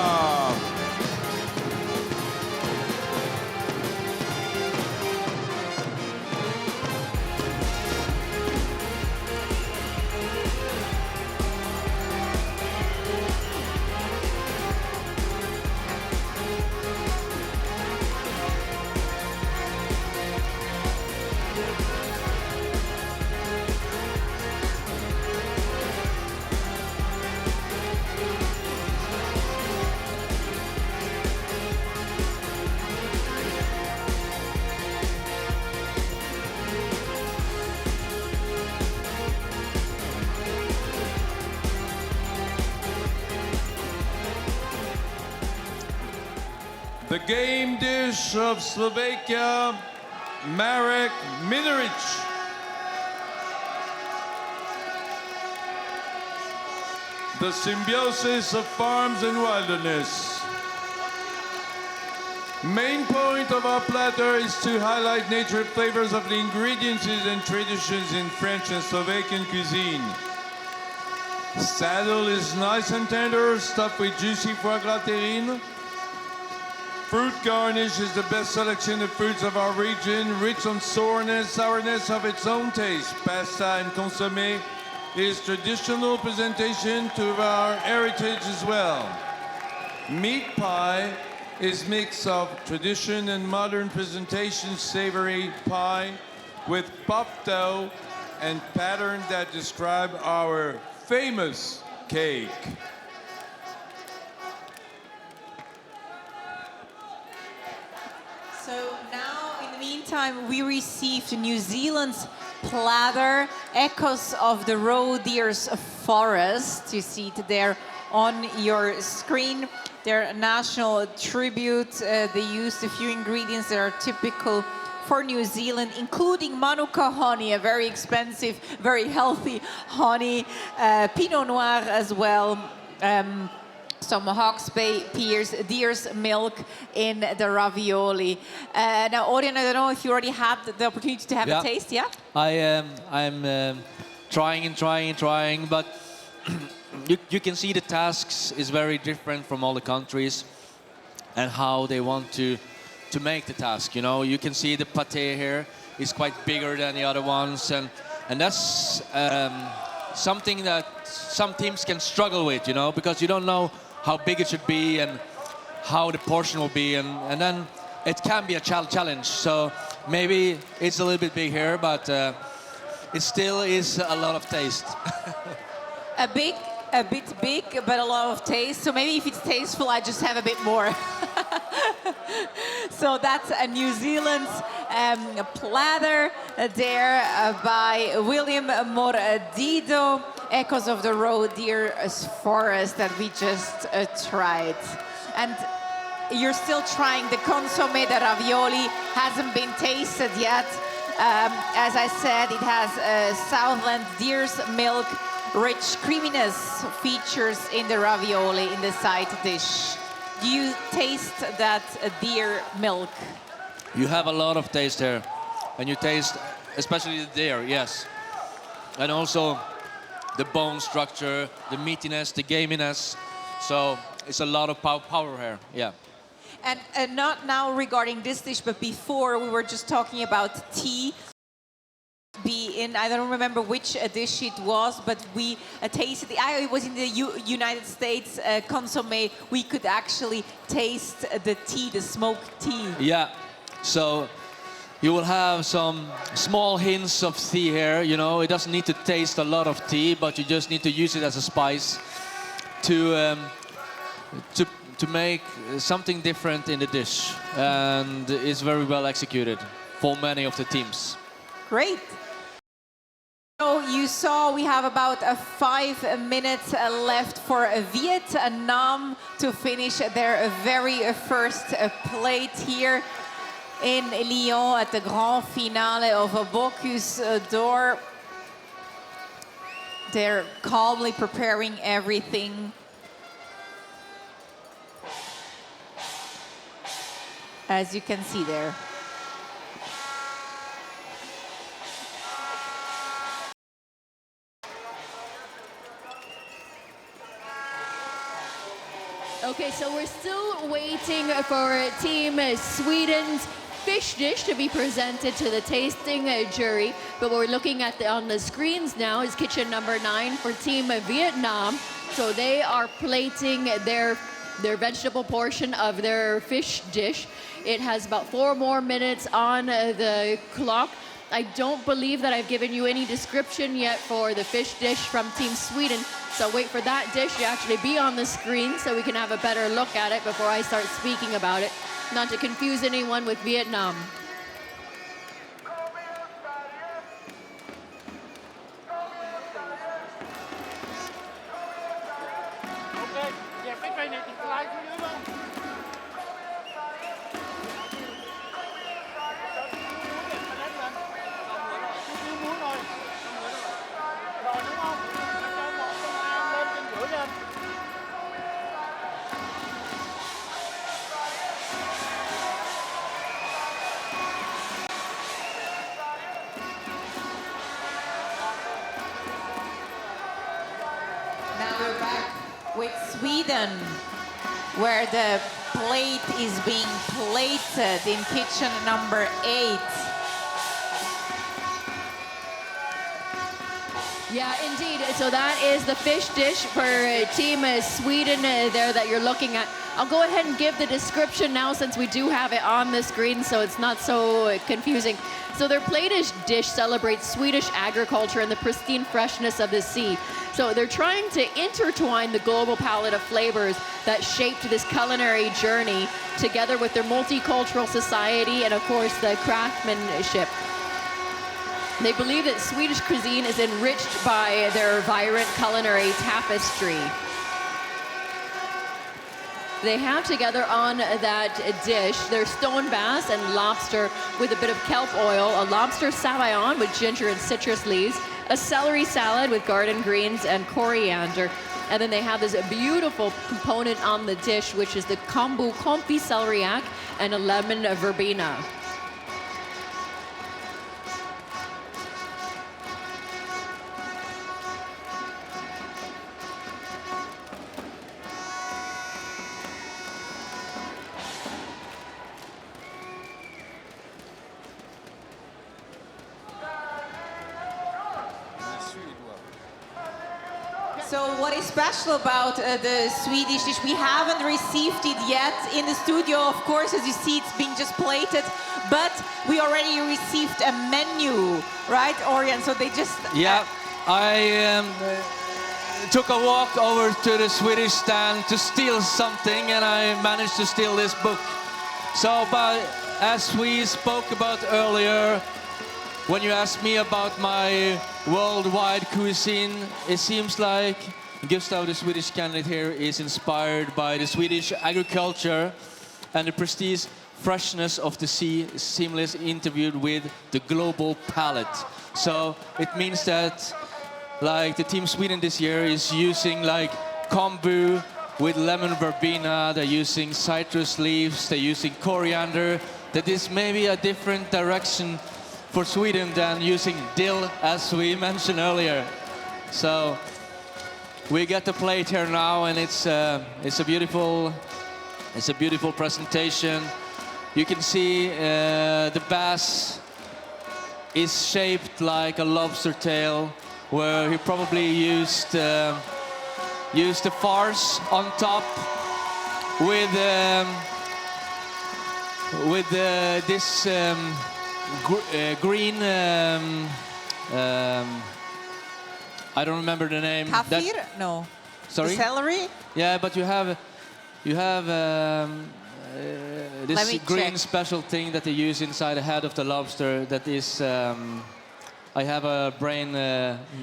The game dish of Slovakia, Marek Minaric. The symbiosis of farms and wilderness. Main point of our platter is to highlight nature flavors of the ingredients and traditions in French and Slovakian cuisine. Saddle is nice and tender, stuffed with juicy foie gras terrine. Fruit garnish is the best selection of fruits of our region, rich on sourness of its own taste. Pasta and consommé is traditional presentation to our heritage as well. Meat pie is mix of tradition and modern presentation, savory pie with puffed dough and pattern that describe our famous cake. So now, in the meantime, we received New Zealand's platter, Echoes of the Roe Deer's Forest. You see it there on your screen. Their national tribute. They used a few ingredients that are typical for New Zealand, including Manuka honey, a very expensive, very healthy honey, Pinot Noir as well. Some Hawke's Bay pears, deer's milk in the ravioli. Now, Orion, I don't know if you already had the opportunity to have a taste, yeah? I'm trying, but you can see the tasks is very different from all the countries and how they want to make the task. You know, you can see the pate here is quite bigger than the other ones, and that's something that some teams can struggle with, you know, because you don't know how big it should be and how the portion will be, and then it can be a challenge. So maybe it's a little bit big here, but it still is a lot of taste. A bit big, but a lot of taste. So maybe if it's tasteful, I just have a bit more. So that's a New Zealand's platter there by William Mordido, Echoes of the Roe Deer's Forest that we just tried. And you're still trying the consommé, the ravioli hasn't been tasted yet. As I said, it has Southland deer's milk, rich creaminess features in the ravioli in the side dish. Do you taste that deer milk? You have a lot of taste here, and you taste especially the deer, yes. And also the bone structure, the meatiness, the gaminess. So it's a lot of power here, yeah. And not now regarding this dish, but before we were just talking about tea. Be in, I don't remember which dish it was, but we tasted, it was in the United States, consommé. We could actually taste the tea, the smoked tea. Yeah, so you will have some small hints of tea here. You know, it doesn't need to taste a lot of tea, but you just need to use it as a spice to make something different in the dish, and it's very well executed for many of the teams. Great. So you saw we have about 5 minutes left for Vietnam to finish their very first plate here in Lyon at the grand finale of Bocuse d'Or. They're calmly preparing everything. As you can see there. Okay, so we're still waiting for Team Sweden's fish dish to be presented to the tasting jury. But what we're looking at on the screens now is kitchen number 9 for Team Vietnam. So they are plating their vegetable portion of their fish dish. It has about 4 more minutes on the clock. I don't believe that I've given you any description yet for the fish dish from Team Sweden. So wait for that dish to actually be on the screen so we can have a better look at it before I start speaking about it. Not to confuse anyone with Vietnam. Ok, dẹp cái cây này thì slide xuống dưới luôn. Muối rồi. Rồi đúng không? Cho một con am lên trên giữa lên. Now we're back with Sweden, where the plate is being plated in kitchen number 8. Yeah, indeed. So that is the fish dish for Team Sweden there that you're looking at. I'll go ahead and give the description now since we do have it on the screen so it's not so confusing. So their plate dish celebrates Swedish agriculture and the pristine freshness of the sea. So they're trying to intertwine the global palette of flavors that shaped this culinary journey together with their multicultural society and, of course, the craftsmanship. They believe that Swedish cuisine is enriched by their vibrant culinary tapestry. They have together on that dish their stone bass and lobster with a bit of kelp oil, a lobster sabayon with ginger and citrus leaves, a celery salad with garden greens and coriander. And then they have this beautiful component on the dish, which is the kombu kompi celeriac and a lemon verbena. So what is special about the Swedish dish? We haven't received it yet in the studio, of course, as you see, it's being just plated, but we already received a menu, right, Orion? So they just... Yeah, I took a walk over to the Swedish stand to steal something, and I managed to steal this book. So, but as we spoke about earlier, when you asked me about my worldwide cuisine, it seems like Gustav, the Swedish candidate here, is inspired by the Swedish agriculture and the prestige freshness of the sea, seamlessly interviewed with the global palate. So it means that, like, the Team Sweden this year is using like kombu with lemon verbena, they're using citrus leaves, they're using coriander. That is maybe a different direction for Sweden than using dill, as we mentioned earlier. So we get the plate here now, and it's a beautiful presentation. You can see the bass is shaped like a lobster tail, where he probably used the farce on top with this green. I don't remember the name. Kafir? No. Sorry. The celery? Yeah, but you have Let this me green check. special thing that they use inside the head of the lobster. That is, I have a brain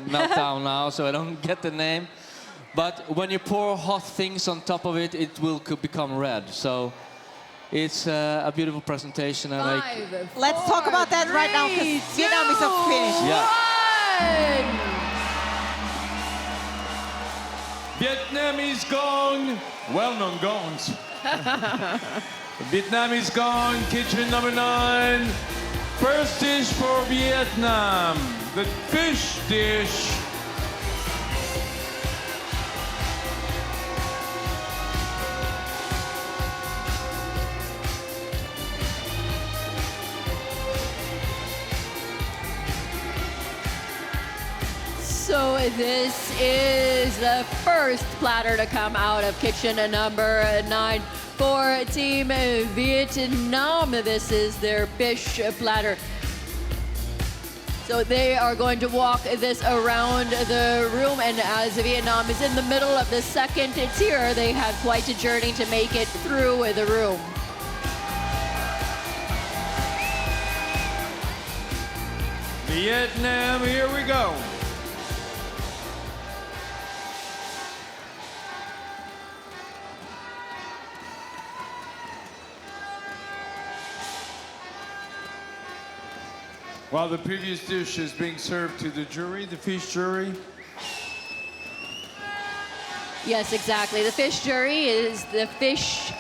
meltdown now, so I don't get the name. But when you pour hot things on top of it, it will become red. So it's a beautiful presentation. And Let's talk about that right now, because Vietnam is not finished. Yeah. Vietnamese gong, well-known gongs. Vietnamese gong, kitchen number 9. First dish for Vietnam, the fish dish. So this is the first platter to come out of kitchen number 9 for Team Vietnam. This is their fish platter. So they are going to walk this around the room, and as Vietnam is in the middle of the second tier, they have quite a journey to make it through the room. Vietnam, here we go. While the previous dish is being served to the jury, the fish jury. Yes, exactly. The fish jury is the fish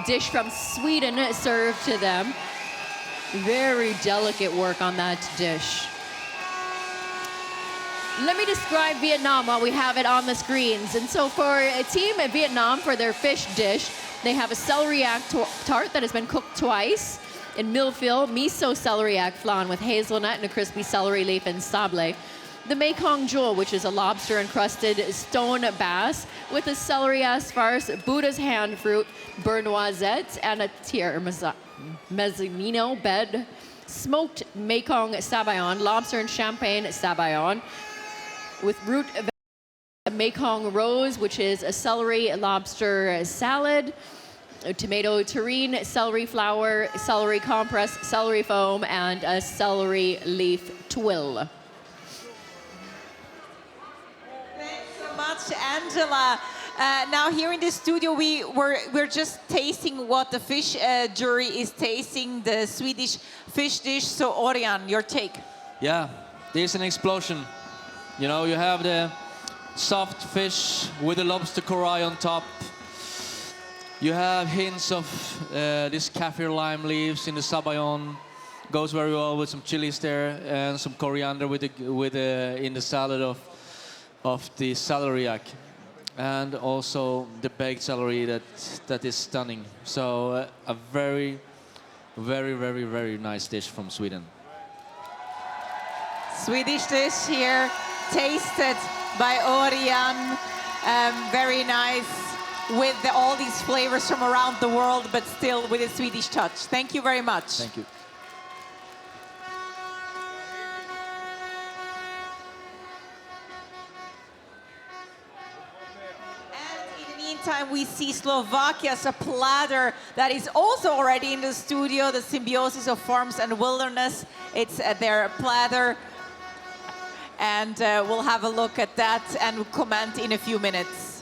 dish from Sweden served to them. Very delicate work on that dish. Let me describe Vietnam while we have it on the screens. And so for Team Vietnam, for their fish dish, they have a celeriac tart that has been cooked twice in mille-fil miso celeriac flan with hazelnut and a crispy celery leaf and sable. The Mekong jewel, which is a lobster-encrusted stone bass with a celery farce, Buddha's hand fruit, beurre noisette, and a mezzanino bed, smoked Mekong sabayon, lobster and champagne sabayon, with root Mekong rose, which is a celery lobster salad, a tomato terrine, celery flower, celery compress, celery foam, and a celery leaf twill. Thanks so much, Angela. Now here in the studio, we're just tasting what the fish jury is tasting, the Swedish fish dish. So Orion, your take. Yeah, there's an explosion. You know, you have the soft fish with the lobster corail on top. You have hints of this kaffir lime leaves in the sabayon. Goes very well with some chilies there and some coriander in the salad of the celeriac, and also the baked celery that is stunning. So a very, very, very, very nice dish from Sweden. Swedish dish here, tasted by Orion. Very nice, with all these flavors from around the world, but still with a Swedish touch. Thank you very much. Thank you. And in the meantime, we see Slovakia's platter that is also already in the studio, the symbiosis of farms and wilderness. It's their platter. And we'll have a look at that and comment in a few minutes.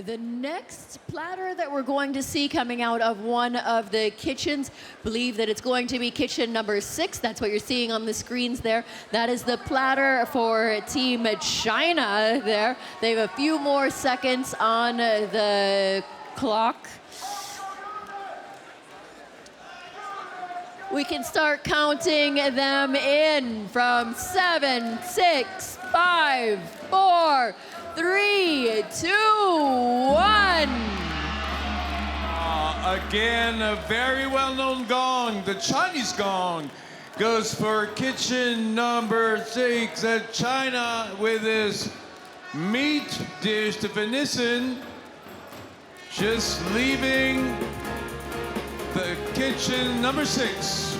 The next platter that we're going to see coming out of one of the kitchens, believe that it's going to be kitchen number 6. That's what you're seeing on the screens there. That is the platter for Team China there. They have a few more seconds on the clock. We can start counting them in from 7, 6, 5, 4, 3, 2, 1. Again, a very well-known gong, the Chinese gong, goes for kitchen number 6 at China with his meat dish, the venison, just leaving the kitchen number 6.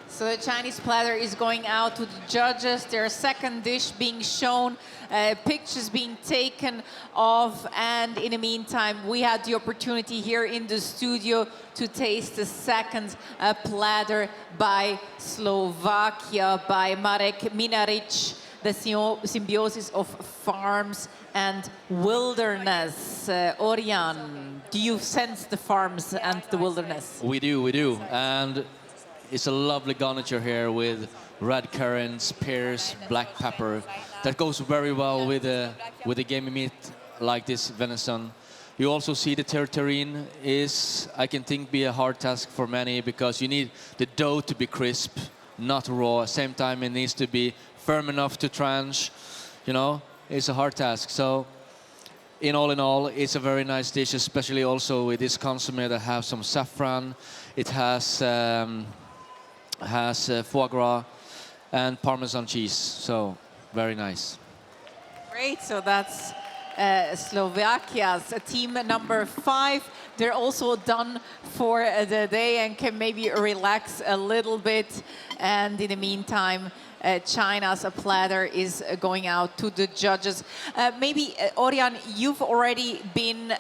So the Chinese platter is going out to the judges. Their second dish being shown, pictures being taken of, and in the meantime, we had the opportunity here in the studio to taste the second platter by Slovakia, by Marek Minaric, the symbiosis of farms and wilderness. Orion, do you sense the farms and the wilderness? We do. And it's a lovely garniture here with red currants, pears, black pepper. That goes very well with a gamey meat like this venison. You also see the terrine is, I can think, be a hard task for many because you need the dough to be crisp, not raw. Same time, it needs to be firm enough to tranche. You know, it's a hard task. So, in all, it's a very nice dish, especially also with this consommé that has some saffron. It has foie gras and Parmesan cheese, so very nice. Great, so that's Slovakia's team number 5. They're also done for the day and can maybe relax a little bit. And in the meantime, China's platter is going out to the judges. Maybe, Orion, you've already been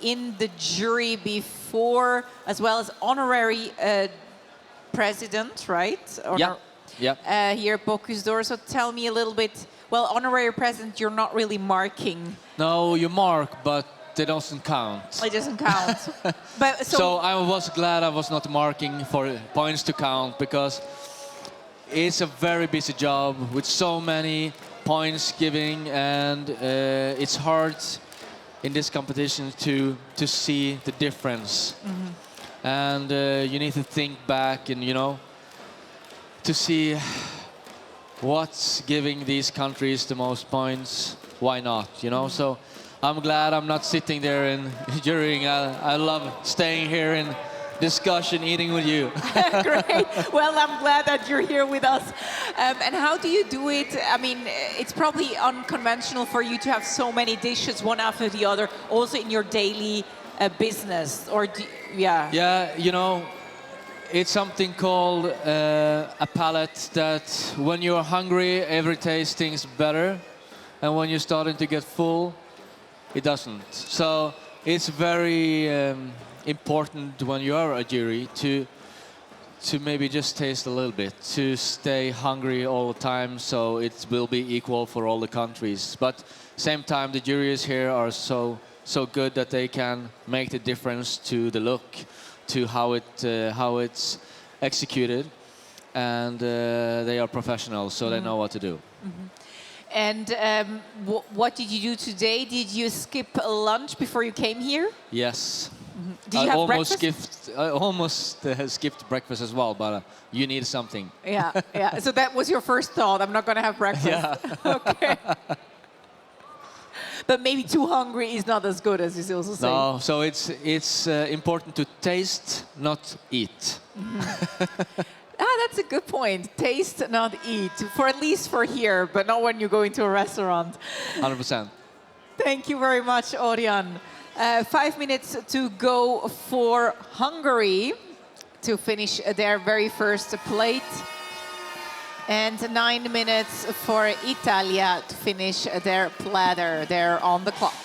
in the jury before, as well as honorary president, right? Yeah. Here at Bocuse d'Or. So tell me a little bit. Well, honorary president, you're not really marking. No, you mark, but it doesn't count. It doesn't count. But so I was glad I was not marking for points to count because it's a very busy job with so many points giving, and it's hard in this competition to see the difference. Mm-hmm. And you need to think back and, you know, to see what's giving these countries the most points, why not, you know? So I'm glad I'm not sitting there and jurying. I love staying here in discussion, eating with you. Great. Well, I'm glad that you're here with us. And how do you do it? I mean, it's probably unconventional for you to have so many dishes one after the other, also in your daily business, or Yeah, you know, it's something called a palate that when you're hungry, every tasting's better, and when you're starting to get full, it doesn't. So it's very important when you are a jury to maybe just taste a little bit, to stay hungry all the time, so it will be equal for all the countries. But same time, the juries here are so good that they can make the difference to the look, to how it's executed, and they are professionals, so they know what to do. Mm-hmm. And what did you do today? Did you skip lunch before you came here? Yes. Did you have breakfast? I almost skipped breakfast as well, but you need something. Yeah, yeah. So that was your first thought. I'm not going to have breakfast. Yeah. Okay. But maybe too hungry is not as good, as you also say. No, so it's important to taste, not eat. That's a good point. Taste, not eat. For at least for here, but not when you go into a restaurant. 100%. Thank you very much, Orion. 5 minutes to go for Hungary to finish their very first plate. And 9 minutes for Italia to finish their platter. They're on the clock.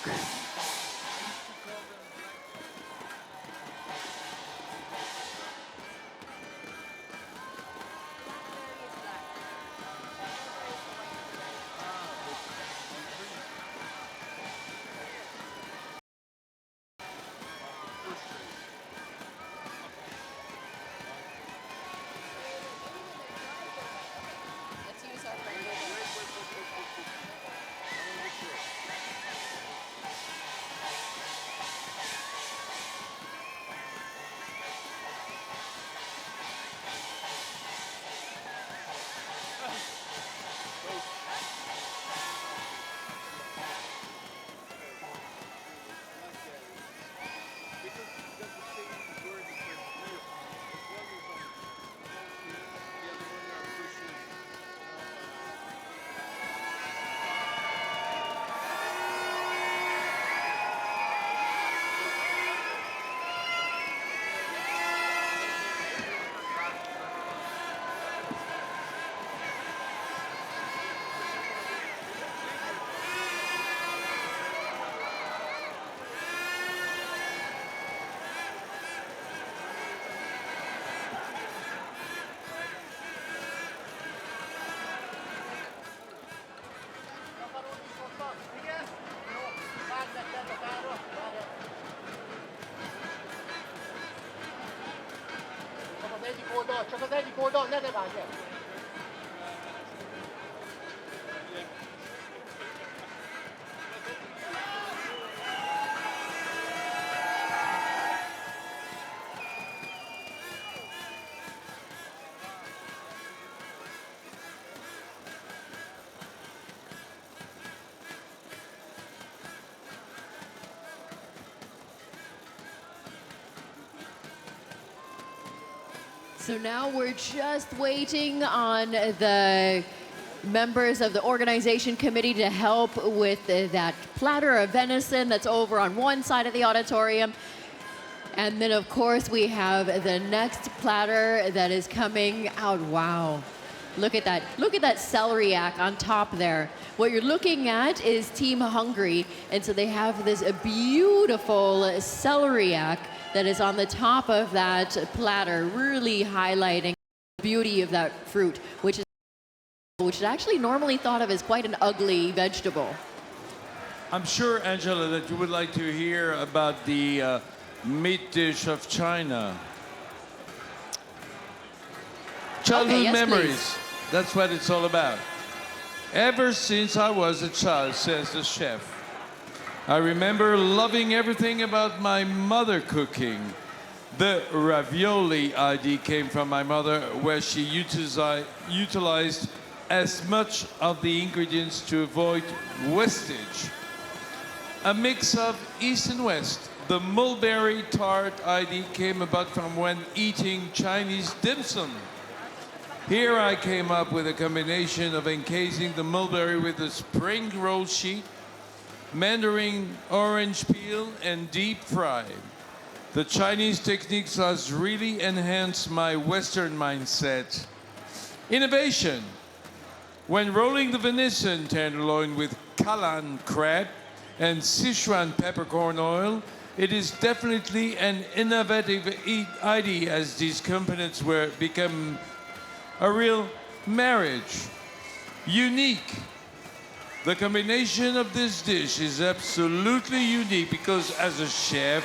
So now we're just waiting on the members of the organization committee to help with that platter of venison that's over on one side of the auditorium. And then, of course, we have the next platter that is coming out. Wow. Look at that. Look at that celeriac on top there. What you're looking at is Team Hungary. And so they have this beautiful celeriac that is on the top of that platter, really highlighting the beauty of that fruit, which is actually normally thought of as quite an ugly vegetable. I'm sure, Angela, that you would like to hear about the meat dish of China. Childhood yes, memories. please. That's what it's all about. Ever since I was a child, says the chef, I remember loving everything about my mother cooking. The ravioli idea came from my mother, where she utilized as much of the ingredients to avoid wastage. A mix of East and West. The mulberry tart idea came about from when eating Chinese dim sum. Here I came up with a combination of encasing the mulberry with a spring roll sheet, mandarin orange peel, and deep fried. The Chinese techniques has really enhanced my Western mindset. Innovation. When rolling the venison tenderloin with Kalan crab and Sichuan peppercorn oil, it is definitely an innovative idea, as these components were become a real marriage. Unique. The combination of this dish is absolutely unique because as a chef,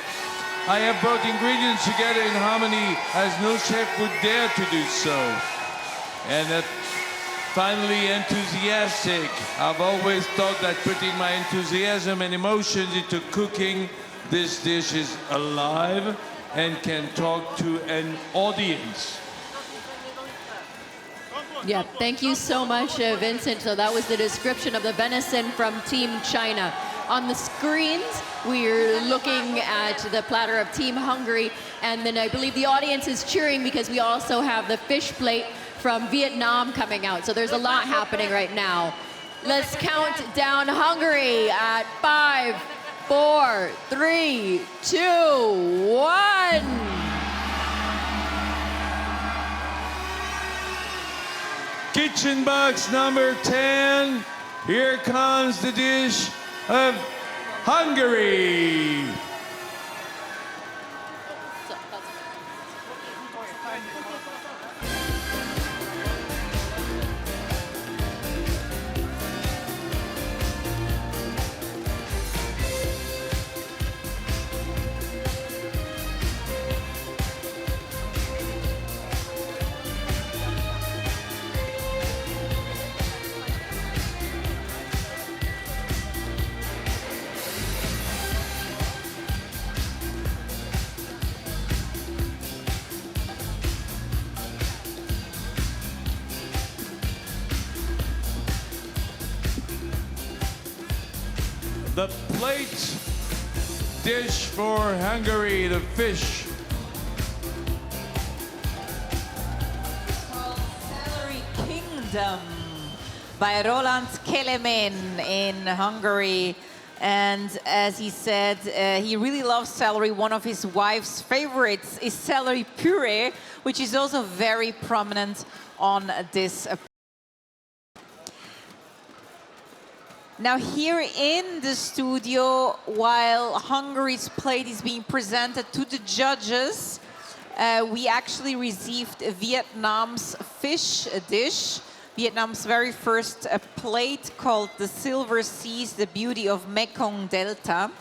I have brought ingredients together in harmony as no chef would dare to do so. And finally, enthusiastic. I've always thought that putting my enthusiasm and emotions into cooking this dish is alive and can talk to an audience. Yeah, thank you so much, Vincent. So that was the description of the venison from Team China. On the screens, we're looking at the platter of Team Hungary, and then I believe the audience is cheering because we also have the fish plate from Vietnam coming out. So there's a lot happening right now. Let's count down Hungary at 5, 4, 3, 2, 1. Kitchen box number 10. Here comes the dish of Hungary. The plate dish for Hungary, the fish. Called Celery Kingdom by Roland Kelemen in Hungary. And as he said, he really loves celery. One of his wife's favorites is celery puree, which is also very prominent on this. Now here in the studio, while Hungary's plate is being presented to the judges, we actually received Vietnam's fish dish, Vietnam's very first plate called the Silver Seas, the beauty of Mekong Delta.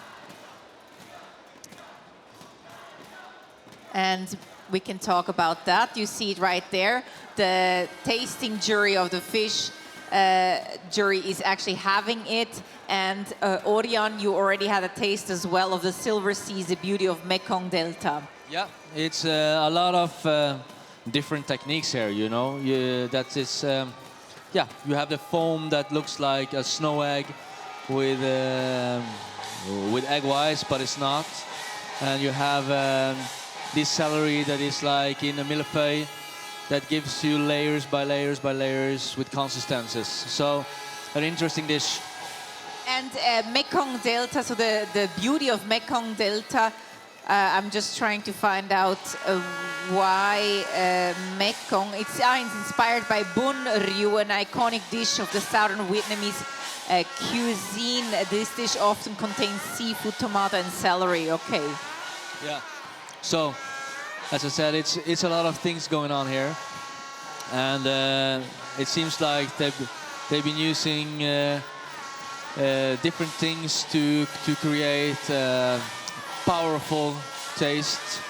And we can talk about that. You see it right there. The tasting jury of the fish jury is actually having it, and Orion, you already had a taste as well of the Silver Seas, the beauty of Mekong Delta. Yeah, it's a lot of different techniques here, you know. Yeah, you have the foam that looks like a snow egg with egg whites, but it's not. And you have this celery that is like in a millefeuille, that gives you layers by layers by layers with consistencies. So, an interesting dish. And Mekong Delta, so the beauty of Mekong Delta, I'm just trying to find out why Mekong. It's inspired by Bun Ryu, an iconic dish of the southern Vietnamese cuisine. This dish often contains seafood, tomato, and celery. Okay. Yeah. So, as I said, it's a lot of things going on here, and it seems like they've been using different things to create powerful taste,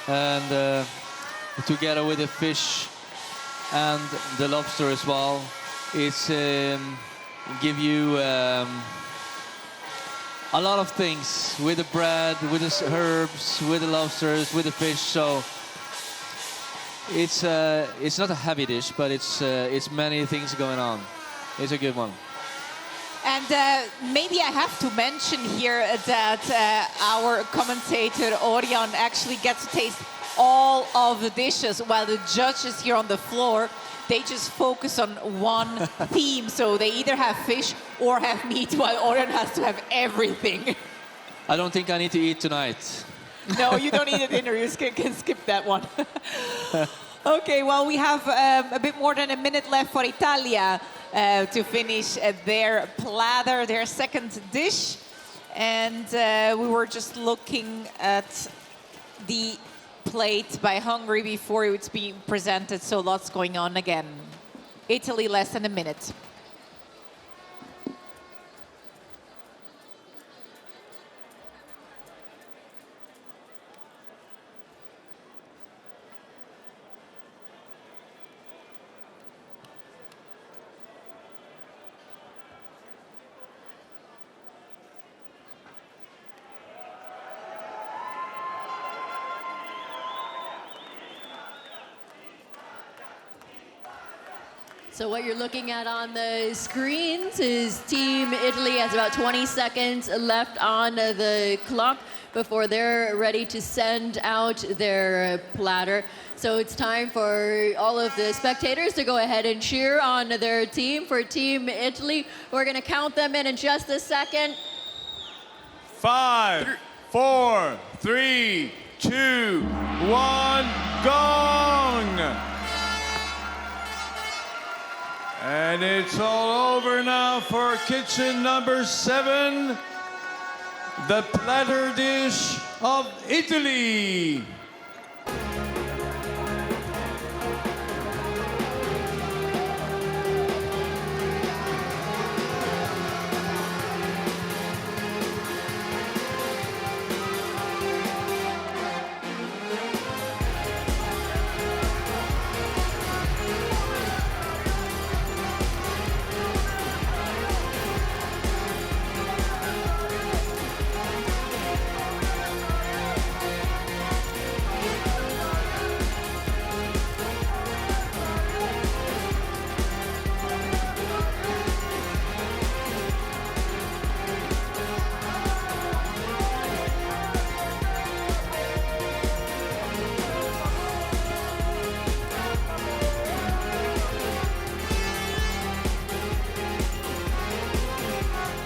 and together with the fish and the lobster as well, it's give you a lot of things with the bread, with the herbs, with the lobsters, with the fish. So it's not a heavy dish, but it's many things going on. It's a good one. And maybe I have to mention here that our commentator Orion actually gets to taste all of the dishes, while the judges here on the floor, they just focus on one theme. So they either have fish or have meat, while Orion has to have everything. I don't think I need to eat tonight. No, you don't need a dinner. You can skip that one. Okay, well, we have a bit more than a minute left for Italia to finish their platter, their second dish. And we were just looking at the plate by Hungary before it's being presented, so lots going on again. Italy, less than a minute. So what you're looking at on the screens is Team Italy has about 20 seconds left on the clock before they're ready to send out their platter. So it's time for all of the spectators to go ahead and cheer on their team. For Team Italy, we're going to count them in just a second. 5, 4, 3, 2, 1, gong! And it's all over now for kitchen number 7, the platter dish of Italy.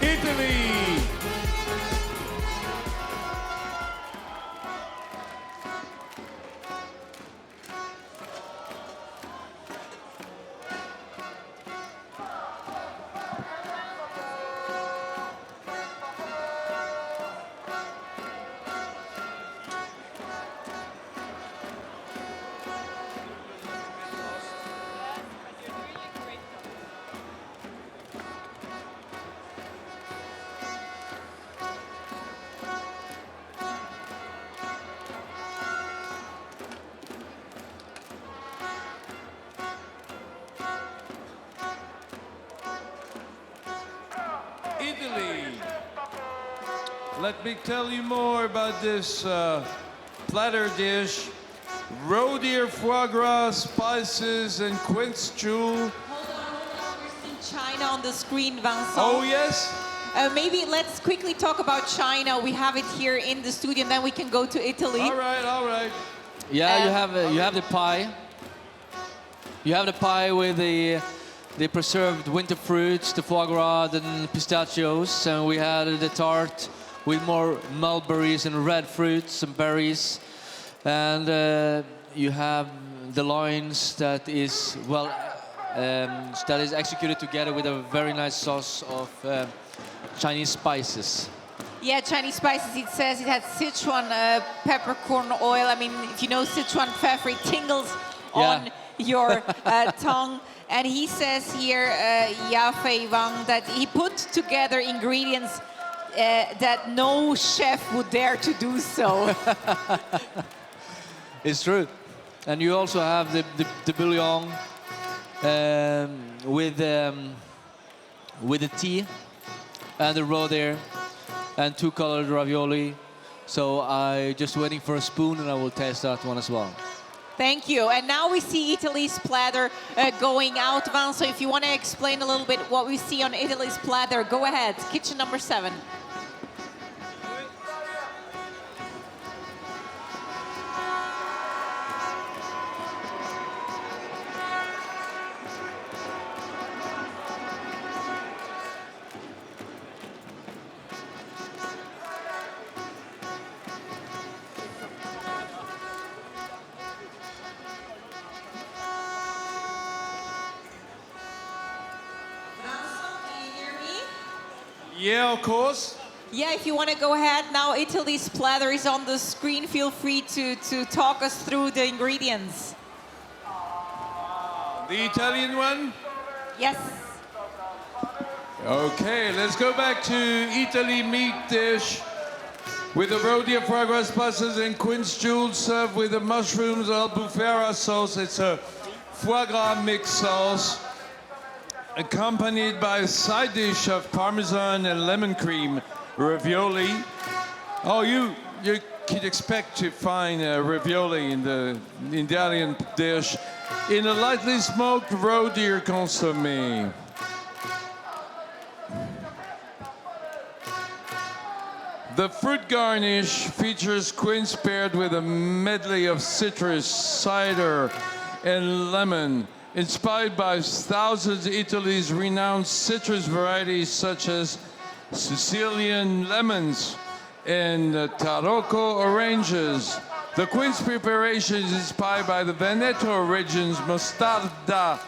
Italy. Italy. Let me tell you more about this platter dish. Roe deer, foie gras, spices, and quince jewel. Hold on, we're seeing China on the screen, Vincent. Oh, yes? Maybe let's quickly talk about China. We have it here in the studio, and then we can go to Italy. All right, all right. Yeah, you have the pie. You have the pie with the preserved winter fruits, the foie gras and pistachios, and we had the tart with more mulberries and red fruits and berries, and you have the loins that is that is executed together with a very nice sauce of Chinese spices. Yeah, Chinese spices. It says it has Sichuan peppercorn oil. I mean, if you know Sichuan pepper, it tingles on your tongue. And he says here, Yafei Wang, that he put together ingredients that no chef would dare to do so. It's true. And you also have the bouillon with the tea and the raw there and 2 colored ravioli. So I just waiting for a spoon and I will taste that one as well. Thank you. And now we see Italy's platter going out, Van. So if you want to explain a little bit what we see on Italy's platter, go ahead. Kitchen number 7. Yeah, of course. Yeah, if you want to go ahead, now Italy's platter is on the screen. Feel free to talk us through the ingredients. The Italian one? Yes. Okay, let's go back to Italy meat dish with the roe deer, foie gras, spices, and quince jewel served with the mushrooms albufera sauce. It's a foie gras mix sauce, accompanied by a side dish of parmesan and lemon cream ravioli. Oh, you could expect to find ravioli in the Italian dish in a lightly smoked roe deer consommé. The fruit garnish features quince paired with a medley of citrus, cider, and lemon, inspired by thousands of Italy's renowned citrus varieties such as Sicilian lemons and Tarocco oranges. The quince preparation is inspired by the Veneto region's mostarda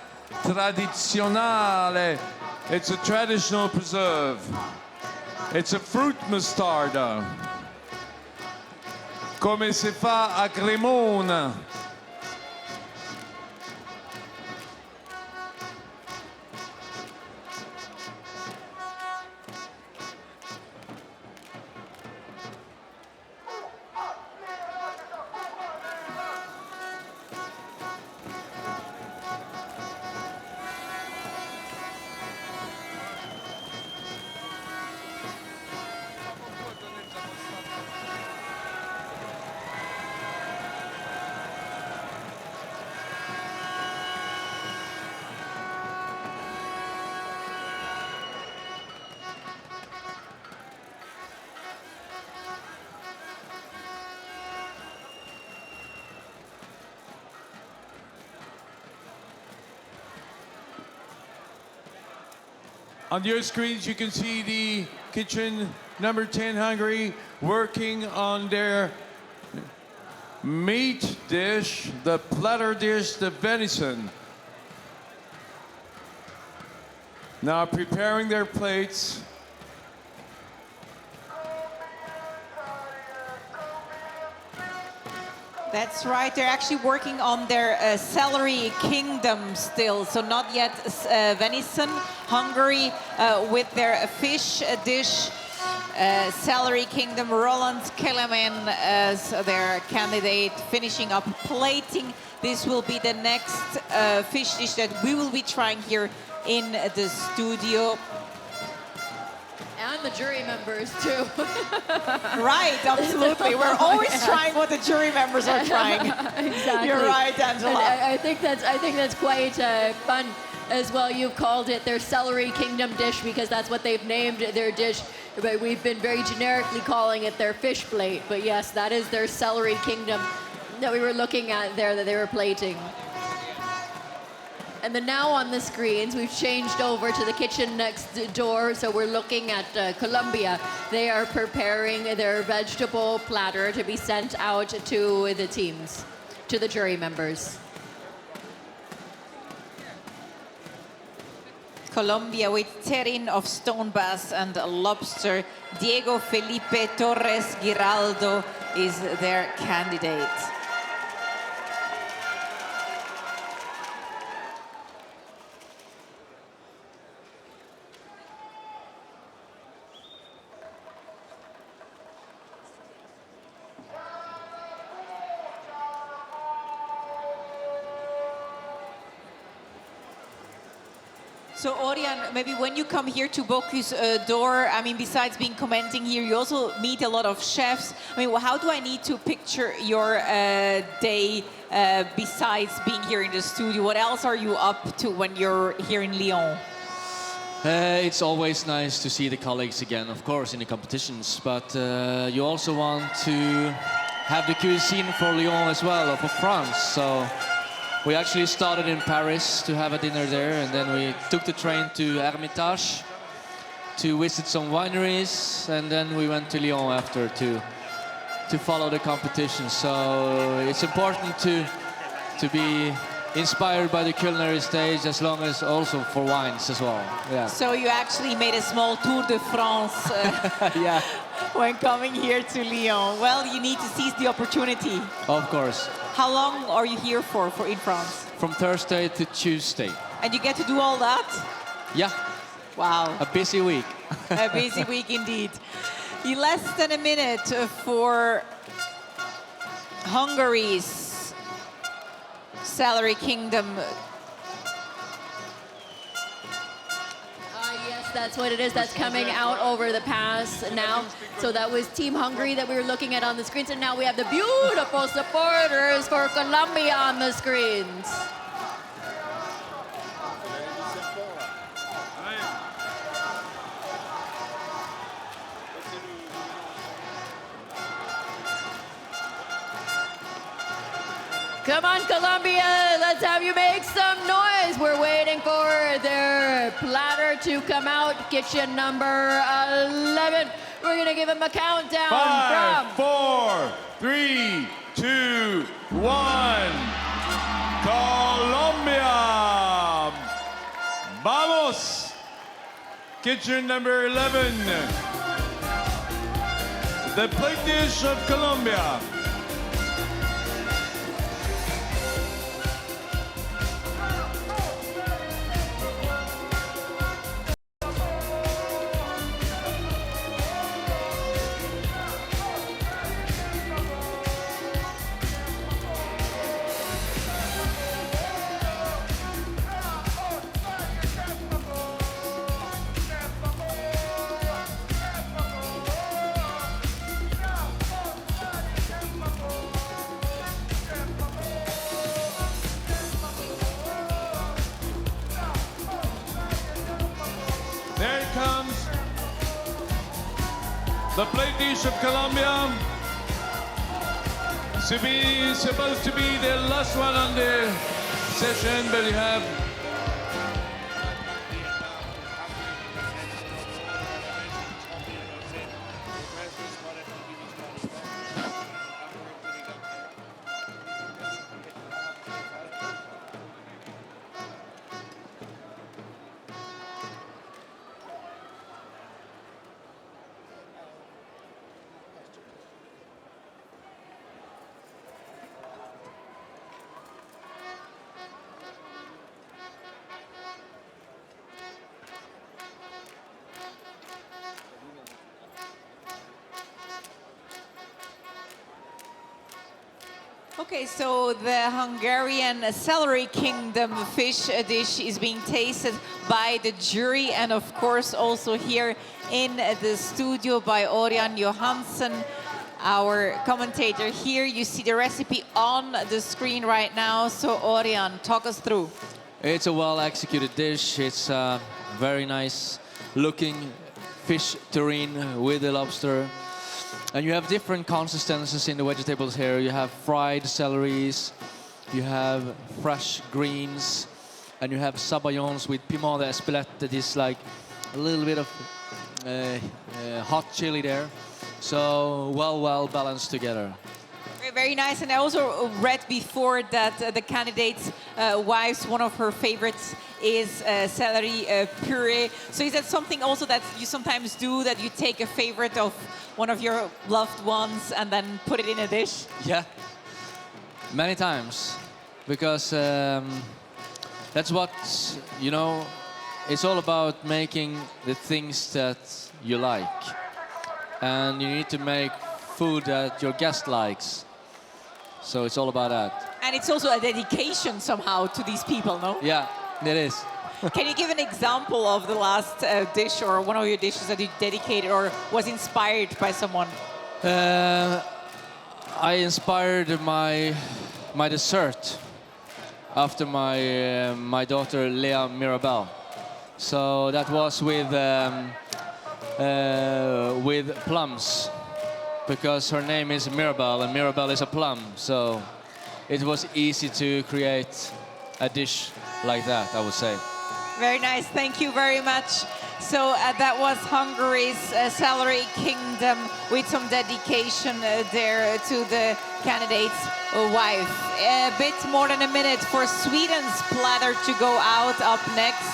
tradizionale. It's a traditional preserve. It's a fruit mostarda. Come si fa a Cremona. On your screens, you can see the kitchen number 10 Hungary working on their meat dish, the platter dish, the venison. Now preparing their plates. That's right. They're actually working on their celery kingdom still. So not yet venison. Hungary with their fish dish. Celery kingdom. Roland Kellerman as their candidate, finishing up plating. This will be the next fish dish that we will be trying here in the studio. And the jury members too. Right, absolutely. We're always trying what the jury members are trying. Exactly. You're right, Angela. And I think that's quite fun as well. You've called it their celery kingdom dish because that's what they've named their dish. But we've been very generically calling it their fish plate. But yes, that is their celery kingdom that we were looking at there that they were plating. And then now on the screens, we've changed over to the kitchen next door. So we're looking at Colombia. They are preparing their vegetable platter to be sent out to the teams, to the jury members. Colombia with terrine of stone bass and lobster. Diego Felipe Torres Giraldo is their candidate. So Orion, maybe when you come here to Bocuse d'Or, I mean, besides being commenting here, you also meet a lot of chefs. I mean, how do I need to picture your day besides being here in the studio? What else are you up to when you're here in Lyon? It's always nice to see the colleagues again, of course, in the competitions. But you also want to have the cuisine for Lyon as well, or for France. So we actually started in Paris to have a dinner there, and then we took the train to Hermitage to visit some wineries, and then we went to Lyon after to follow the competition. So it's important to be inspired by the culinary stage, as long as also for wines as well. Yeah. So you actually made a small tour de France Yeah, when coming here to Lyon. Well, you need to seize the opportunity. of course. How long are you here for in France? From Thursday to Tuesday. And you get to do all that? Yeah, Wow. a busy week. A busy week indeed. Less than a minute for Hungary's celery kingdom. Yes, that's what it is. That's coming out over the pass now. So that was Team Hungary that we were looking at on the screens, and now we have the beautiful supporters for Colombia on the screens. Come on, Colombia, let's have you make some noise. We're waiting for their platter to come out. Kitchen number 11. We're gonna give them a countdown. 5, from 4, 3, 2, 1. Colombia. Vamos. Kitchen number 11. The plate dish of Colombia. There it comes. The plate dish of Colombia. Supposed to be the last one on the session, but you have Okay, so the Hungarian Celery Kingdom fish dish is being tasted by the jury, and of course also here in the studio by Orion Johansson, our commentator here. You see the recipe on the screen right now. So Orion, talk us through. It's a well-executed dish. It's a very nice looking fish terrine with the lobster. And you have different consistencies in the vegetables here. You have fried celeries, you have fresh greens, and you have sabayons with piment d'Espelette that is like a little bit of hot chili there. So well balanced together. Very, very nice. And I also read before that the candidate's wife's, one of her favorites is celery puree. So is that something also that you sometimes do, that you take a favorite of one of your loved ones and then put it in a dish? Yeah, many times. Because that's what, you know, it's all about making the things that you like. And you need to make food that your guest likes. So it's all about that. And it's also a dedication somehow to these people, no? Yeah, it is. Can you give an example of the last dish or one of your dishes that you dedicated or was inspired by someone? I inspired my dessert after my daughter Leah Mirabel. So that was with plums, because her name is Mirabel and Mirabel is a plum. So it was easy to create a dish like that, I would say. Very nice, thank you very much. So that was Hungary's Celery Kingdom with some dedication there to the candidate's wife. A bit more than a minute for Sweden's platter to go out up next.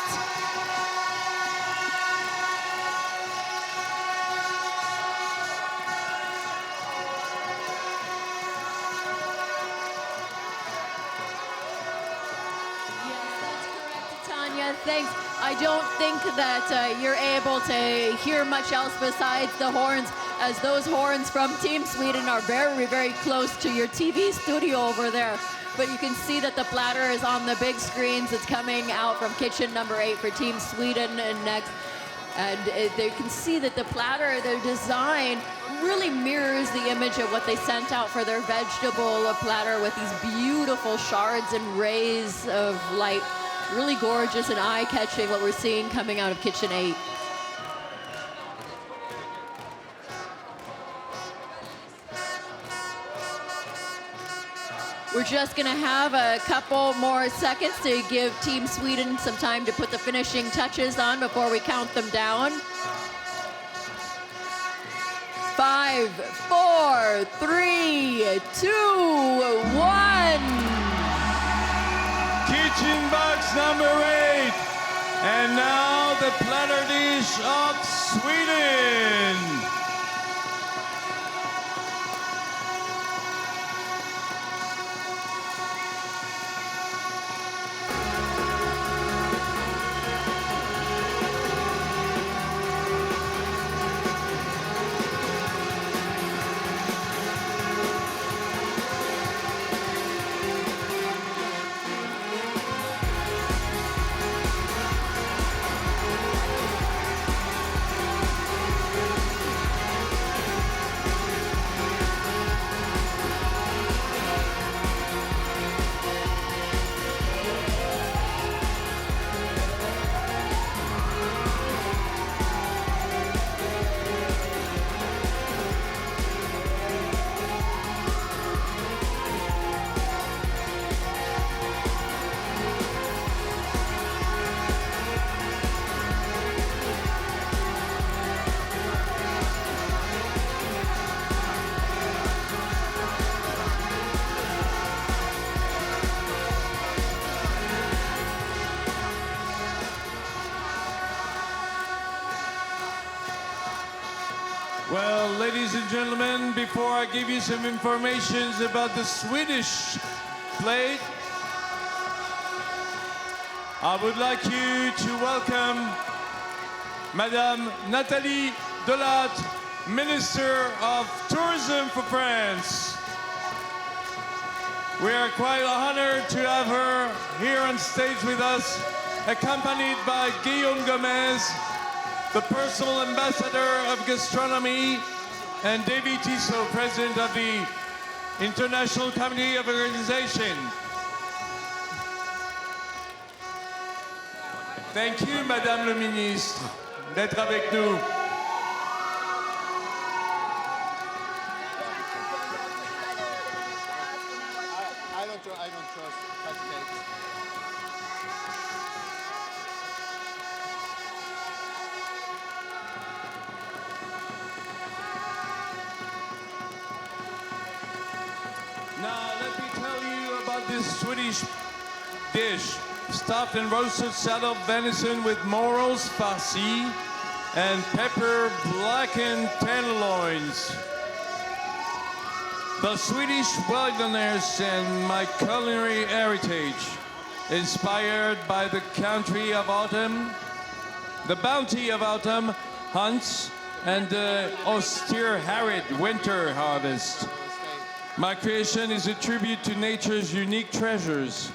Thanks. I don't think that you're able to hear much else besides the horns, as those horns from Team Sweden are very, very close to your TV studio over there. But you can see that the platter is on the big screens. It's coming out from kitchen number 8 for Team Sweden next. And they can see that the platter, their design, really mirrors the image of what they sent out for their vegetable platter with these beautiful shards and rays of light. Really gorgeous and eye-catching what we're seeing coming out of Kitchen 8. We're just gonna have a couple more seconds to give Team Sweden some time to put the finishing touches on before we count them down. 5, 4, 3, 2, 1. Kitchen box number 8. And now the platter dish of Sweden. Well, ladies and gentlemen, before I give you some information about the Swedish plate, I would like you to welcome Madame Nathalie Delatte, Minister of Tourism for France. We are quite honored to have her here on stage with us, accompanied by Guillaume Gomez, the personal ambassador of gastronomy, and David Tissot, president of the International Committee of Organization. Thank you, Madame le Ministre, d'être avec nous. I don't trust that cake. Now, let me tell you about this Swedish dish. Stuffed and roasted saddle venison with morels farci and pepper blackened tenderloins. The Swedish wilderness and my culinary heritage, inspired by the country of autumn, the bounty of autumn hunts, and the austere, arid winter harvest. My creation is a tribute to nature's unique treasures.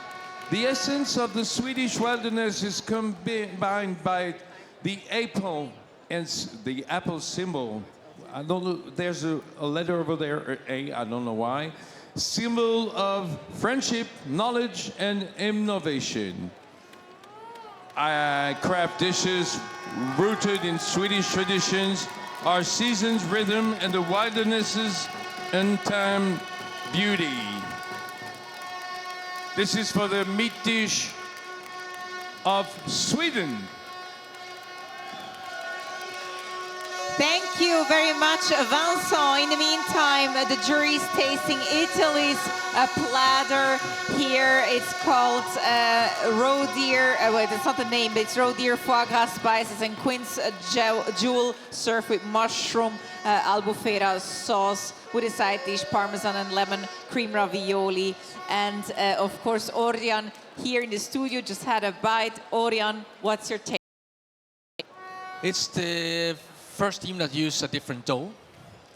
The essence of the Swedish wilderness is combined by the apple and the apple symbol. I don't know, there's a letter over there, A, I don't know why. Symbol of friendship, knowledge, and innovation. I craft dishes rooted in Swedish traditions, our season's rhythm, and the wilderness's untamed beauty. This is for the meat dish of Sweden. Thank you very much, Vincent. In the meantime, the jury is tasting Italy's platter here. It's called roe deer. Well, it's not the name, but it's roe deer, foie gras, spices, and quince jewel served with mushroom albufera sauce with a side dish, parmesan and lemon cream ravioli. And of course, Orion here in the studio just had a bite. Orion, what's your take? It's the first team that used a different dough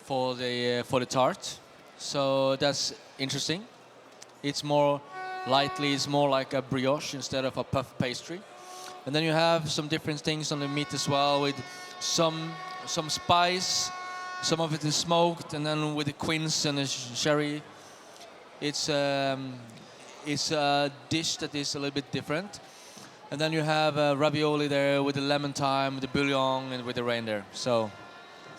for the tart, so that's interesting. It's more lightly, it's more like a brioche instead of a puff pastry. And then you have some different things on the meat as well, with some spice. Some of it is smoked, and then with the quince and the sherry, it's a dish that is a little bit different. And then you have ravioli there with the lemon thyme, with the bouillon, and with the reindeer. So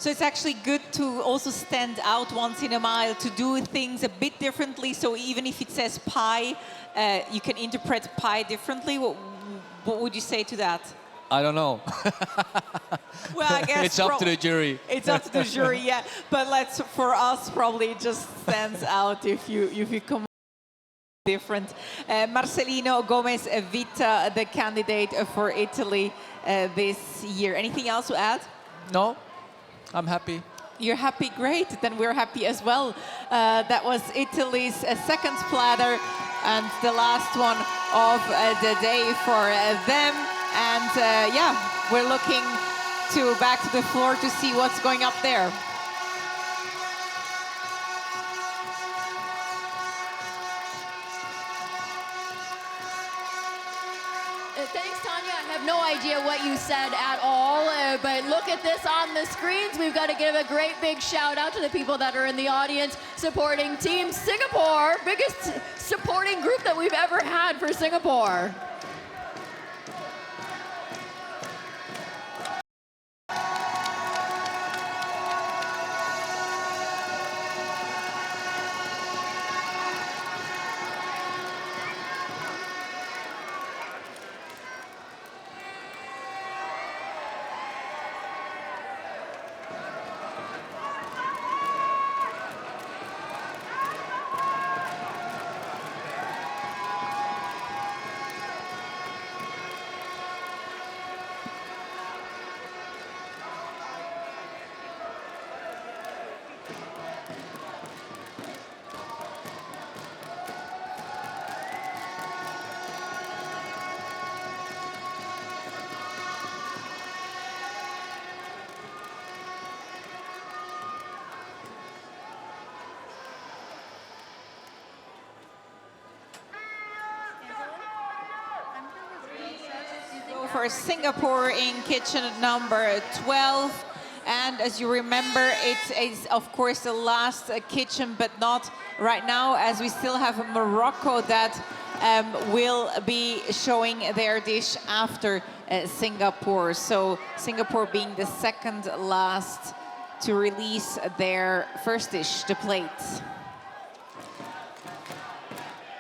it's actually good to also stand out once in a while, to do things a bit differently. So even if it says pie, you can interpret pie differently. What would you say to that? I don't know. Well, I guess it's up to the jury. It's up to the jury, yeah. But for us, probably it just stands out if you come different. Marcelino Gomez Vita, the candidate for Italy this year. Anything else to add? No, I'm happy. You're happy? Great. Then we're happy as well. That was Italy's second platter and the last one of the day for them. And yeah, we're looking back to the floor to see what's going up there. Thanks, Tanya. I have no idea what you said at all, but look at this on the screens. We've got to give a great big shout out to the people that are in the audience supporting Team Singapore, biggest supporting group that we've ever had for Singapore. For Singapore in kitchen number 12. And as you remember, it is of course the last kitchen, but not right now, as we still have Morocco that will be showing their dish after Singapore. So Singapore being the second last to release their first dish, the plate.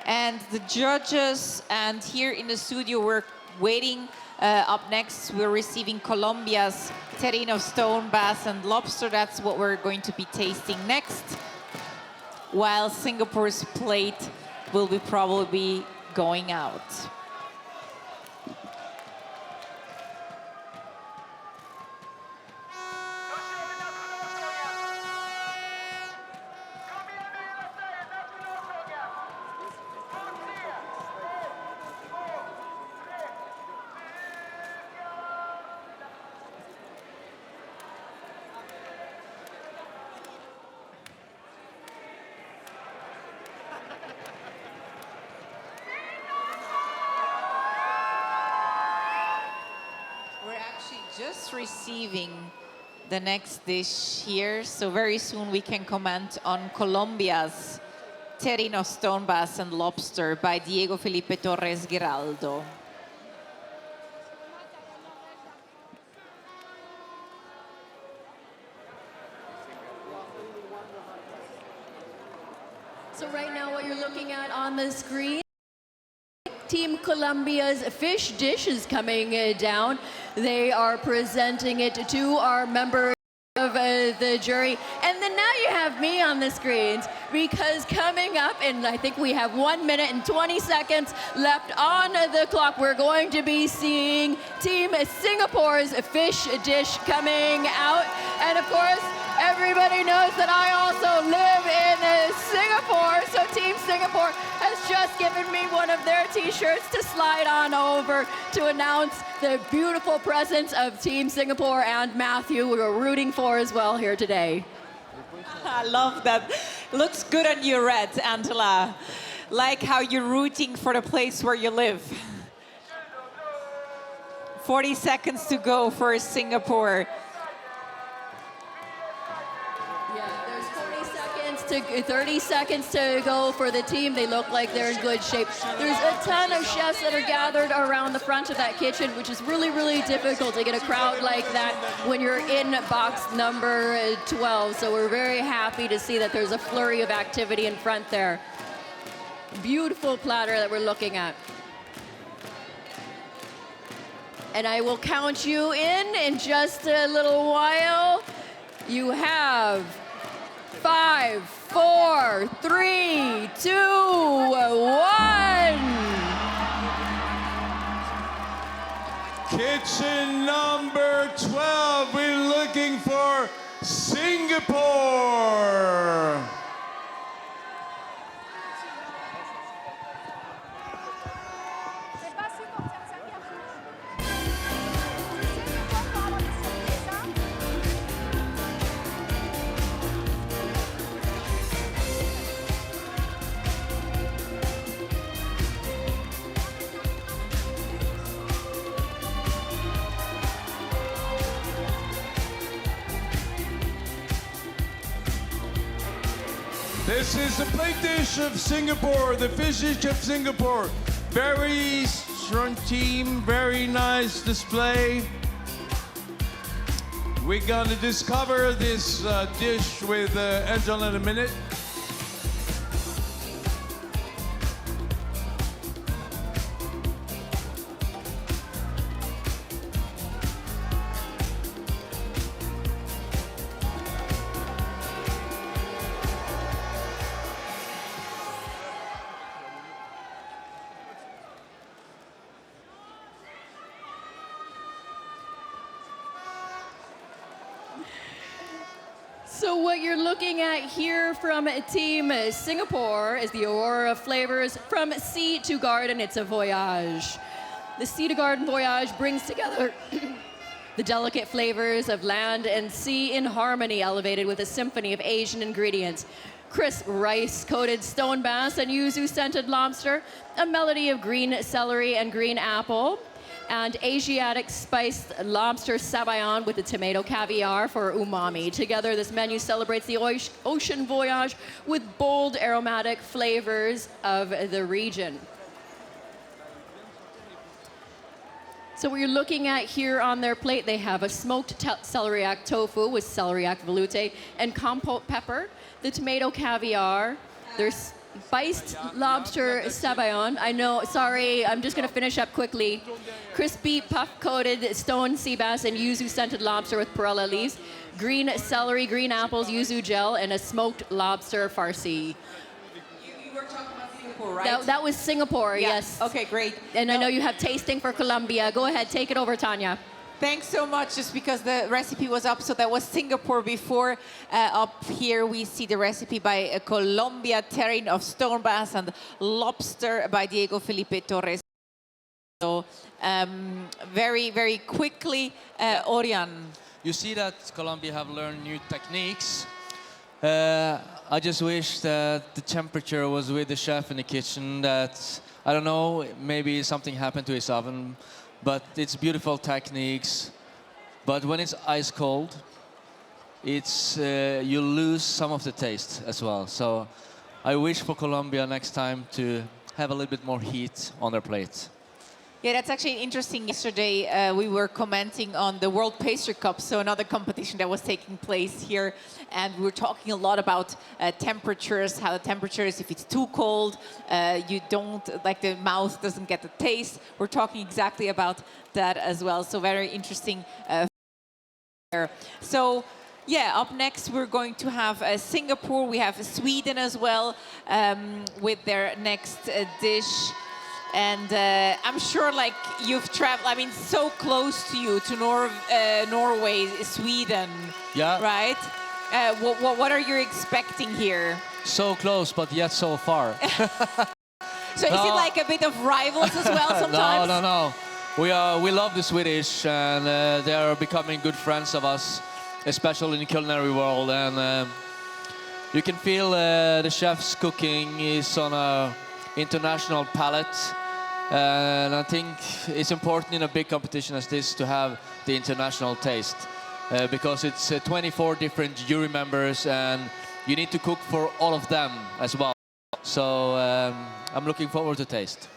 And the judges, and here in the studio we're waiting. Up next, we're receiving Colombia's terrine of stone bass and lobster. That's what we're going to be tasting next. While Singapore's plate will be probably going out. Just receiving the next dish here, so very soon we can comment on Colombia's terrine of stone bass and lobster by Diego Felipe Torres Giraldo. So right now what you're looking at on the screen, Team Colombia's fish dish is coming down. They are presenting it to our member of the jury. And then now you have me on the screens, because coming up, and I think we have 1 minute and 20 seconds left on the clock, we're going to be seeing Team Singapore's fish dish coming out. And of course, everybody knows that I also live in Singapore, so Team Singapore has just given me one of their t-shirts to slide on over to announce the beautiful presence of Team Singapore and Matthew, we are rooting for as well here today. I love that. Looks good on you, Red, Angela. Like how you're rooting for the place where you live. 40 seconds to go for Singapore. Yeah, there's 30 seconds to go for the team. They look like they're in good shape. There's a ton of chefs that are gathered around the front of that kitchen, which is really, really difficult to get a crowd like that when you're in box number 12. So we're very happy to see that there's a flurry of activity in front there. Beautiful platter that we're looking at. And I will count you in just a little while. You have 5, 4, 3, 2, 1. Kitchen number 12, we're looking for Singapore. This is the plate dish of Singapore, the fish dish of Singapore. Very strong team, very nice display. We're gonna discover this dish with Angela in a minute. So what you're looking at here from Team Singapore is the Aurora flavors from sea to garden. It's a voyage. The sea to garden voyage brings together the delicate flavors of land and sea in harmony, elevated with a symphony of Asian ingredients. Crisp rice-coated stone bass and yuzu-scented lobster, a melody of green celery and green apple, and Asiatic spiced lobster sabayon with the tomato caviar for umami. Together, this menu celebrates the ocean voyage with bold aromatic flavors of the region. So what you're looking at here on their plate, they have a smoked celeriac tofu with celeriac veloute and compote pepper, the tomato caviar, there's spiced lobster sabayon. I know, sorry, I'm just going to finish up quickly. Crispy puff-coated stone sea bass and yuzu-scented lobster with perilla leaves, green celery, green apples, yuzu gel, and a smoked lobster farci. You were talking about Singapore, right? That was Singapore, Yeah. yes. Okay, great. And I know you have tasting for Colombia. Go ahead, take it over, Tanya. Thanks so much, just because the recipe was up. So that was Singapore before. Up here we see the recipe by Colombia, terrine of stone bass and lobster by Diego Felipe Torres. So very, very quickly, Orion. You see that Colombia have learned new techniques. I just wish that the temperature was with the chef in the kitchen, that, I don't know, maybe something happened to his oven, but it's beautiful techniques. But when it's ice cold, it's you lose some of the taste as well. So I wish for Colombia next time to have a little bit more heat on their plate. Yeah, that's actually interesting. Yesterday, we were commenting on the World Pastry Cup, so another competition that was taking place here. And we were talking a lot about temperatures, how the temperatures, if it's too cold, you don't, like the mouth doesn't get the taste. We're talking exactly about that as well. So very interesting. So, yeah, up next we're going to have Singapore. We have Sweden as well with their next dish. And I'm sure, like, you've traveled, I mean, so close to you, to Norway, Sweden, Yeah. right? What are you expecting here? So close, but yet so far. So is it like a bit of rivals as well sometimes? No. We love the Swedish, and they are becoming good friends of us, especially in the culinary world. And you can feel the chef's cooking is on a international palette. And I think it's important in a big competition as this to have the international taste because it's 24 different jury members and you need to cook for all of them as well. So I'm looking forward to taste.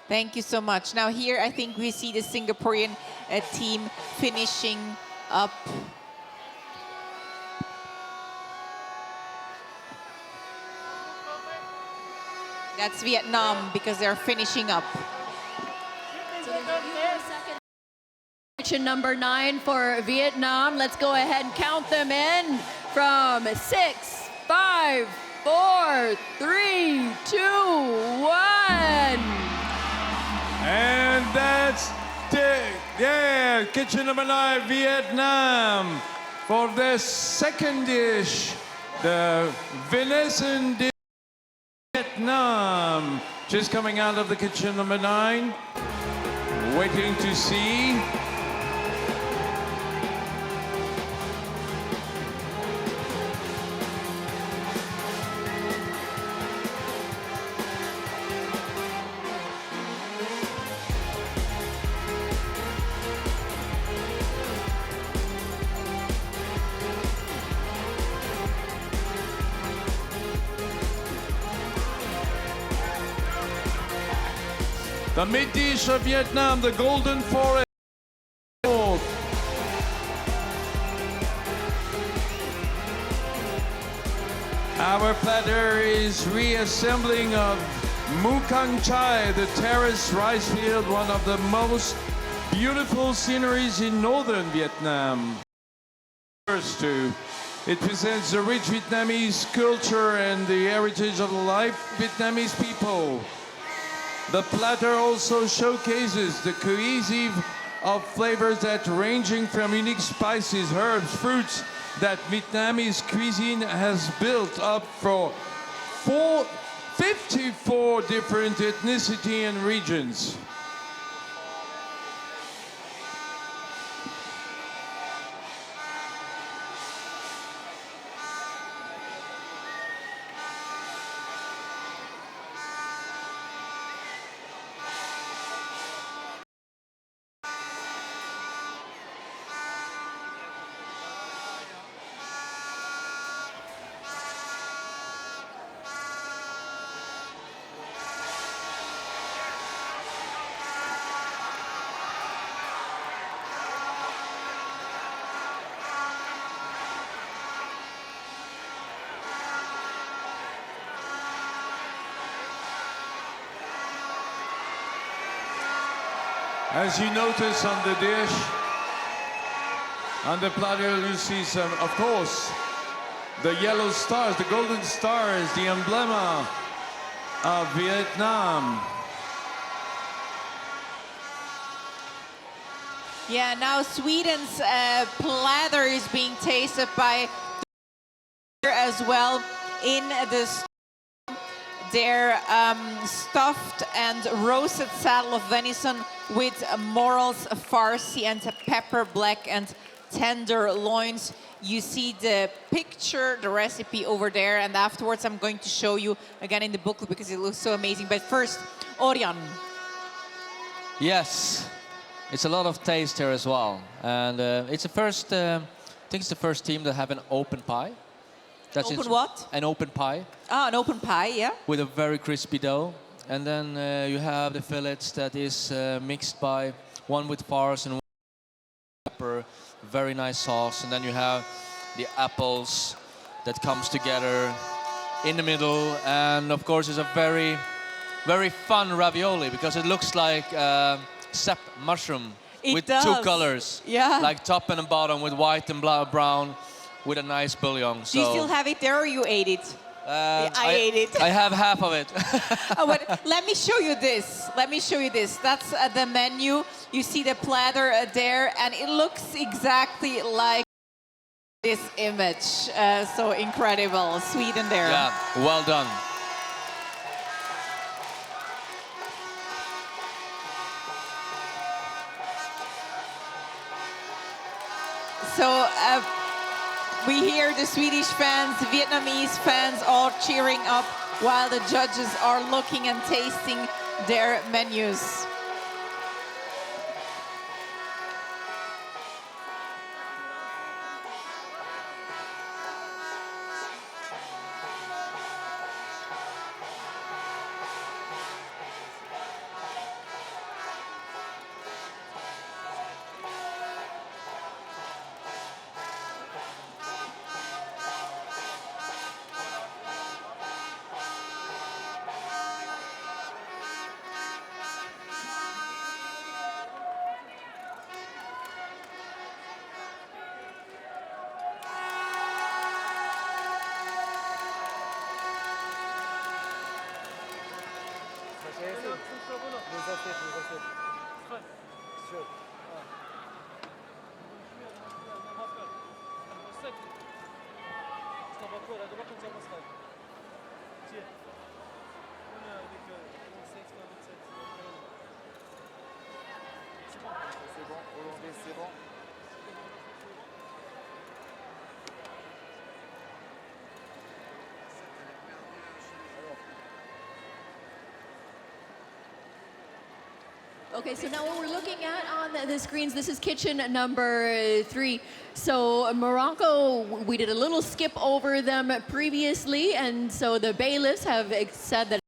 Thank you so much. Now here I think we see the Singaporean team finishing up. That's Vietnam because they're finishing up. So there's a few more seconds. Kitchen number 9 for Vietnam. Let's go ahead and count them in from 6, 5, 4, 3, 2, 1. And that's kitchen number 9, Vietnam. For their second dish, the venison dish. Vietnam, just coming out of the kitchen number 9, waiting to see. The mid dish of Vietnam, the golden forest. Our platter is reassembling of Mu Cang Chai, the terrace rice field, one of the most beautiful sceneries in northern Vietnam. First two, it presents the rich Vietnamese culture and the heritage of the life Vietnamese people. The platter also showcases the cohesive of flavors that ranging from unique spices, herbs, fruits that Vietnamese cuisine has built up for 54 different ethnicity and regions. As you notice on the dish, on the platter you see some, of course, the yellow stars, the golden stars, the emblem of Vietnam. Yeah, now Sweden's platter is being tasted by as well in the their stuffed and roasted saddle of venison with morels, farci, and pepper black and tender loins. You see the picture, the recipe over there, and afterwards I'm going to show you again in the booklet because it looks so amazing. But first, Orion. Yes, it's a lot of taste here as well, and it's the first. I think it's the first team that have an open pie. That's Open what? An open pie. Ah, an open pie, yeah. With a very crispy dough. And then you have the fillets that is mixed by one with farce and one with pepper. Very nice sauce. And then you have the apples that comes together in the middle. And of course it's a very, very fun ravioli because it looks like sap mushroom with two colors. Yeah. Like top and bottom with white and brown. With a nice bouillon. Do you still have it there or you ate it? I ate it. I have half of it. Oh, but let me show you this. Let me show you this. That's the menu. You see the platter there, and it looks exactly like this image. So incredible. Sweden there. Yeah, well done. So we hear the Swedish fans, Vietnamese fans all cheering up while the judges are looking and tasting their menus. Okay, so now what we're looking at on the screens, this is kitchen number 3. So Morocco, we did a little skip over them previously, and so the bailiffs have said that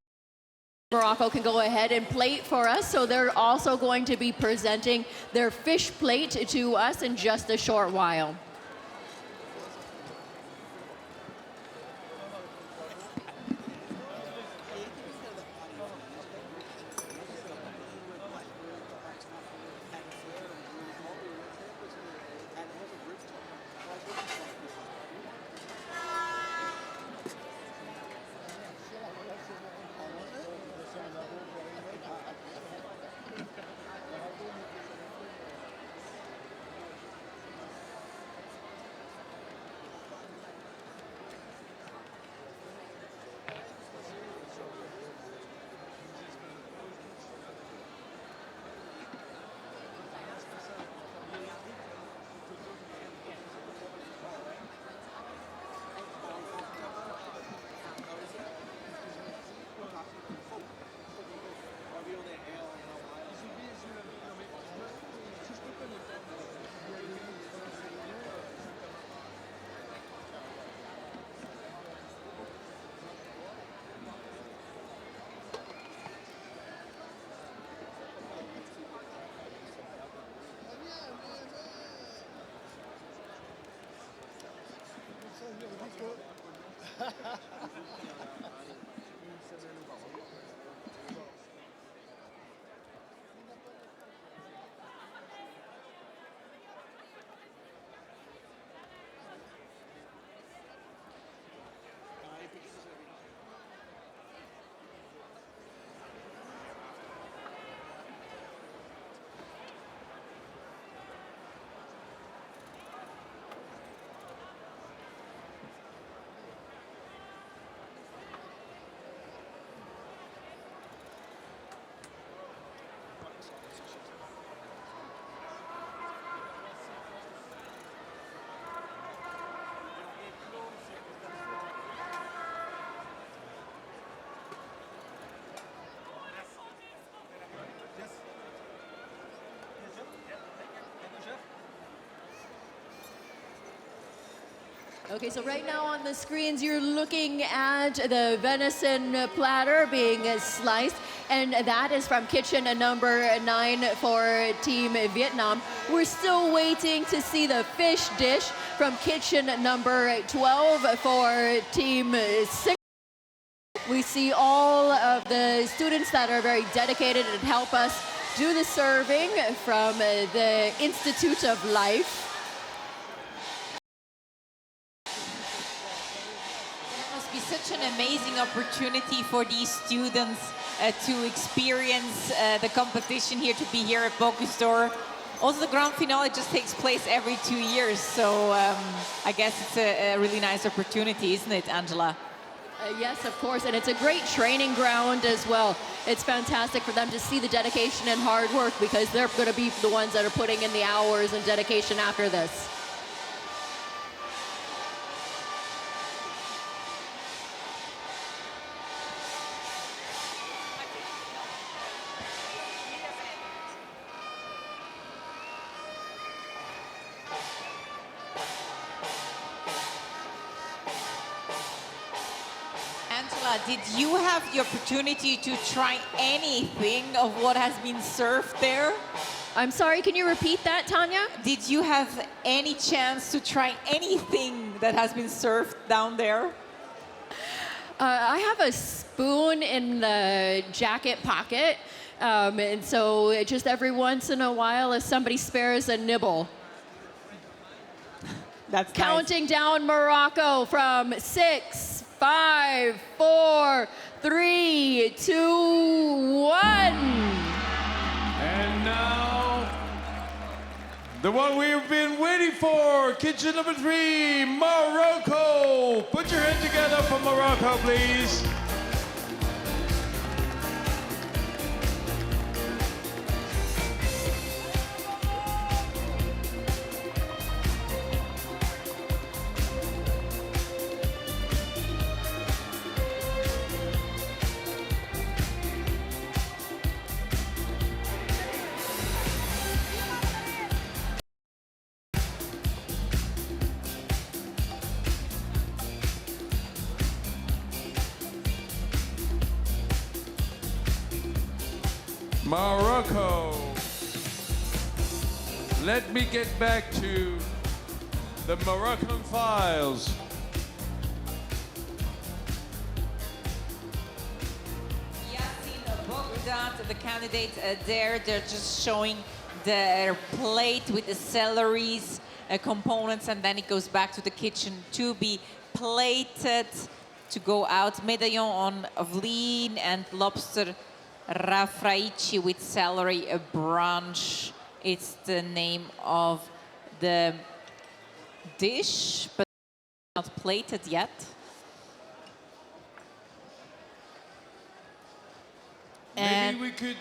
Morocco can go ahead and plate for us. So they're also going to be presenting their fish plate to us in just a short while. Okay, so right now on the screens, you're looking at the venison platter being sliced, and that is from kitchen number 9 for Team Vietnam. We're still waiting to see the fish dish from kitchen number 12 for Team Singapore. We see all of the students that are very dedicated and help us do the serving from the Institute of Life. Be such an amazing opportunity for these students to experience the competition here, to be here at Bocuse. Also, the grand finale just takes place every 2 years, so I guess it's a really nice opportunity, isn't it, Angela? Yes, of course, and it's a great training ground as well. It's fantastic for them to see the dedication and hard work, because they're going to be the ones that are putting in the hours and dedication after this. Angela, did you have the opportunity to try anything of what has been served there? I'm sorry, can you repeat that, Tanya? Did you have any chance to try anything that has been served down there? I have a spoon in the jacket pocket, and so just every once in a while, if somebody spares a nibble. That's Counting down Morocco from 6, 5, 4, 3, 2, 1. And now, the one we've been waiting for, kitchen number 3, Morocco. Put your hand together for Morocco, please. Morocco. Let me get back to the Moroccan files. The candidates there, they're just showing their plate with the celeries, components, and then it goes back to the kitchen to be plated to go out. Medaillon of lean and lobster rafraici with celery branch. It's the name of the dish, but not plated yet. Maybe we could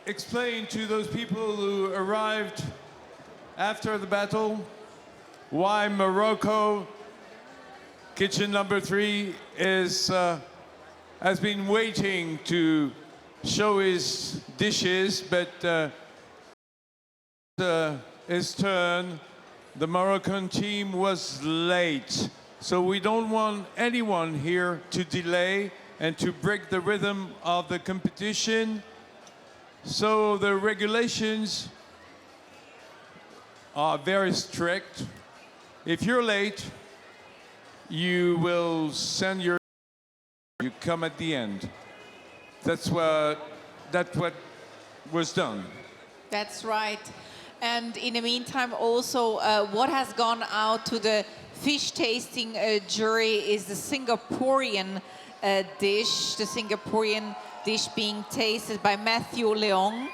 explain to those people who arrived after the battle why Morocco, kitchen number 3, has been waiting to show his dishes, but his turn, the Moroccan team was late. So we don't want anyone here to delay and to break the rhythm of the competition. So the regulations are very strict. If you're late, you will send you come at the end. That's what was done. That's right. And in the meantime, also, what has gone out to the fish tasting jury is the Singaporean dish, the Singaporean dish being tasted by Matthew Leong.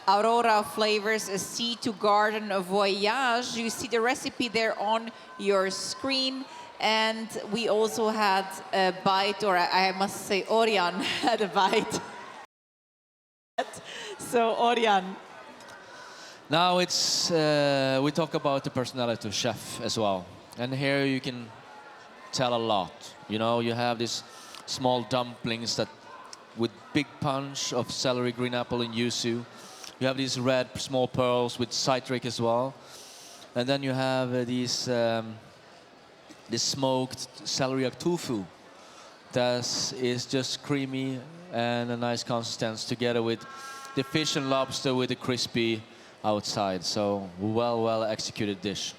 Aurora Flavors, a Sea to Garden Voyage. You see the recipe there on your screen. And we also had a bite, or I must say Orion had a bite. So Orion. Now it's, we talk about the personality of chef as well. And here you can tell a lot. You know, you have these small dumplings that with big punch of celery, green apple, and yuzu. You have these red small pearls with citric as well. And then you have these this smoked celery tofu that is just creamy and a nice consistency together with the fish and lobster with the crispy outside. So well executed dish.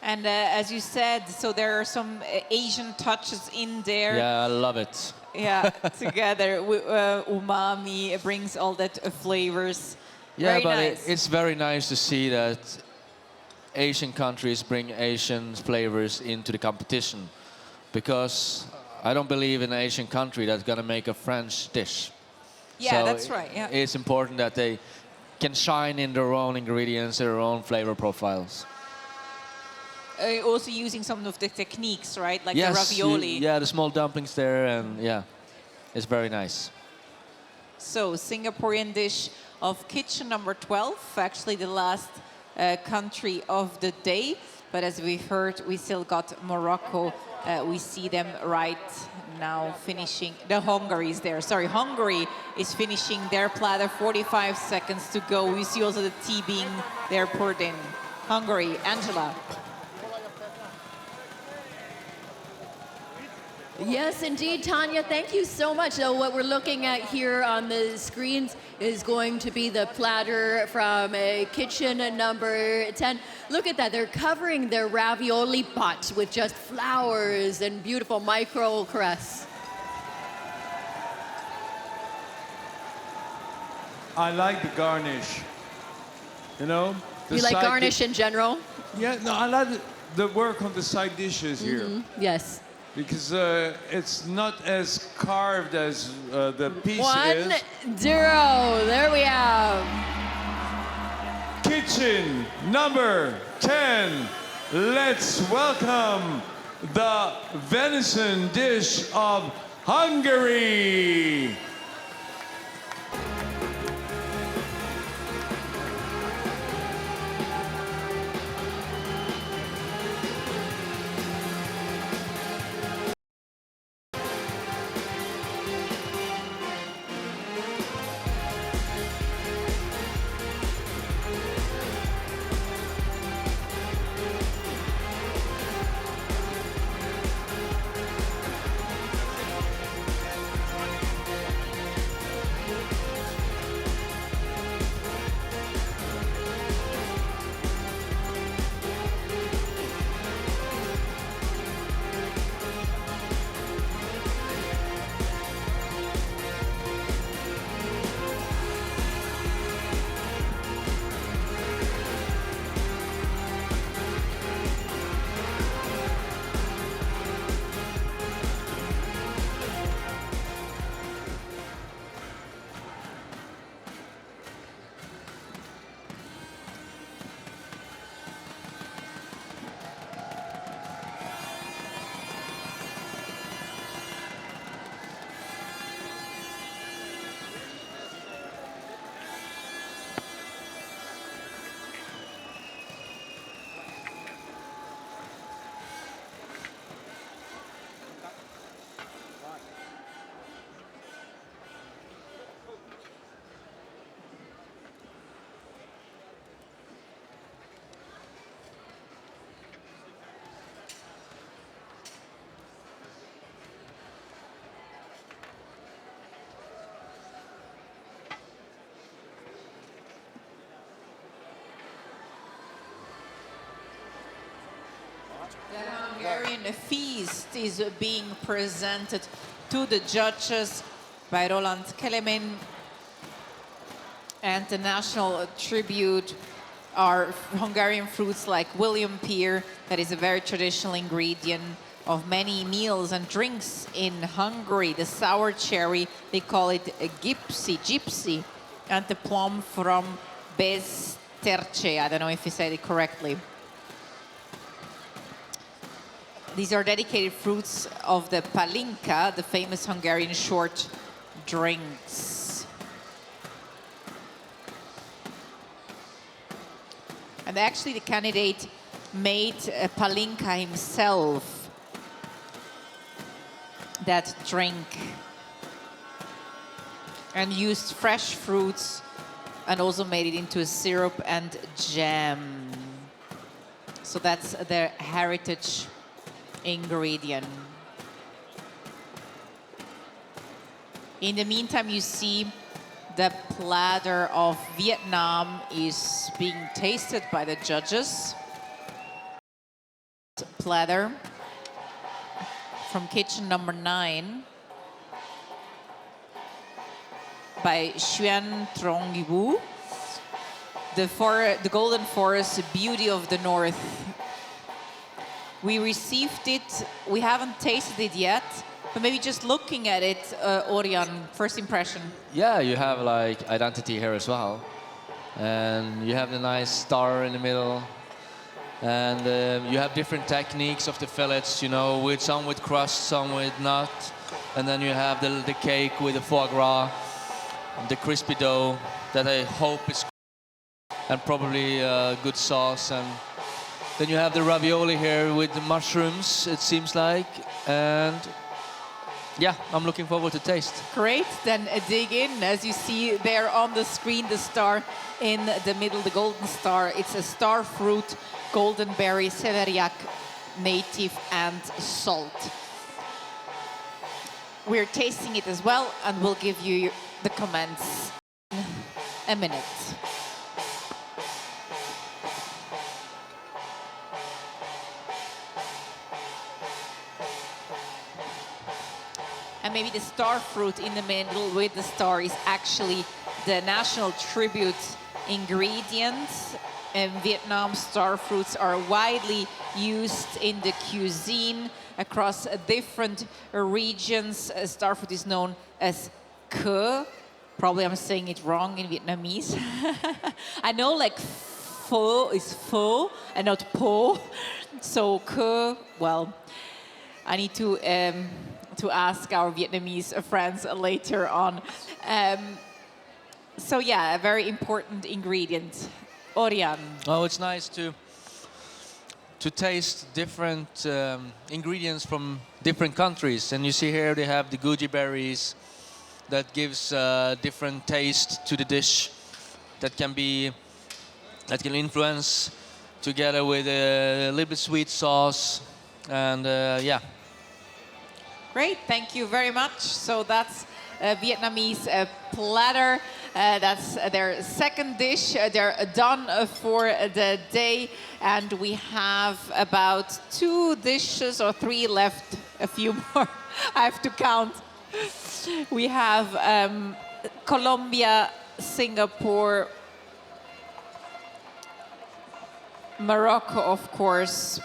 And as you said, so there are some Asian touches in there. Yeah, I love it. Yeah, together umami brings all that flavors. Yeah, very but nice. it's very nice to see that Asian countries bring Asian flavors into the competition, because I don't believe in an Asian country that's gonna make a French dish. Yeah, so that's right. Yeah. It's important that they can shine in their own ingredients, their own flavor profiles. Also using some of the techniques, right? Like Yes, the ravioli. yeah, the small dumplings there, and yeah, it's very nice. So Singaporean dish of kitchen number 12, actually the last country of the day. But as we heard, we still got Morocco. We see them right now finishing. The Hungary is there. Sorry, Hungary is finishing their platter. 45 seconds to go. We see also the tea being there poured in. Hungary, Angela. Yes, indeed, Tanya. Thank you so much. So what we're looking at here on the screens is going to be the platter from kitchen number 10. Look at that. They're covering their ravioli pot with just flowers and beautiful micro cress. I like the garnish. You know? The You like side garnish in general? Yeah, no, I like the work on the side dishes here. Yes. Because it's not as carved as the piece 1-0. is. There we have. Kitchen number 10. Let's welcome the venison dish of Hungary. The Hungarian feast is being presented to the judges by Roland Kelemen, and the national tribute are Hungarian fruits like William pear, that is a very traditional ingredient of many meals and drinks in Hungary. The sour cherry, they call it a gypsy, and the plum from Beszterce. I don't know if you said it correctly. These are dedicated fruits of the palinka, the famous Hungarian short drinks. And actually the candidate made a palinka himself, that drink, and used fresh fruits and also made it into a syrup and jam. So that's their heritage ingredient. In the meantime, you see the platter of Vietnam is being tasted by the judges. Platter from kitchen number 9 by Xuan Trong Wu. The Golden Forest, Beauty of the North. We received it, we haven't tasted it yet, but maybe just looking at it, Orion, first impression. Yeah, you have like identity here as well. And you have the nice star in the middle. And you have different techniques of the fillets, you know, with some with crust, some with nut. And then you have the cake with the foie gras, the crispy dough that I hope is, and probably good sauce. And then you have the ravioli here with the mushrooms, it seems like. And yeah, I'm looking forward to taste. Great, then dig in. As you see there on the screen, the star in the middle, the golden star. It's a star fruit, golden berry, severiac, native, and salt. we're tasting it as well, and we'll give you the comments in a minute. And maybe the star fruit in the middle with the star is actually the national tribute ingredient. In Vietnam, star fruits are widely used in the cuisine across different regions. Star fruit is known as ke. Probably I'm saying it wrong in Vietnamese. I know like pho is pho and not po. So ke, well, I need to ask our Vietnamese friends later on. So yeah, a very important ingredient. Orion. Oh, it's nice to taste different ingredients from different countries. And you see here they have the goji berries that gives different taste to the dish that can influence together with a little bit sweet sauce. And yeah. Great, thank you very much. So that's Vietnamese platter. That's their second dish. They're done for the day, and we have about 2 dishes or 3 left. A few more. I have to count. We have Colombia, Singapore, Morocco, of course,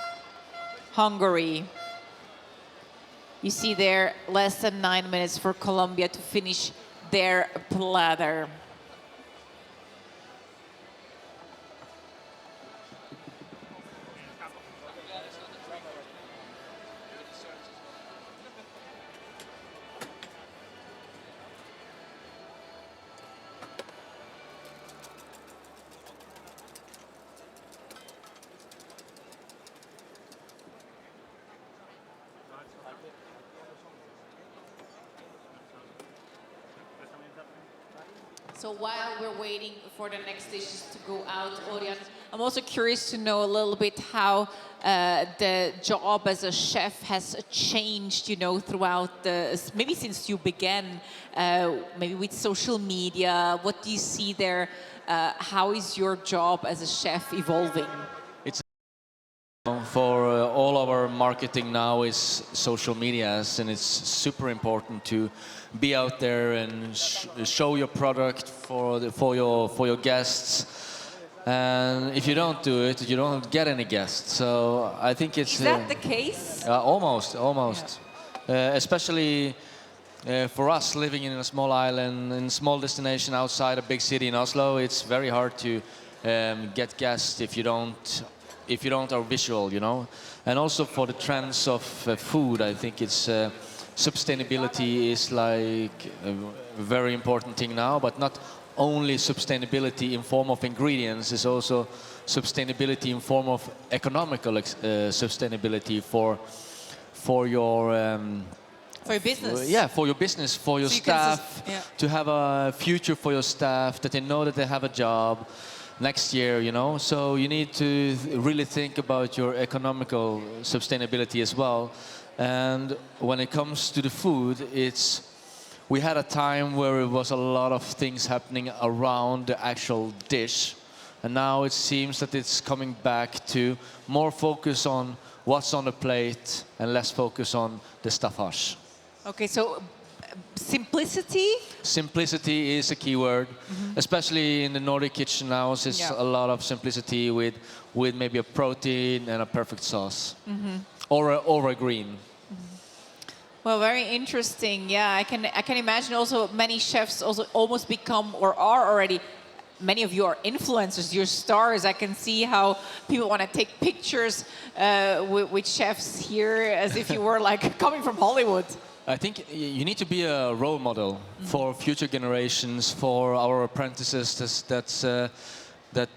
Hungary. You see there, less than 9 minutes for Colombia to finish their platter. So while we're waiting for the next dishes to go out, Orion, I'm also curious to know a little bit how the job as a chef has changed, you know, throughout maybe since you began, maybe with social media. What do you see there? How is your job as a chef evolving? For all our marketing now is social medias, and it's super important to be out there and show your product for your guests. And if you don't do it, you don't get any guests. So I think it's... Is that the case? Almost. Yeah. Especially for us living in a small island, in a small destination outside a big city in Oslo, it's very hard to get guests if you don't are visual, you know. And also for the trends of food, I think it's sustainability is like a very important thing now, but not only sustainability in form of ingredients, it's also sustainability in form of economical sustainability for your business. Yeah, for your business, for your staff, to have a future for your staff, that they know that they have a job next year, you know. So you need to really think about your economical sustainability as well. And when it comes to the food, we had a time where it was a lot of things happening around the actual dish, and now it seems that it's coming back to more focus on what's on the plate and less focus on the staffage. Okay, so simplicity? Simplicity is a key word, especially in the Nordic kitchen now. It's a lot of simplicity with maybe a protein and a perfect sauce, or a green. Well, very interesting. Yeah, I can imagine also many chefs also almost become or are already. Many of you are influencers, you're stars. I can see how people want to take pictures with chefs here as if you were like coming from Hollywood. I think you need to be a role model for future generations, for our apprentices that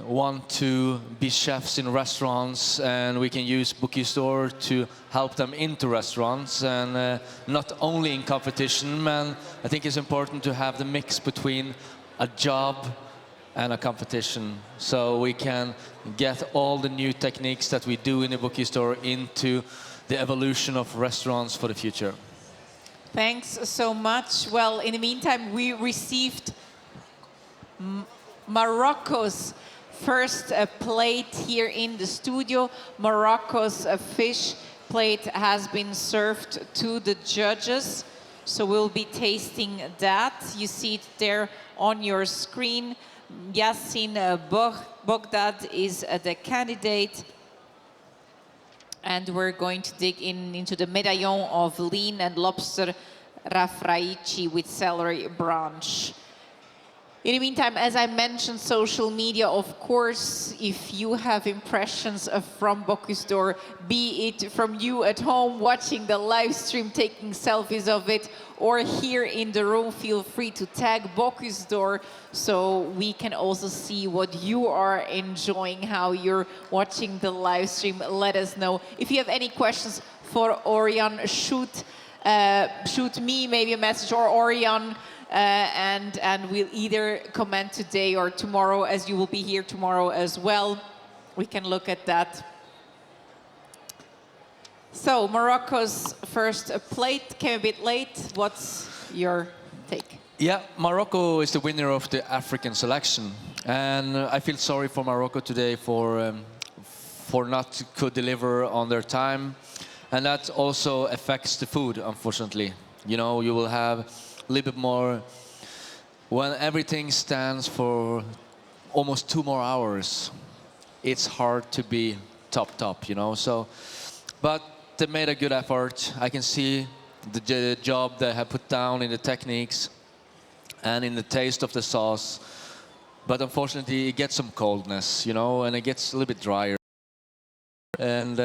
want to be chefs in restaurants, and we can use Bocuse to help them into restaurants, and not only in competition. And I think it's important to have the mix between a job and a competition, so we can get all the new techniques that we do in the Bocuse into the evolution of restaurants for the future. Thanks so much. Well, in the meantime, we received Morocco's first plate here in the studio. Morocco's fish plate has been served to the judges. So we'll be tasting that. You see it there on your screen. Yassine Bogdad is the candidate. And we're going to dig into the medaillon of lean and lobster rafraici with celery branch. In the meantime, as I mentioned, social media, of course, if you have impressions from Bocuse d'Or, be it from you at home watching the live stream, taking selfies of it, or here in the room, feel free to tag Bocuse d'Or so we can also see what you are enjoying, how you're watching the live stream. Let us know. If you have any questions for Orion, shoot me maybe a message, or Orion, and we'll either comment today or tomorrow, as you will be here tomorrow as well. We can look at that. So Morocco's first plate came a bit late. What's your take? Yeah, Morocco is the winner of the African selection, and I feel sorry for Morocco today for not could deliver on their time, and that also affects the food, unfortunately. You know, you will have a little bit more when everything stands for almost 2 more hours. It's hard to be top, you know. So, but they made a good effort. I can see the job they have put down in the techniques and in the taste of the sauce. But unfortunately, it gets some coldness, you know, and it gets a little bit drier. And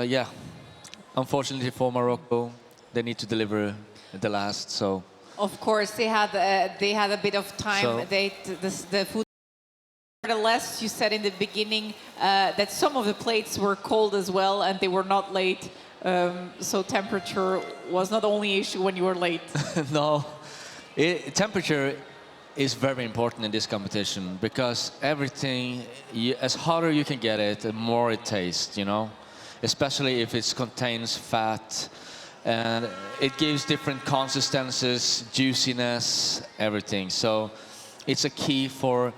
yeah, unfortunately for Morocco, they need to deliver the last. So of course they had a bit of time. So, the food. Nevertheless, you said in the beginning that some of the plates were cold as well, and they were not late. So temperature was not only an issue when you were late. no, temperature is very important in this competition, because everything, as hotter you can get it, the more it tastes, you know, especially if it contains fat, and it gives different consistencies, juiciness, everything. So it's a key for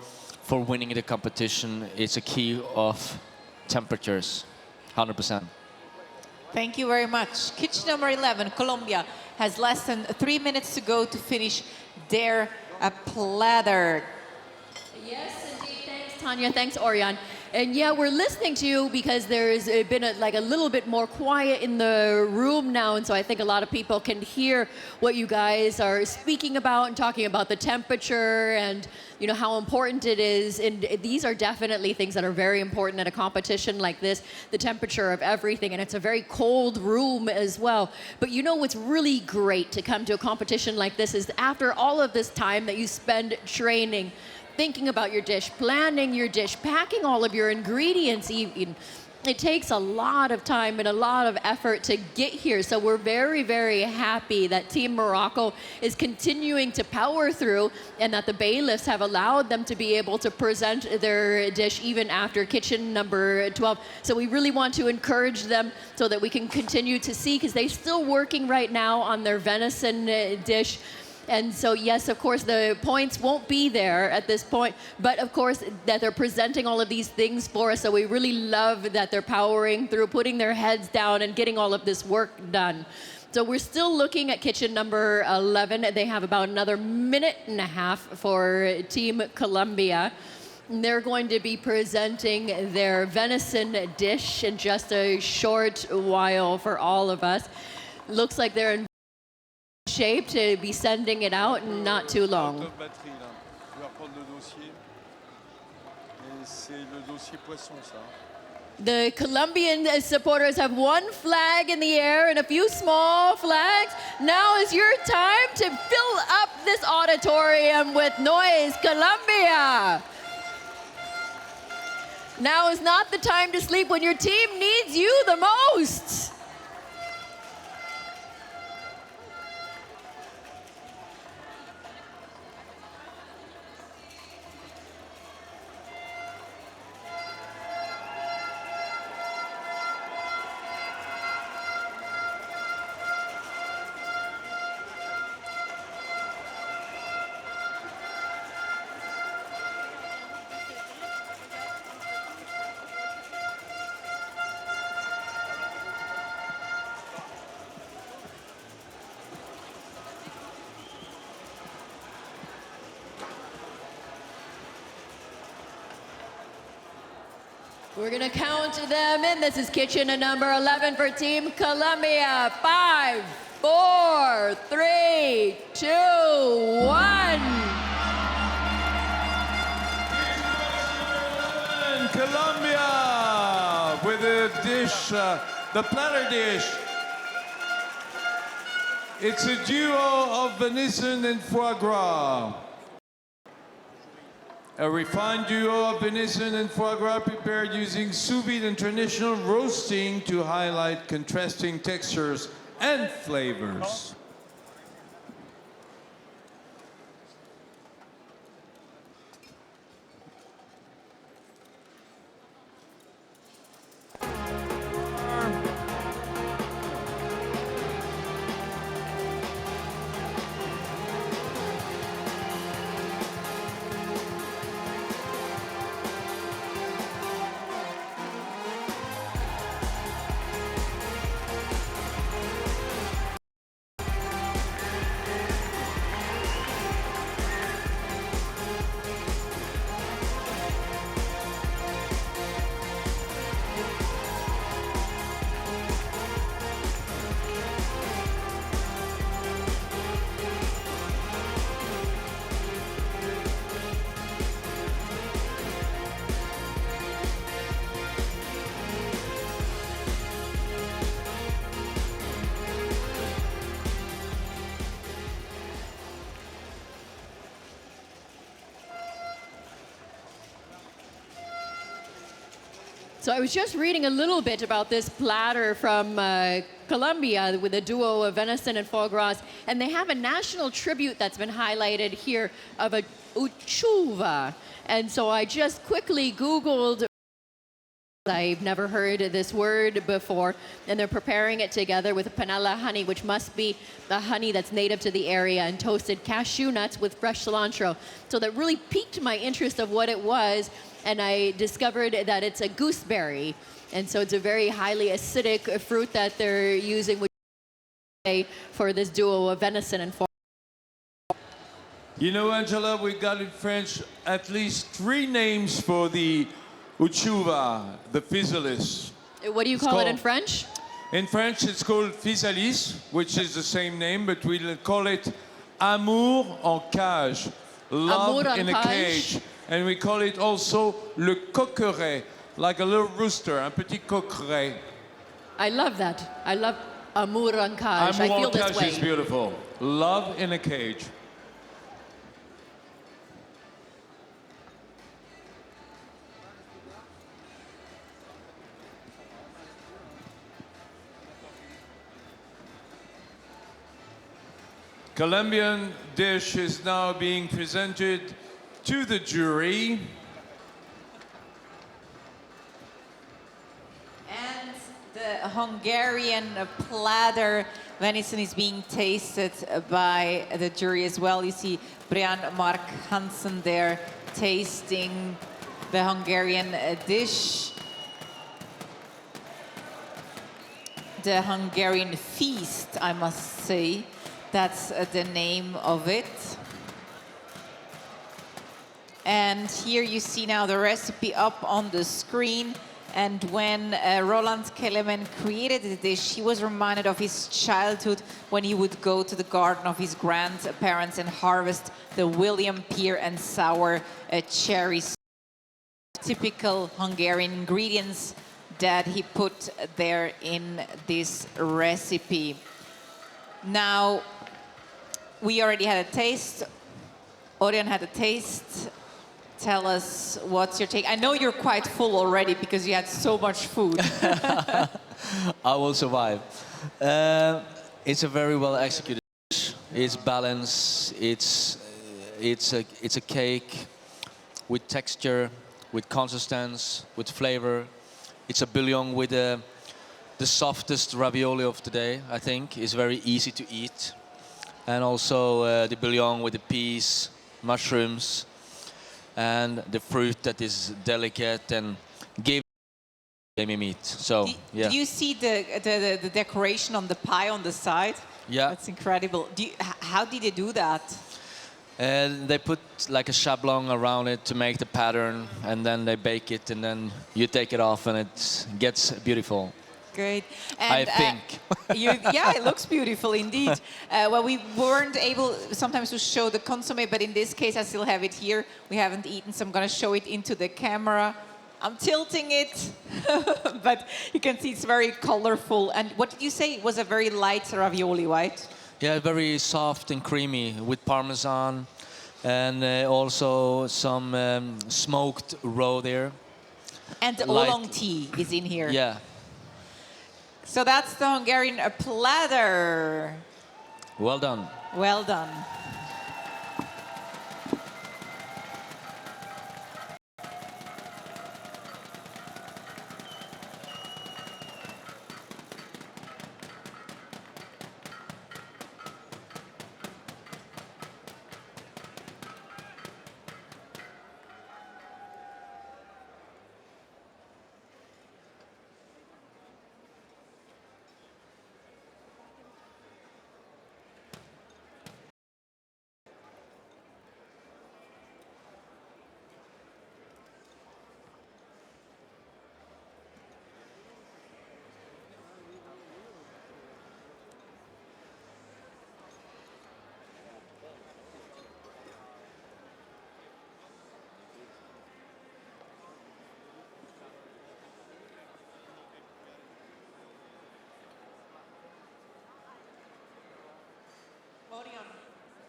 winning the competition. It's a key of temperatures, 100%. Thank you very much. Kitchen number 11, Colombia, has less than 3 minutes to go to finish their platter. Yes, indeed. Thanks, Tanya. Thanks, Orion. And yeah, we're listening to you because there's been a little bit more quiet in the room now, and so I think a lot of people can hear what you guys are speaking about and talking about the temperature and, you know, how important it is. And these are definitely things that are very important at a competition like this, the temperature of everything, and it's a very cold room as well. But you know what's really great to come to a competition like this is after all of this time that you spend training, thinking about your dish, planning your dish, packing all of your ingredients even. It takes a lot of time and a lot of effort to get here. So we're very, very happy that Team Morocco is continuing to power through, and that the bailiffs have allowed them to be able to present their dish even after kitchen number 12. So we really want to encourage them so that we can continue to see, because they're still working right now on their venison dish. And so, yes, of course, the points won't be there at this point, but of course that they're presenting all of these things for us. So we really love that they're powering through, putting their heads down and getting all of this work done. So we're still looking at kitchen number 11. They have about another minute and a half for Team Colombia. They're going to be presenting their venison dish in just a short while for all of us. Looks like they're in shape to be sending it out in not too long. The Colombian supporters have one flag in the air and a few small flags. Now is your time to fill up this auditorium with noise, Colombia. Now is not the time to sleep when your team needs you the most. We're gonna count them in. This is kitchen number 11 for Team Colombia. 5, 4, 3, 2, 1. Colombia with a dish, the platter dish. It's a duo of venison and foie gras. A refined duo of venison and foie gras prepared using sous vide and traditional roasting to highlight contrasting textures and flavors. So I was just reading a little bit about this platter from Colombia with a duo of venison and foie gras, and they have a national tribute that's been highlighted here of a uchuva. And so I just quickly Googled. I've never heard this word before, and they're preparing it together with panela honey, which must be the honey that's native to the area, and toasted cashew nuts with fresh cilantro. So that really piqued my interest of what it was, and I discovered that it's a gooseberry, and so it's a very highly acidic fruit that they're using for this duo of venison and foie. You know, Angela, we got in French at least 3 names for the uchuva, the physalis. What do you call it in French? In French, it's called physalis, which is the same name, but we'll call it amour en cage, love Amour en in a cage. And we call it also le coqueret, like a little rooster, un petit coqueret. I love that. I love amour en cage. Amour I feel en this cage way. is beautiful. Love in a cage. Colombian dish is now being presented to the jury. And the Hungarian platter venison is being tasted by the jury as well. You see Brian Mark Hansen there tasting the Hungarian dish. The Hungarian feast, I must say. That's the name of it. And here you see now the recipe up on the screen. And when Roland Kellerman created the dish, he was reminded of his childhood when he would go to the garden of his grandparents and harvest the William pear and sour cherries. Typical Hungarian ingredients that he put there in this recipe. Now, we already had a taste. Orion had a taste. Tell us what's your take. I know you're quite full already because you had so much food. I will survive. It's a very well executed dish. It's balanced. It's a cake with texture, with consistency, with flavor. It's a bouillon with the softest ravioli of today, I think. It's very easy to eat. And also the bouillon with the peas, mushrooms, and the fruit that is delicate and give me meat. So, yeah. Do you see the decoration on the pie on the side? Yeah. That's incredible. How did they do that? And they put like a shablong around it to make the pattern, and then they bake it, and then you take it off, and it gets beautiful. Great. I And, think. yeah, it looks beautiful indeed. Well, we weren't able sometimes to show the consomme, but in this case, I still have it here. We haven't eaten, so I'm going to show it into the camera. I'm tilting it, but you can see it's very colorful. And what did you say? It was a very light ravioli, right? Yeah, very soft and creamy with parmesan, and also some smoked roe there. And Light. oolong tea is in here. Yeah. So that's the Hungarian platter. Well done. Well done.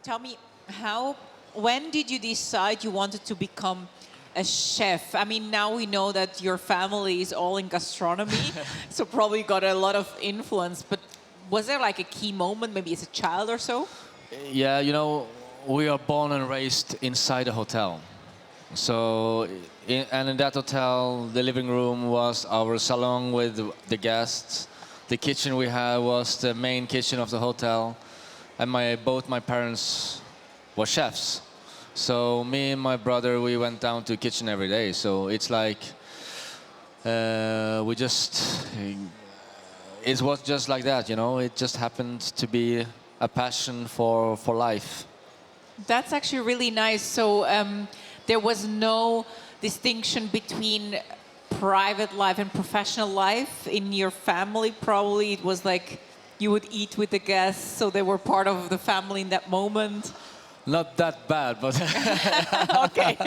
Tell me, when did you decide you wanted to become a chef? I mean, now we know that your family is all in gastronomy, so probably got a lot of influence, but was there like a key moment, maybe as a child or so? Yeah, you know, we are born and raised inside a hotel. So, and in that hotel, the living room was our salon with the guests. The kitchen we had was the main kitchen of the hotel. And both my parents were chefs. So me and my brother, we went down to the kitchen every day. So it's like, it was just like that, you know? It just happened to be a passion for life. That's actually really nice. So there was no distinction between private life and professional life in your family. Probably it was like you would eat with the guests, so they were part of the family in that moment. Not that bad, but Okay.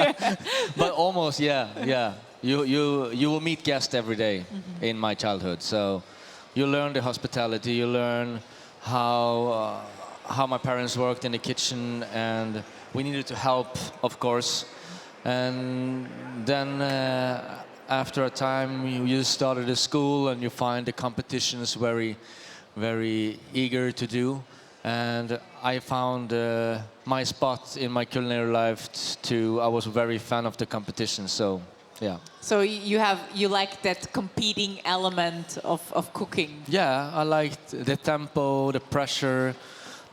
but almost, yeah. You will meet guests every day in my childhood, so you learn the hospitality. You learn how my parents worked in the kitchen, and we needed to help, of course. And then after a time, you started a school, and you find the competitions very eager to do, and I found my spot in my culinary life too. I was a very fan of the competition, so yeah. So you like that competing element of cooking? Yeah, I liked the tempo, the pressure,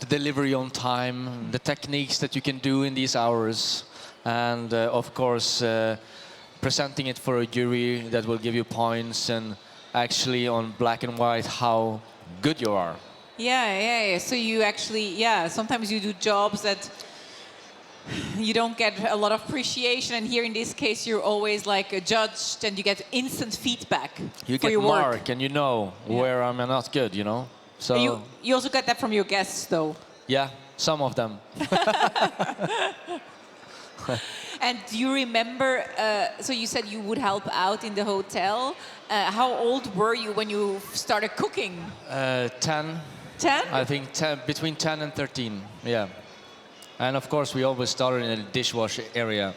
the delivery on time, the techniques that you can do in these hours, and of course presenting it for a jury that will give you points, and actually on black and white how good you are. Yeah. So you actually, sometimes you do jobs that you don't get a lot of appreciation, and here in this case you're always like judged and you get instant feedback You for get your work. mark, and you know where I'm not good, you know? So You also get that from your guests though. yeah, some of them. And do you remember, so you said you would help out in the hotel. How old were you when you started cooking? 10. 10? I think between 10 and 13, yeah. And of course, we always started in the dishwasher area.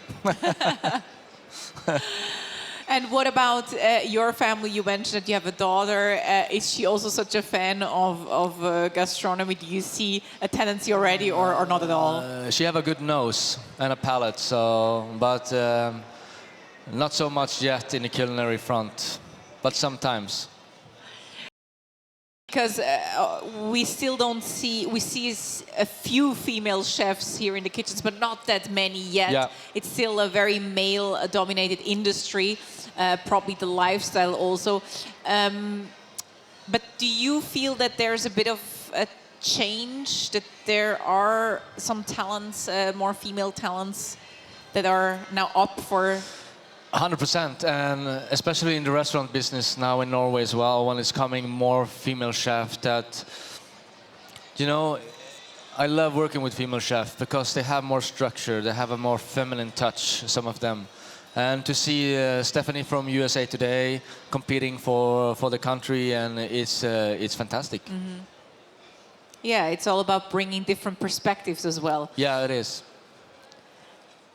And what about your family? You mentioned that you have a daughter. Is she also such a fan of gastronomy? Do you see a tendency already, or not at all? She have a good nose and a palate, so, but not so much yet in the culinary front, but sometimes. Because we still don't see, we see a few female chefs here in the kitchens, but not that many yet. Yeah. It's still a very male-dominated industry, probably the lifestyle also. But do you feel that there's a bit of a change that there are some talents, more female talents that are now up for? 100%, and especially in the restaurant business now in Norway as well, when it's coming more female chefs that, you know, I love working with female chefs because they have more structure, they have a more feminine touch, some of them. And to see Stephanie from USA today competing for the country, and it's fantastic. Mm-hmm. Yeah, it's all about bringing different perspectives as well. Yeah, it is.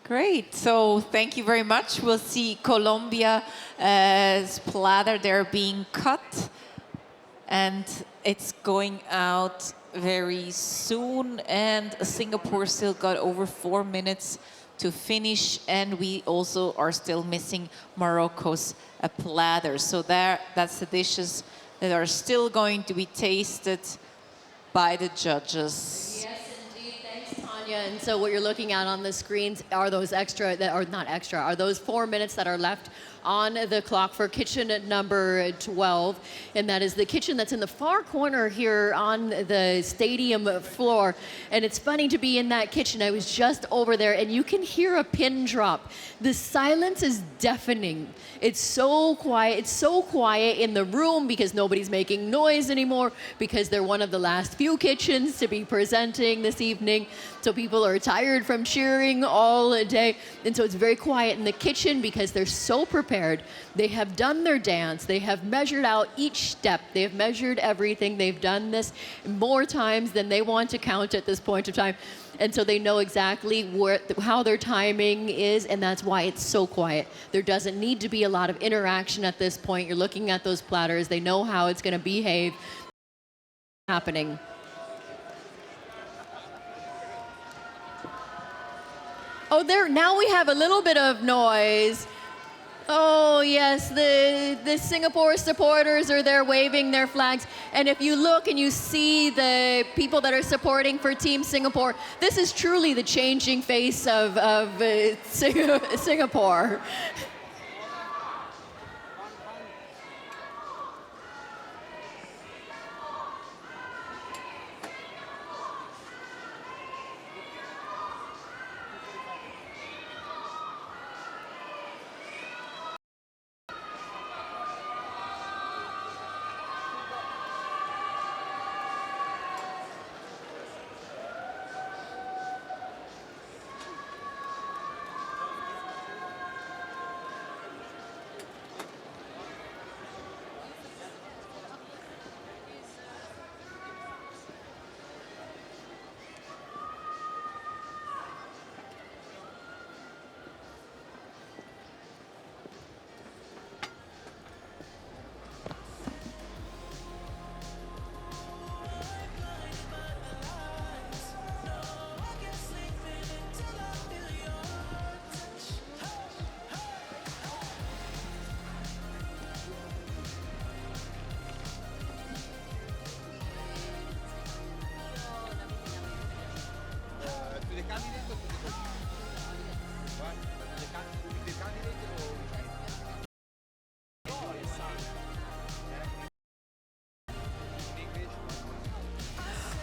Great. So thank you very much. We'll see Colombia's platter there being cut. And it's going out very soon. And Singapore still got over 4 minutes to finish. And we also are still missing Morocco's platter. So that's the dishes that are still going to be tasted by the judges. Yes, indeed. Thanks, Tanya. And so what you're looking at on the screens are those are those 4 minutes that are left on the clock for kitchen number 12. And that is the kitchen that's in the far corner here on the stadium floor. And it's funny to be in that kitchen. I was just over there and you can hear a pin drop. The silence is deafening. It's so quiet. It's so quiet in the room because nobody's making noise anymore, because they're one of the last few kitchens to be presenting this evening. So people are tired from cheering all day. And so it's very quiet in the kitchen because they're so prepared. They have done their dance. They have measured out each step. They have measured everything. They've done this more times than they want to count at this point of time. And so they know exactly how their timing is, and that's why it's so quiet. There doesn't need to be a lot of interaction at this point. You're looking at those platters. They know how it's going to behave. Happening. Oh, now we have a little bit of noise. Oh, yes, the Singapore supporters are there waving their flags. And if you look and you see the people that are supporting for Team Singapore, this is truly the changing face of Singapore.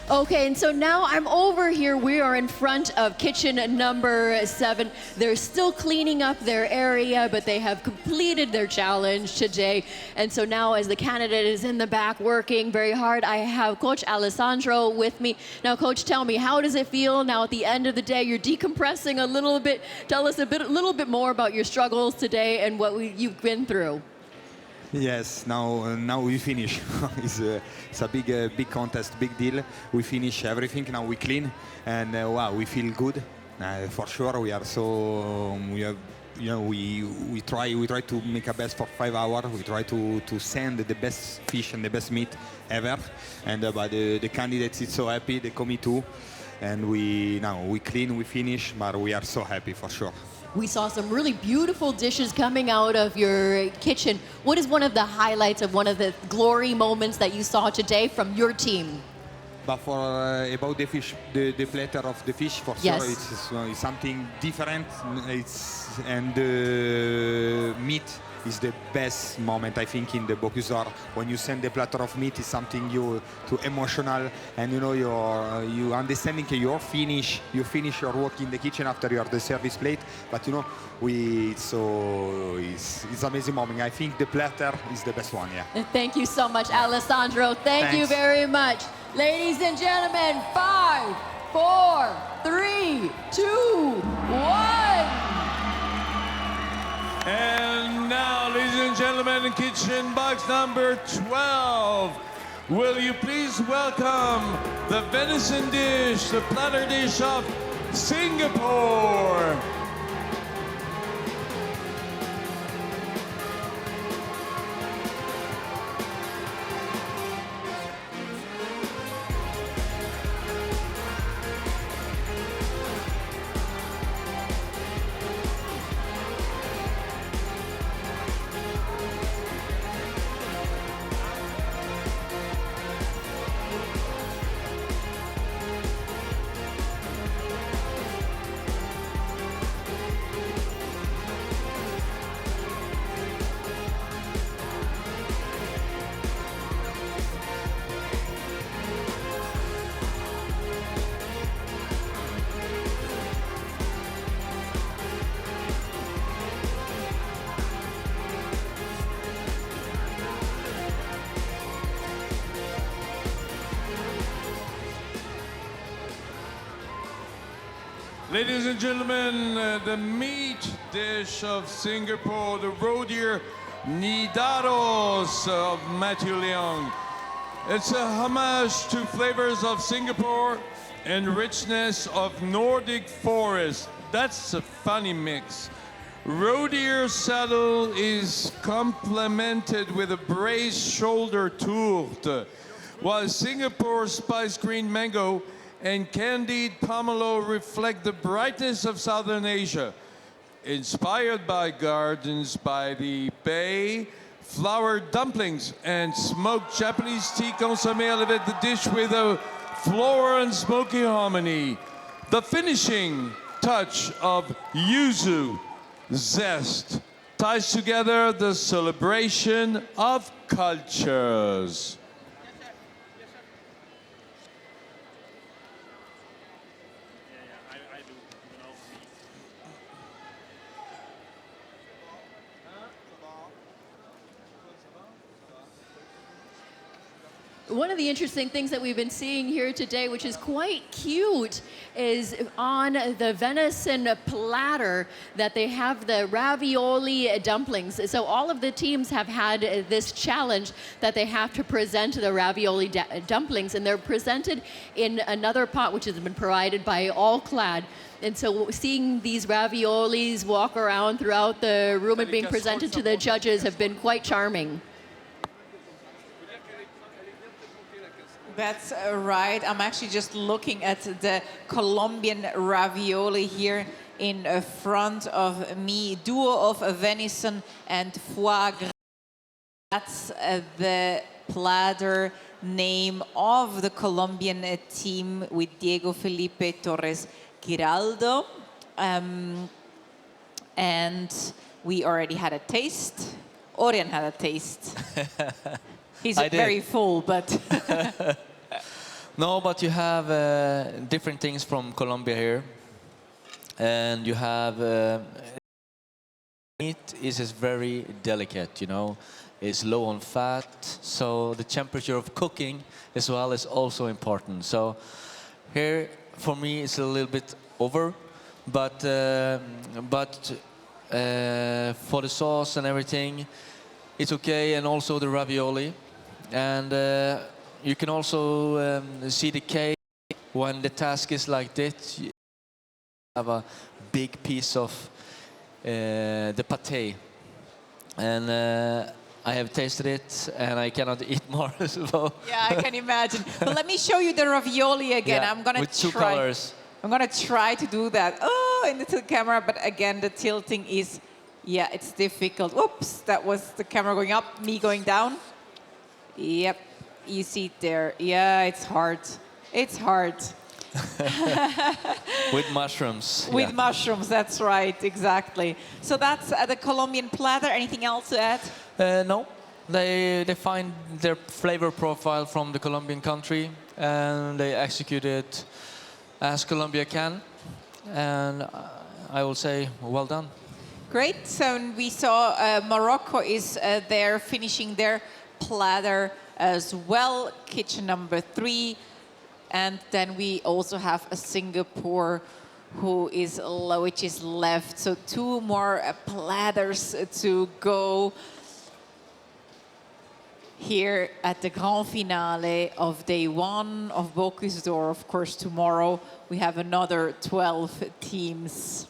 Okay, and so now I'm over here. We are in front of kitchen number 7. They're still cleaning up their area, but they have completed their challenge today. And so now, as the candidate is in the back working very hard, I have Coach Alessandro with me. Now, Coach, tell me, how does it feel now at the end of the day? You're decompressing a little bit. Tell us a little bit more about your struggles today and what you've been through. Yes, now we finish. It's a big contest, big deal. We finish everything. Now we clean, and wow, we feel good. For sure, we are so we try to make a best for 5 hours. We try to send the best fish and the best meat ever. And but the candidates is so happy. The committee too. And we clean, we finish, but we are so happy for sure. We saw some really beautiful dishes coming out of your kitchen. What is one of the highlights of one of the glory moments that you saw today from your team? But for about the fish, the platter of the fish, for yes. Sure, it's something different. And the meat is the best moment, I think, in the Bocuse d'Or. When you send the platter of meat, is something you too emotional, and you know you understanding you finish your work in the kitchen after you have the service plate. But you know, it's amazing moment. I think the platter is the best one. Yeah. Thank you so much, Alessandro. Thank you Thanks. very much. Ladies and gentlemen, 5, 4, 3, 2, 1. And now, ladies and gentlemen, in kitchen box number 12, will you please welcome the venison dish, the platter dish of Singapore. Ladies and gentlemen, the meat dish of Singapore, the roe deer nidados of Matthew Leong. It's a homage to flavors of Singapore and richness of Nordic forest. That's a funny mix. Roe deer saddle is complemented with a braised shoulder tourte, while Singapore spice green mango and candied pomelo reflect the brightness of Southern Asia. Inspired by gardens by the bay, flour dumplings and smoked Japanese tea consommé elevate the dish with a floral and smoky harmony. The finishing touch of yuzu zest ties together the celebration of cultures. One of the interesting things that we've been seeing here today, which is quite cute, is on the venison platter that they have the ravioli dumplings. So all of the teams have had this challenge that they have to present the ravioli dumplings, and they're presented in another pot which has been provided by All Clad. And so seeing these raviolis walk around throughout the room and being presented to the judges have been quite charming. That's right. I'm actually just looking at the Colombian ravioli here in front of me. Duo of venison and foie gras. That's the platter name of the Colombian team with Diego Felipe Torres Giraldo. And we already had a taste. Orion had a taste. He's very full, but... No, but you have different things from Colombia here. And you have... meat is very delicate, you know. It's low on fat, so the temperature of cooking as well is also important. So here, for me, it's a little bit over, but for the sauce and everything, it's okay, and also the ravioli. And you can also see the cake when the task is like this. You have a big piece of the pâté, and I have tasted it, and I cannot eat more. So. Yeah, I can imagine. But let me show you the ravioli again. Yeah, I'm gonna with two try. colors. I'm gonna try to do that. Oh, into the camera, but again, the tilting is, yeah, it's difficult. Oops, that was the camera going up, me going down. Yep, you see it there. Yeah, it's hard. It's hard. With mushrooms. With yeah. mushrooms, that's right, exactly. So that's the Colombian platter. Anything else to add? No, they find their flavor profile from the Colombian country and they execute it as Colombia can. And I will say, well done. Great. So we saw Morocco is there finishing their platter as well, kitchen number 3. And then we also have a Singapore which is left. So 2 more platters to go here at the grand finale of day 1 of Bocuse d'Or. Of course, tomorrow we have another 12 teams.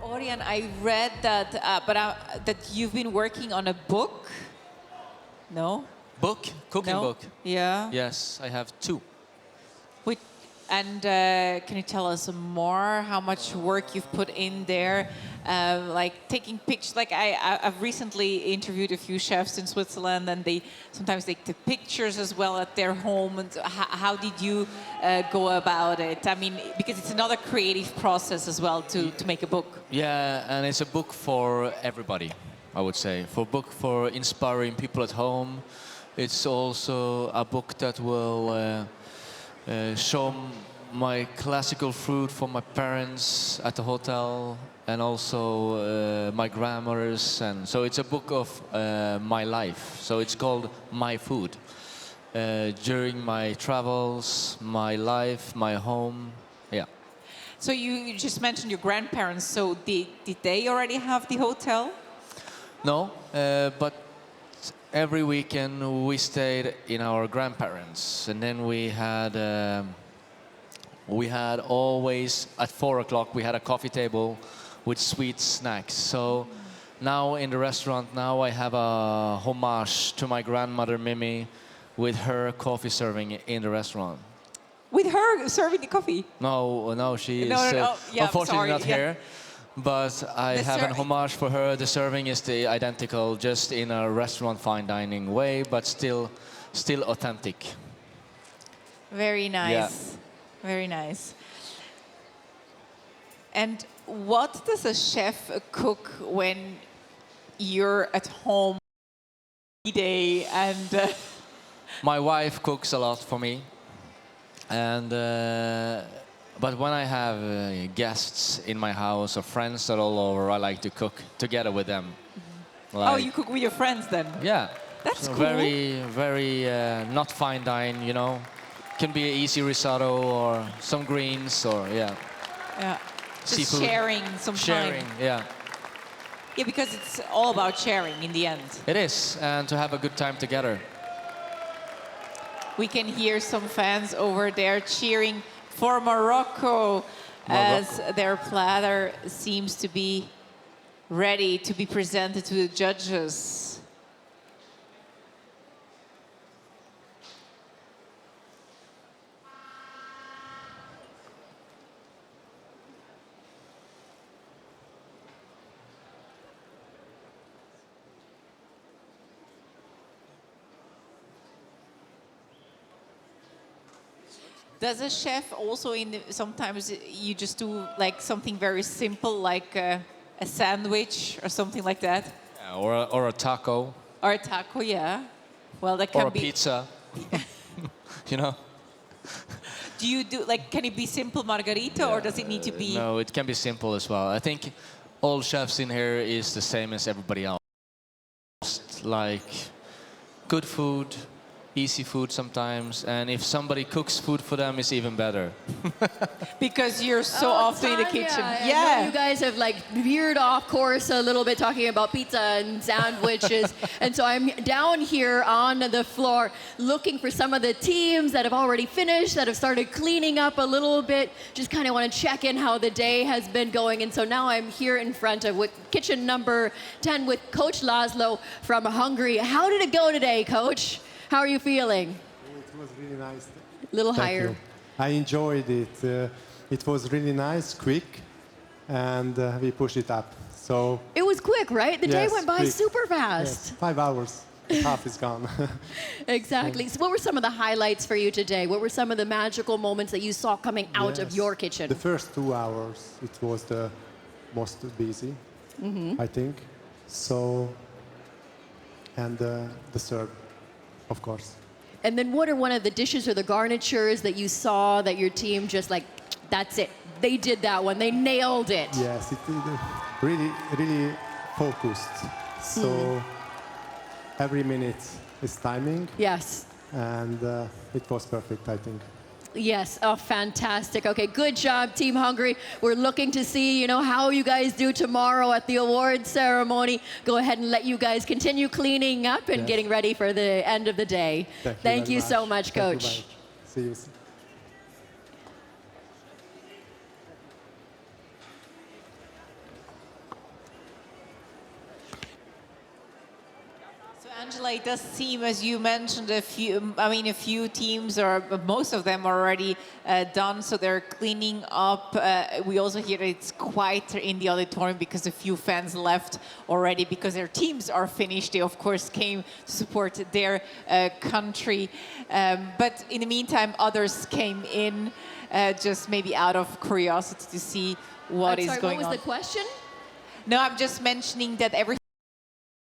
Orion, I read that, that you've been working on a book. No? Book? Cooking No? book? Yeah. Yes, I have 2. And can you tell us more how much work you've put in there? Like taking pictures, like I've recently interviewed a few chefs in Switzerland and sometimes they take pictures as well at their home. And how did you go about it? I mean, because it's another creative process as well to make a book. Yeah, and it's a book for everybody, I would say. Book for inspiring people at home. It's also a book that will show my classical food for my parents at the hotel and also my grandmother's. And so it's a book of my life. So it's called My Food. During my travels, my life, my home, yeah. So you just mentioned your grandparents. So did they already have the hotel? No, but every weekend we stayed in our grandparents, and then we had always at 4 o'clock we had a coffee table with sweet snacks. So now in the restaurant now I have a homage to my grandmother Mimi with her coffee serving in the restaurant. With her serving the coffee? No, she is Yeah, unfortunately sorry, not yeah. here. But I have an homage for her. The serving is the identical, just in a restaurant fine dining way, but still authentic. Very nice. Yeah. Very nice. And what does a chef cook when you're at home every day and... My wife cooks a lot for me. And but when I have guests in my house or friends that are all over, I like to cook together with them. Oh, you cook with your friends then? Yeah. That's so cool. Very not fine dine, you know. Can be an easy risotto or some greens or, yeah. Yeah. Just Seafood. sharing some Sharing, time. yeah. Yeah, because it's all about sharing in the end. It is, and to have a good time together. We can hear some fans over there cheering for Morocco as their platter seems to be ready to be presented to the judges. Does a chef also sometimes you just do like something very simple, like a sandwich or something like that? Yeah, or a taco. Or a taco, yeah. Well, that can Or a be... pizza. You know? Do you do, like, can it be simple margarita or does it need to be... No, it can be simple as well. I think all chefs in here is the same as everybody else. Like, good food, easy food sometimes, and if somebody cooks food for them, it's even better. Because you're so often in the Tanya, kitchen. I know you guys have like veered off course a little bit talking about pizza and sandwiches. And so I'm down here on the floor looking for some of the teams that have already finished, that have started cleaning up a little bit. Just kind of want to check in how the day has been going. And so now I'm here in front of kitchen number 10 with Coach Laszlo from Hungary. How did it go today, Coach? How are you feeling? It was really nice. A little Thank higher. you. I enjoyed it. It was really nice, quick, and we pushed it up. So It was quick, right? The day yes, went by quick. super fast. Yes, 5 hours, half is gone. Exactly. So what were some of the highlights for you today? What were some of the magical moments that you saw coming out of Yes. your kitchen? The first 2 hours, it was the most busy, I think. So, and the serve, of course. And then what are one of the dishes or the garnitures that you saw that your team just like, that's it. They did that one. They nailed it. Yes, it really, really focused. So every minute is timing, Yes. and it was perfect, I think. Yes. Oh, fantastic. Okay, good job, Team Hungary. We're looking to see, how you guys do tomorrow at the award ceremony. Go ahead and let you guys continue cleaning up and Yes. getting ready for the end of the day. Thank you so much, Thank you Coach. very much. See you. So Angela, it does seem, as you mentioned, a few teams, or most of them are already done, so they're cleaning up. We also hear that it's quieter in the auditorium because a few fans left already because their teams are finished. They, of course, came to support their country. But in the meantime, others came in just maybe out of curiosity to see what is going on. What was the question? No, I'm just mentioning that everything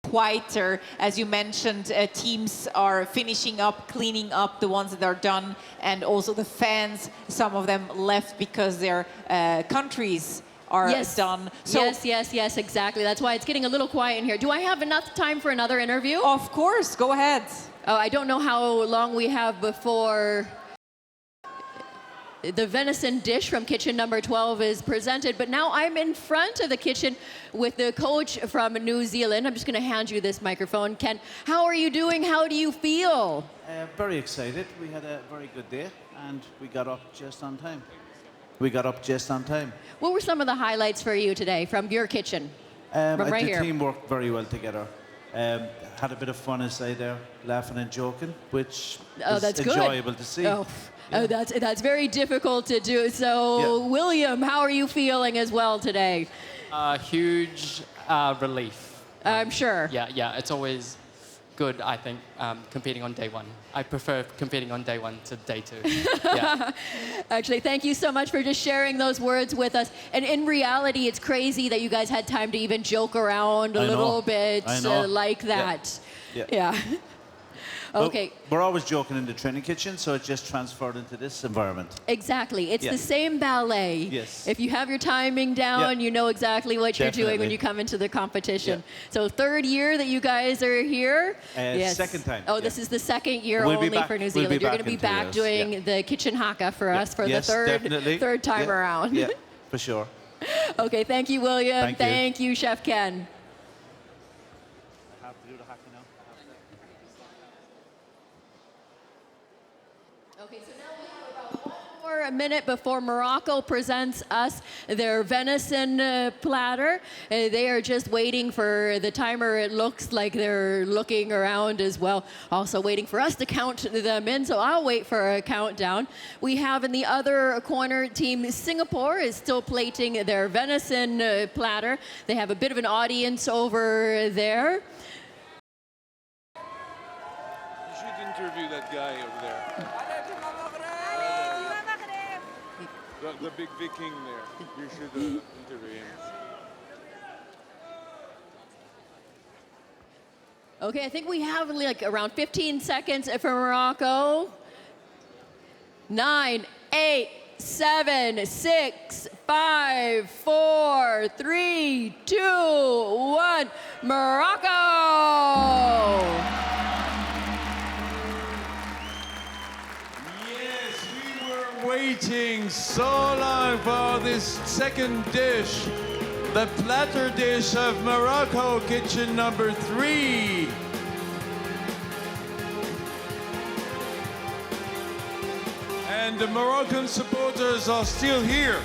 quieter. As you mentioned, teams are finishing up, cleaning up the ones that are done, and also the fans, some of them left because their countries are done. So yes, exactly. That's why it's getting a little quiet in here. Do I have enough time for another interview? Of course, go ahead. Oh, I don't know how long we have before the venison dish from kitchen number 12 is presented, but now I'm in front of the kitchen with the coach from New Zealand. I'm just going to hand you this microphone. Ken, how are you doing? How do you feel? Very excited. We had a very good day and we got up just on time. What were some of the highlights for you today from your kitchen? From right the here. team worked very well together. Had a bit of fun inside there, laughing and joking, which is that's good. enjoyable to see. That's very difficult to do. So, William, how are you feeling as well today? Huge relief. I'm sure. Yeah, it's always good, I think, competing on day one. I prefer competing on day one to day two. Yeah. Actually, thank you so much for just sharing those words with us. And in reality, it's crazy that you guys had time to even joke around a little bit like that. Yeah. Okay. We're always joking in the training kitchen, so it just transferred into this environment. Exactly. It's the same ballet. Yes. If you have your timing down, you know exactly what you're doing when you come into the competition. So third year that you guys are here? Second time. Oh, this is the second year only for New Zealand. You're going to be back doing the kitchen haka for us for the third time around. Yeah, for sure. Okay, thank you, William. Thank you, Chef Ken. Okay, so now we have about 1 more minute before Morocco presents us their venison platter. They are just waiting for the timer. It looks like they're looking around as well, also waiting for us to count them in, so I'll wait for a countdown. We have in the other corner, Team Singapore is still plating their venison platter. They have a bit of an audience over there. You should interview that guy over there. The big Viking there. You should interview him. Okay, I think we have like around 15 seconds for Morocco. 9, 8, 7, 6, 5, 4, 3, 2, 1. Morocco! Yes, we were waiting so long for this second dish. The platter dish of Morocco, kitchen number 3. And the Moroccan supporters are still here.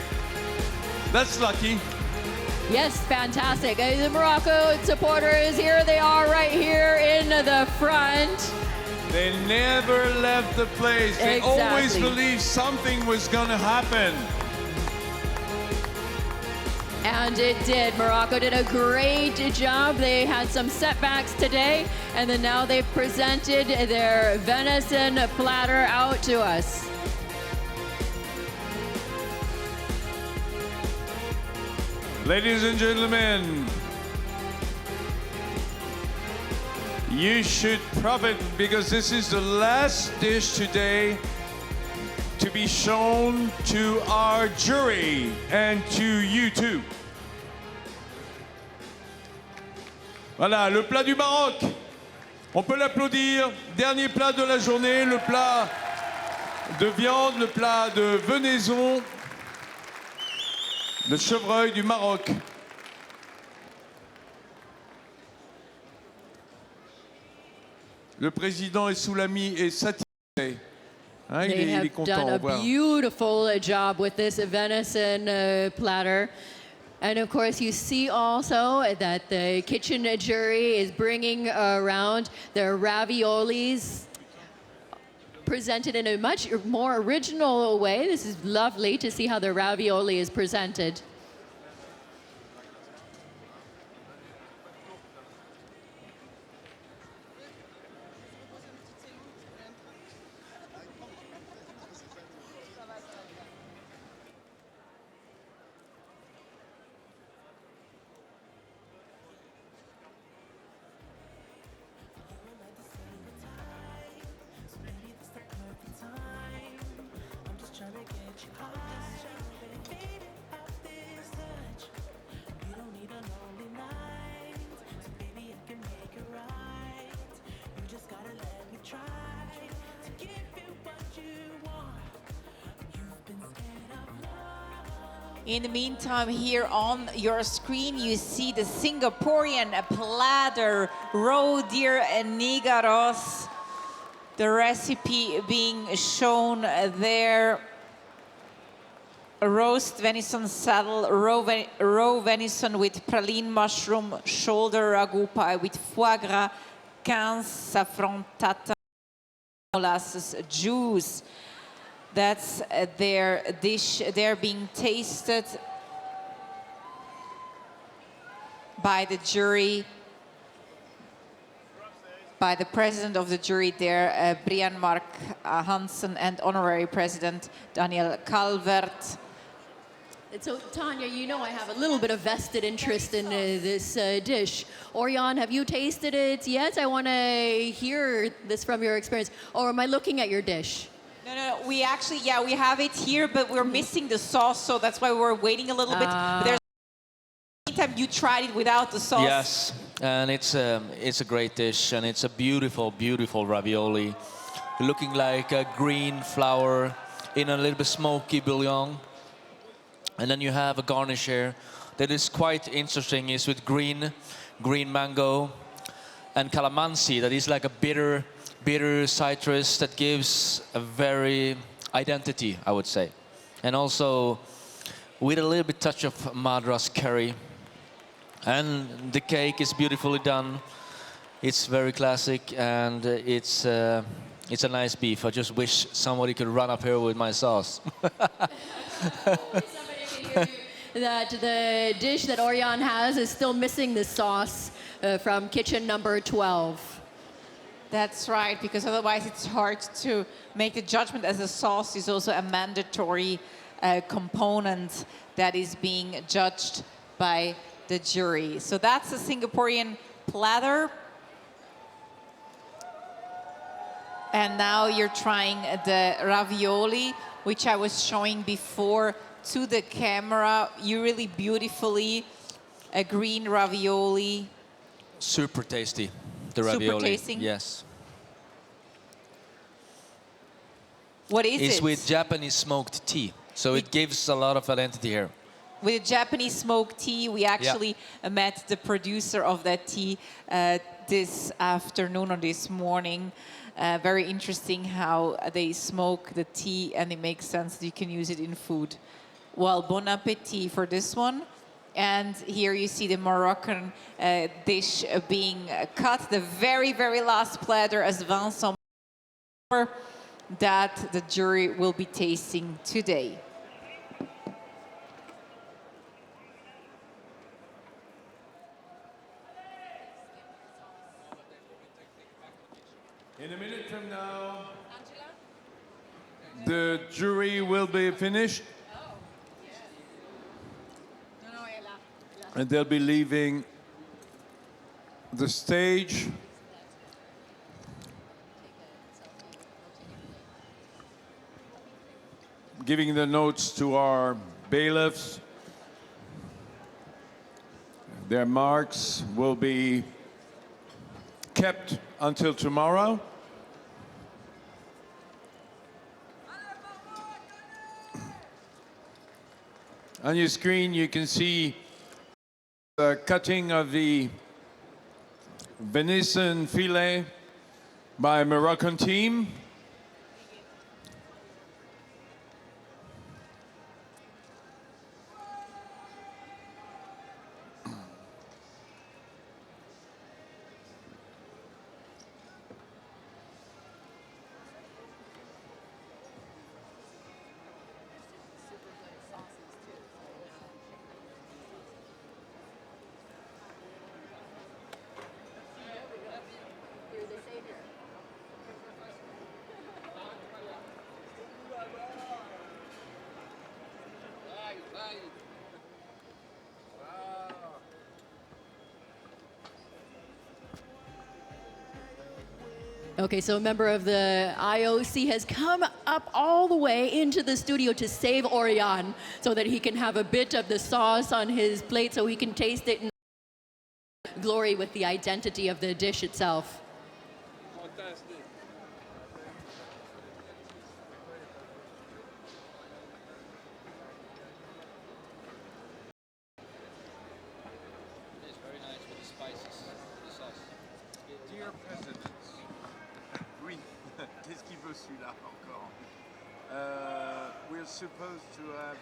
That's lucky. Yes, fantastic. The Morocco supporters, here they are right here in the front. They never left the place. They always Exactly. believed something was going to happen. And it did. Morocco did a great job. They had some setbacks today, and then now they've presented their venison platter out to us. Ladies and gentlemen, you should profit because this is the last dish today to be shown to our jury and to you too. Voilà, le plat du Maroc. On peut l'applaudir. Dernier plat de la journée, le plat de viande, le plat de venaison, le chevreuil du Maroc. Le président est Soulami est satisfait. Hein, They il est have content. done a Voilà. beautiful job with this venison platter. And of course, you see also that the kitchen jury is bringing around their raviolis presented in a much more original way. This is lovely to see how the ravioli is presented. In the meantime, here on your screen, you see the Singaporean platter, raw deer and nigaros. The recipe being shown there. A roast venison saddle, raw venison with praline mushroom, shoulder ragu pie with foie gras, 15 saffron tata, molasses juice. That's their dish. They're being tasted by the jury, by the president of the jury there, Brian Mark Hansen, and honorary president Daniel Calvert. So, Tanya, you know I have a little bit of vested interest in this dish. Orion, have you tasted it yet? I want to hear this from your experience. Or am I looking at your dish? No, we actually, yeah, we have it here, but we're missing the sauce, so that's why we're waiting a little bit. But there's meantime, you tried it without the sauce. Yes, and it's a great dish, and it's a beautiful, beautiful ravioli, looking like a green flour in a little bit smoky bouillon. And then you have a garnish here that is quite interesting. Is with green mango and calamansi. That is like a bitter citrus that gives a very identity, I would say. And also with a little bit touch of Madras curry. And the cake is beautifully done. It's very classic, and it's a nice beef. I just wish somebody could run up here with my sauce. That the dish that Orion has is still missing the sauce from kitchen number 12. That's right, because otherwise it's hard to make the judgment, as the sauce is also a mandatory component that is being judged by the jury. So that's a Singaporean platter. And now you're trying the ravioli, which I was showing before to the camera. You really beautifully, a green ravioli. Super tasty, the ravioli. Super tasty? Yes. What is it? It's with Japanese smoked tea, so it gives a lot of identity here. With Japanese smoked tea, we actually met the producer of that tea this afternoon or this morning. Very interesting how they smoke the tea and it makes sense that you can use it in food. Well, bon appetit for this one. And here you see the Moroccan dish being cut. The very, very last platter, as Vincent, that the jury will be tasting today. In a minute from now, the jury will be finished. And they'll be leaving the stage. Giving the notes to our bailiffs. Their marks will be kept until tomorrow. On your screen, you can see the cutting of the venison filet by a Moroccan team. Okay, so a member of the IOC has come up all the way into the studio to save Orion so that he can have a bit of the sauce on his plate so he can taste it in glory with the identity of the dish itself. It's very nice with the spices, the sauce. Dear President, oui, qu'est-ce qu'il veut celui-là encore? We're supposed to have.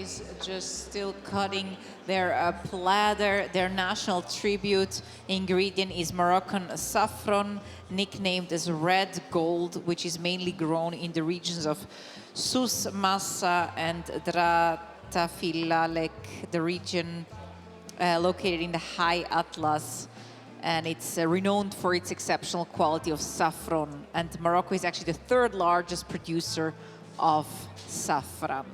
is just still cutting their platter. Their national tribute ingredient is Moroccan saffron, nicknamed as red gold, which is mainly grown in the regions of Souss Massa and Dratafilalek, the region located in the High Atlas. And it's renowned for its exceptional quality of saffron. And Morocco is actually the third largest producer of saffron.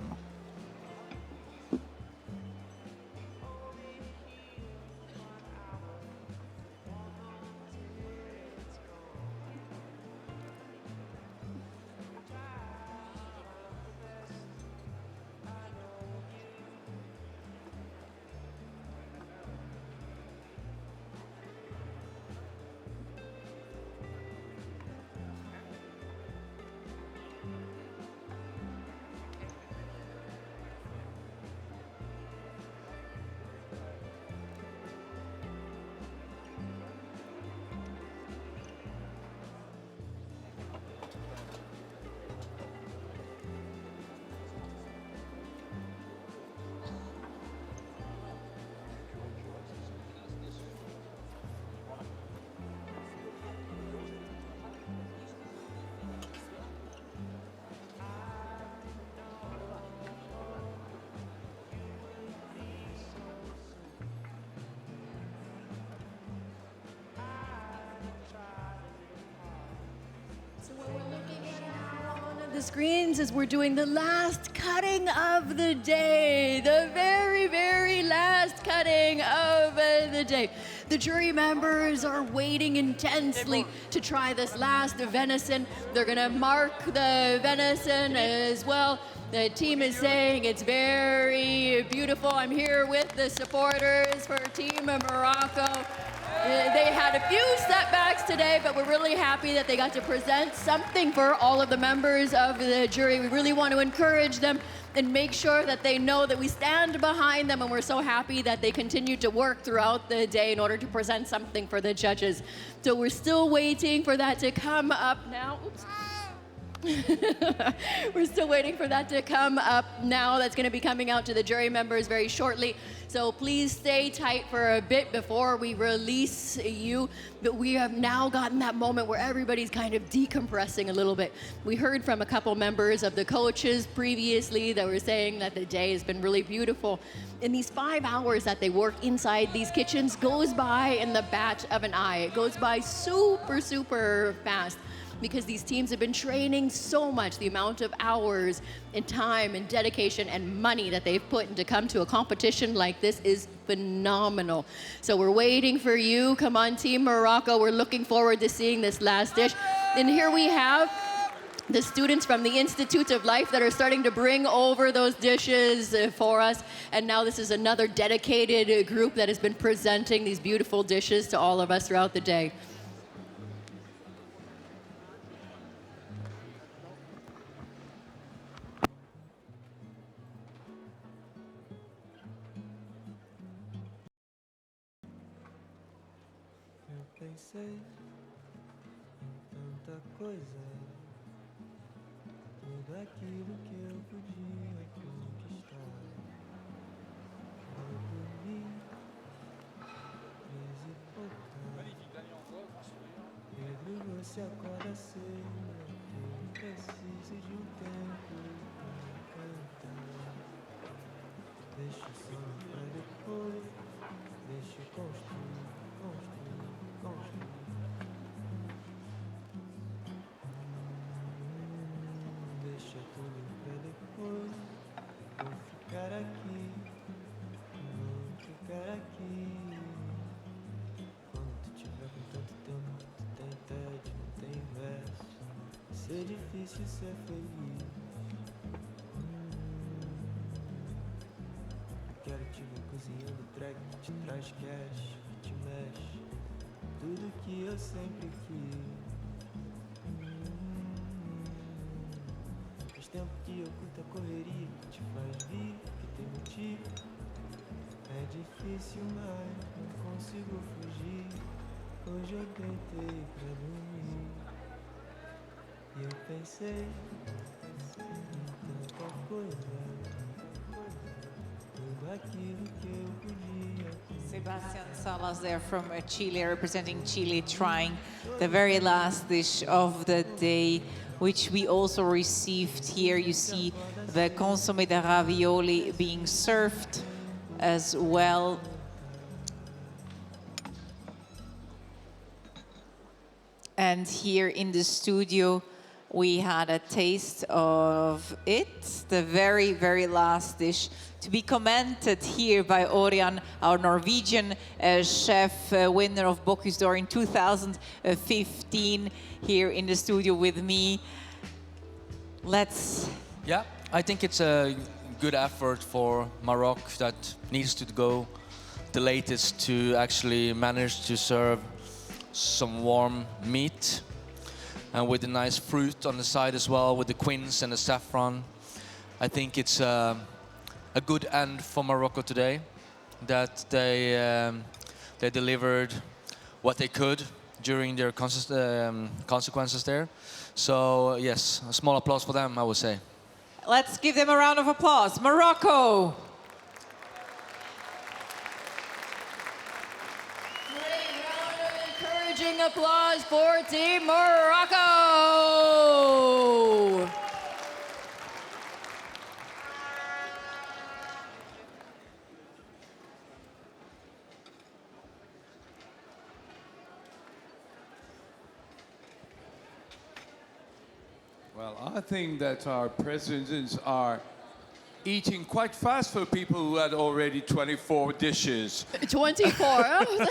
The screens as we're doing the last cutting of the day, the very, very last cutting of the day. The jury members are waiting intensely to try this last venison. They're gonna mark the venison as well. The team is saying it's very beautiful. I'm here with the supporters for Team Morocco. They had a few setbacks today, but we're really happy that they got to present something for all of the members of the jury. We really want to encourage them and make sure that they know that we stand behind them, and we're so happy that they continue to work throughout the day in order to present something for the judges. So we're still waiting for that to come up now. Oops. We're still waiting for that to come up now. That's going to be coming out to the jury members very shortly. So please stay tight for a bit before we release you. But we have now gotten that moment where everybody's kind of decompressing a little bit. We heard from a couple members of the coaches previously that were saying that the day has been really beautiful. And these 5 hours that they work inside these kitchens goes by in the bat of an eye. It goes by super, super fast, because these teams have been training so much. The amount of hours and time and dedication and money that they've put into come to a competition like this is phenomenal. So we're waiting for you. Come on, Team Morocco. We're looking forward to seeing this last dish. And here we have the students from the Institute of Life that are starting to bring over those dishes for us. And now this is another dedicated group that has been presenting these beautiful dishes to all of us throughout the day. Pensei em tanta coisa, tudo aquilo que eu podia conquistar. Eu dormi 13 Pedro, você acorda cedo, eu preciso de tempo para cantar. Deixa o sonho pra depois, deixa eu construir. Deixa tudo pra depois. Vou ficar aqui, vou ficar aqui. Quando tu tiver com tanto tempo, tu tem tédio, não tem verso. Ser difícil ser feliz. Quero te ver cozinhando track que te traz cash, que te mexe. Tudo que eu sempre quis. Faz tempo que eu curto a correria que te faz vir, que tem motivo. É difícil, mas não consigo fugir. Hoje eu deitei pra dormir e eu pensei em tanta coisa. tudo aquilo que eu podia ter. Sebastian Salas there from Chile, representing Chile, trying the very last dish of the day, which we also received here. You see the consommé de ravioli being served as well. And here in the studio, we had a taste of it, the very, very last dish, to be commented here by Orian, our Norwegian chef, winner of Bocuse d'Or in 2015, here in the studio with me. Let's... Yeah, I think it's a good effort for Morocco that needs to go the latest to actually manage to serve some warm meat and with a nice fruit on the side as well, with the quince and the saffron. I think it's a good end for Morocco today, that they delivered what they could during their consequences there. So yes, a small applause for them, I would say. Let's give them a round of applause. Morocco! Encouraging applause for Team Morocco! Well, I think that our presidents are eating quite fast for people who had already 24 dishes. 24. Oh,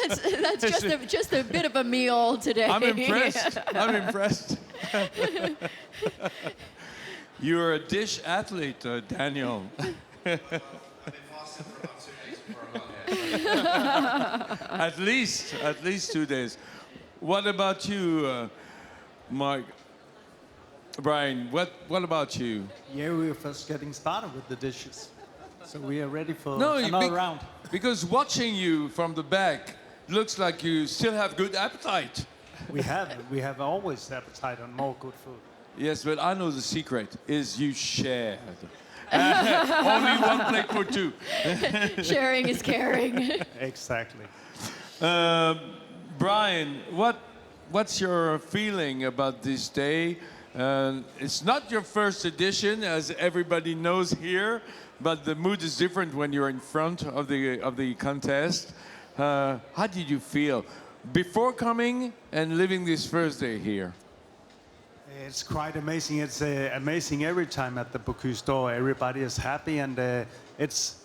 that's just a bit of a meal today. I'm impressed. I'm impressed. You're a dish athlete, Daniel. At least 2 days. What about you, Mark? Brian, what about you? Yeah, we were first getting started with the dishes. So we are ready for No, another round. Because watching you from the back looks like you still have good appetite. We have always appetite on more good food. Yes, but I know the secret is you share. Only one plate for two. Sharing is caring. Exactly. Brian, what's your feeling about this day? It's not your first edition, as everybody knows here, but the mood is different when you're in front of the contest. How did you feel before coming and living this first day here? It's quite amazing. It's amazing every time at the Bocuse d'Or. Everybody is happy, and it's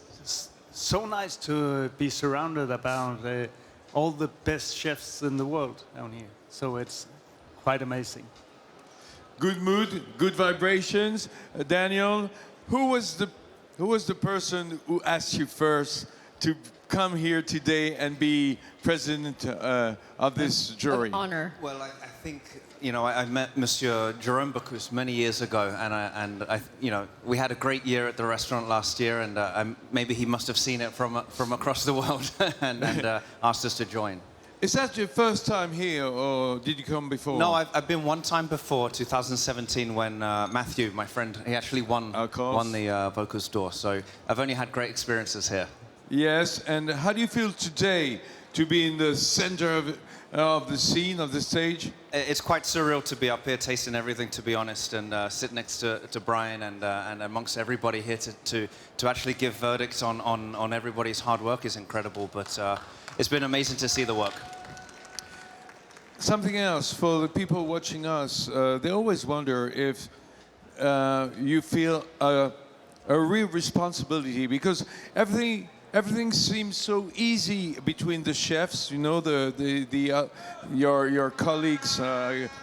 so nice to be surrounded about all the best chefs in the world down here. So it's quite amazing. Good mood, good vibrations. Daniel, who was the person who asked you first to come here today and be president of this jury? Honor. Well, I think, you know, I met Monsieur Jerome Bocuse many years ago, and I, you know, we had a great year at the restaurant last year, and maybe he must have seen it from across the world and asked us to join. Is that your first time here, or did you come before? No, I've been one time before, 2017, when Matthew, my friend, he actually won the Bocuse d'Or. So I've only had great experiences here. Yes, and how do you feel today to be in the center of the scene, of the stage? It's quite surreal to be up here tasting everything, to be honest, and sit next to Brian and amongst everybody here to actually give verdicts on everybody's hard work is incredible. But it's been amazing to see the work. Something else for the people watching us, they always wonder if you feel a real responsibility, because everything seems so easy between the chefs, you know, your colleagues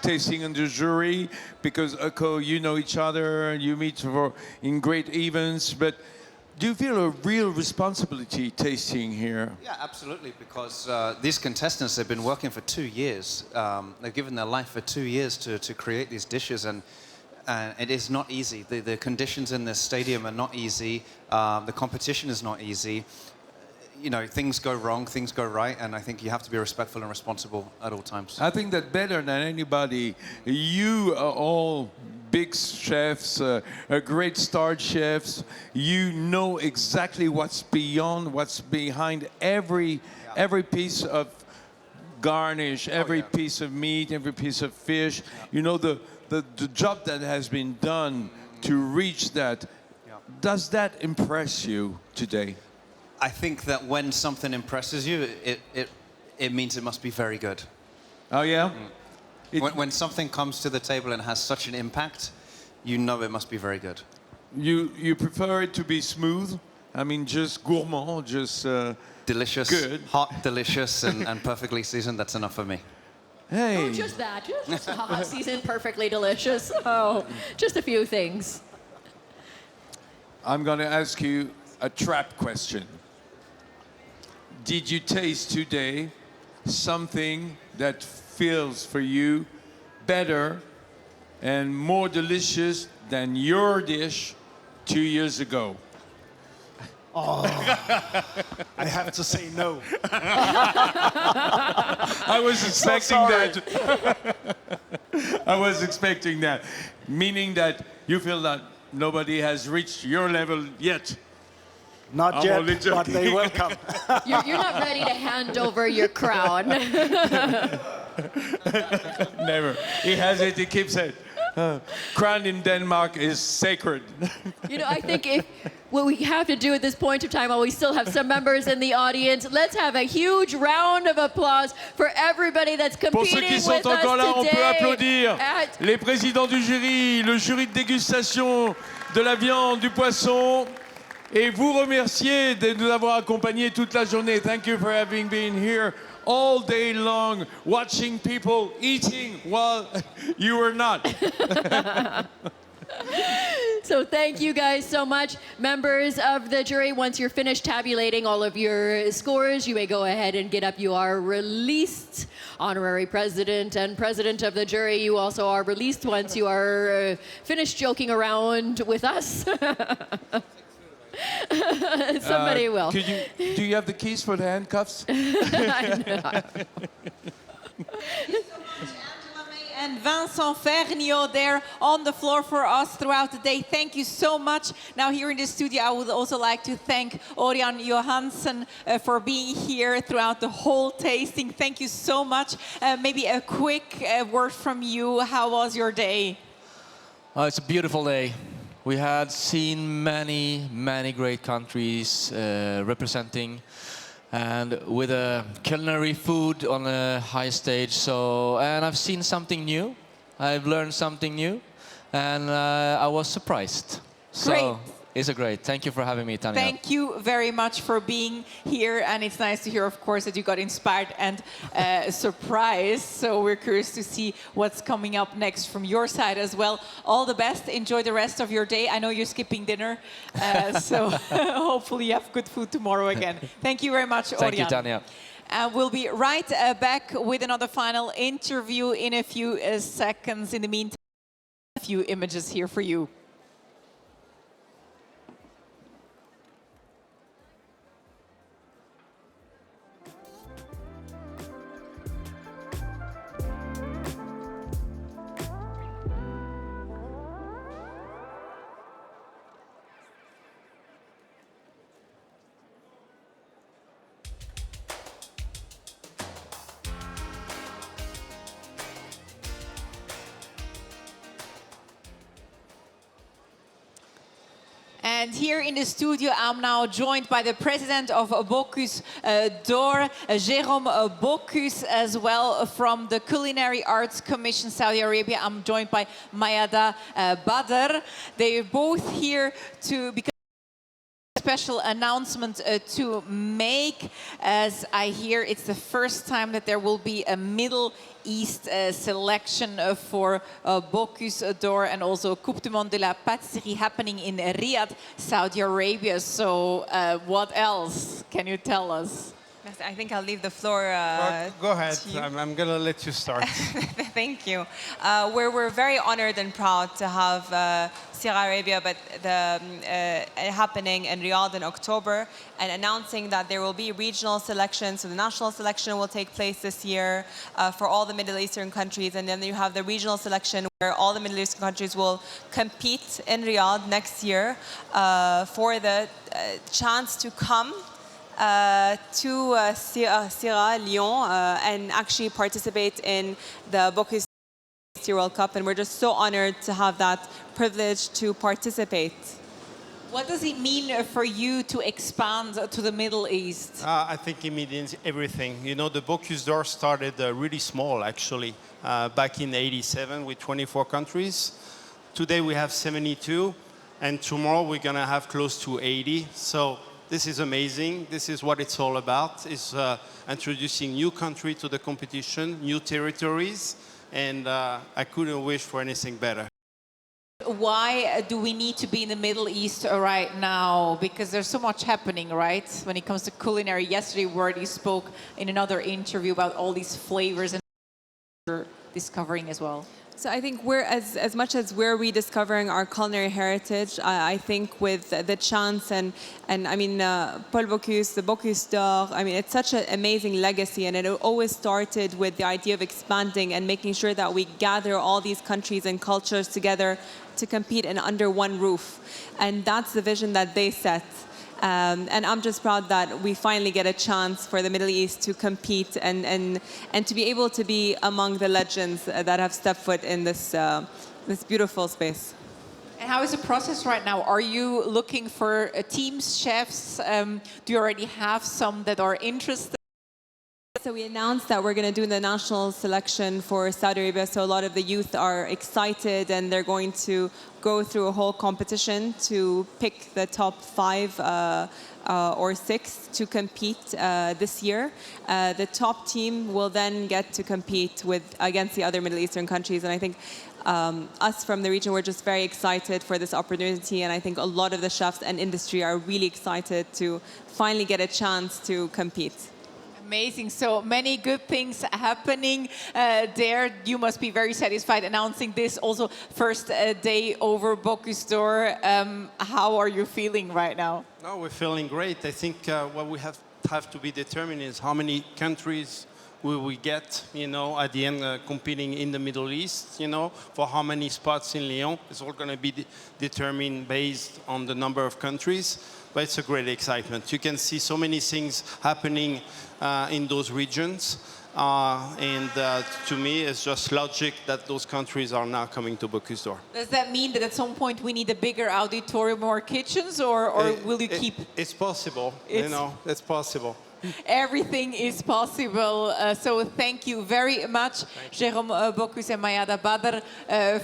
tasting in the jury, because you know each other and you meet in great events, but do you feel a real responsibility tasting here? Yeah, absolutely, because these contestants have been working for 2 years. They've given their life for 2 years to create these dishes, and it is not easy. The conditions in this stadium are not easy. The competition is not easy. You know, things go wrong, things go right, and I think you have to be respectful and responsible at all times. I think that better than anybody, you all big chefs, great star chefs. You know exactly what's behind every piece of garnish, every piece of meat, every piece of fish. You know the job that has been done to reach that. Does that impress you today? I think that when something impresses you, it means it must be very good. Oh yeah? When something comes to the table and has such an impact, you know it must be very good. You prefer it to be smooth? I mean, just gourmand, just delicious, good, hot, delicious, and perfectly seasoned. That's enough for me. Hey. Oh, just that. Just hot, seasoned, perfectly delicious. Oh, just a few things. I'm going to ask you a trap question. Did you taste today something that feels for you better and more delicious than your dish 2 years ago? Oh, I have to say no. I was expecting that. I was expecting that. Meaning that you feel that nobody has reached your level yet. Not yet, but they will come. You're not ready to hand over your crown. Never. He has it, he keeps it. Crown in Denmark is sacred. You know, I think what we have to do at this point of time, while we still have some members in the audience, let's have a huge round of applause for everybody that's Pour ceux competing qui sont with us encore là, on peut today. applaudir les présidents du jury, le jury de dégustation de la viande, du poisson, et vous remercier de nous avoir accompagnés toute la journée. Thank you for having been here all day long, watching people eating while you were not. So thank you guys so much. Members of the jury, once you're finished tabulating all of your scores, you may go ahead and get up. You are released. Honorary president and president of the jury, you also are released once you are finished joking around with us. Somebody will. Do you have the keys for the handcuffs? And Vincent Ferniaud there on the floor for us throughout the day. Thank you so much. Now here in the studio, I would also like to thank Orion Johansson for being here throughout the whole tasting. Thank you so much. Maybe a quick word from you. How was your day? It's a beautiful day. We had seen many great countries representing, and with a culinary food on a high stage. And I've seen something new. I've learned something new, and I was surprised. Great. So it's a great. Thank you for having me, Tanya. Thank you very much for being here, and it's nice to hear, of course, that you got inspired and surprised. So we're curious to see what's coming up next from your side as well. All the best. Enjoy the rest of your day. I know you're skipping dinner, so hopefully you have good food tomorrow again. Thank you very much, Orion. Thank you, Tanya. We'll be right back with another final interview in a few seconds. In the meantime, a few images here for you. And here in the studio, I'm now joined by the president of Bocuse d'Or, Jérôme Bocuse, as well from the Culinary Arts Commission, Saudi Arabia. I'm joined by Mayada Badr. They're both here because special announcement to make. As I hear, it's the first time that there will be a Middle East selection for Bocuse d'Or and also Coupe du Monde de la Pâtisserie happening in Riyadh, Saudi Arabia. So what else can you tell us? Yes, I think I'll leave the floor Go ahead. to you. I'm going to let you start. Thank you. We're very honored and proud to have Saudi Arabia, but happening in Riyadh in October, and announcing that there will be regional selections. So the national selection will take place this year for all the Middle Eastern countries, and then you have the regional selection where all the Middle Eastern countries will compete in Riyadh next year for the chance to come to Sierra Leone and actually participate in the Bocuse World Cup, and we're just so honored to have that privilege to participate. What does it mean for you to expand to the Middle East? I think it means everything. You know, the Bocuse d'Or started really small, actually, back in '87 with 24 countries. Today we have 72, and tomorrow we're going to have close to 80. So this is amazing. This is what it's all about, is introducing new country to the competition, new territories, and I couldn't wish for anything better. Why do we need to be in the Middle East right now? Because there's so much happening, right? When it comes to culinary. Yesterday we already spoke in another interview about all these flavors and we're discovering as well. So I think we're, as much as we're rediscovering our culinary heritage, I think with the chance and I mean, Paul Bocuse, the Bocuse d'Or, I mean, it's such an amazing legacy, and it always started with the idea of expanding and making sure that we gather all these countries and cultures together to compete in under one roof. And that's the vision that they set. And I'm just proud that we finally get a chance for the Middle East to compete and to be able to be among the legends that have stepped foot in this beautiful space. And how is the process right now? Are you looking for teams, chefs? Do you already have some that are interested? So we announced that we're going to do the national selection for Saudi Arabia. So a lot of the youth are excited, and they're going to go through a whole competition to pick the top 5 or 6 to compete this year. The top team will then get to compete against the other Middle Eastern countries. And I think us from the region, we're just very excited for this opportunity. And I think a lot of the chefs and industry are really excited to finally get a chance to compete. Amazing. So many good things happening there. You must be very satisfied announcing this also first day over Bocuse d'Or. How are you feeling right now? No, we're feeling great. I think what we have to be determined is how many countries will we get, you know, at the end competing in the Middle East, you know, for how many spots in Lyon. It's all going to be determined based on the number of countries. But it's a great excitement. You can see so many things happening in those regions. And to me, it's just logic that those countries are now coming to Bocuse d'Or. Does that mean that at some point we need a bigger auditorium or kitchens, or will you keep? It's possible, you know, it's possible. Everything is possible. So thank you very much, Jérôme Bocuse and Mayada Badr,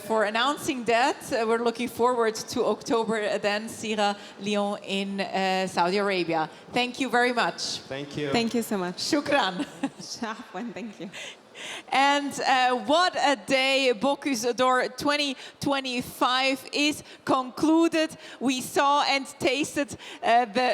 for announcing that. We're looking forward to October, then Sierra Leone in Saudi Arabia. Thank you very much. Thank you. Thank you so much. Shukran. Thank you. And what a day. Bocuse d'Or 2025 is concluded. We saw and tasted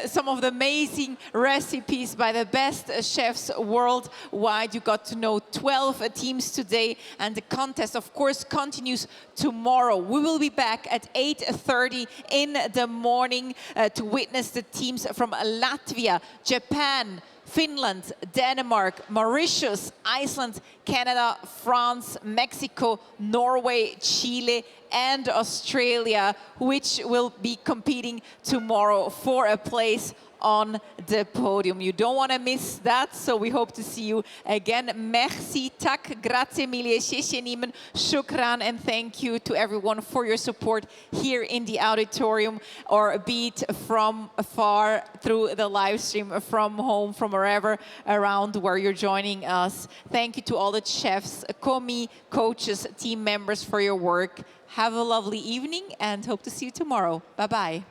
some of the amazing recipes by the best chefs worldwide. You got to know 12 teams today, and the contest, of course, continues tomorrow. We will be back at 8:30 in the morning to witness the teams from Latvia, Japan, Finland, Denmark, Mauritius, Iceland, Canada, France, Mexico, Norway, Chile, and Australia, which will be competing tomorrow for a place on the podium. You don't want to miss that, so we hope to see you again. Merci, tak, grazie mille, shukran, and thank you to everyone for your support here in the auditorium, or be it from afar through the live stream, from home, from wherever around where you're joining us. Thank you to all the chefs, commis, coaches, team members for your work. Have a lovely evening and hope to see you tomorrow. Bye-bye.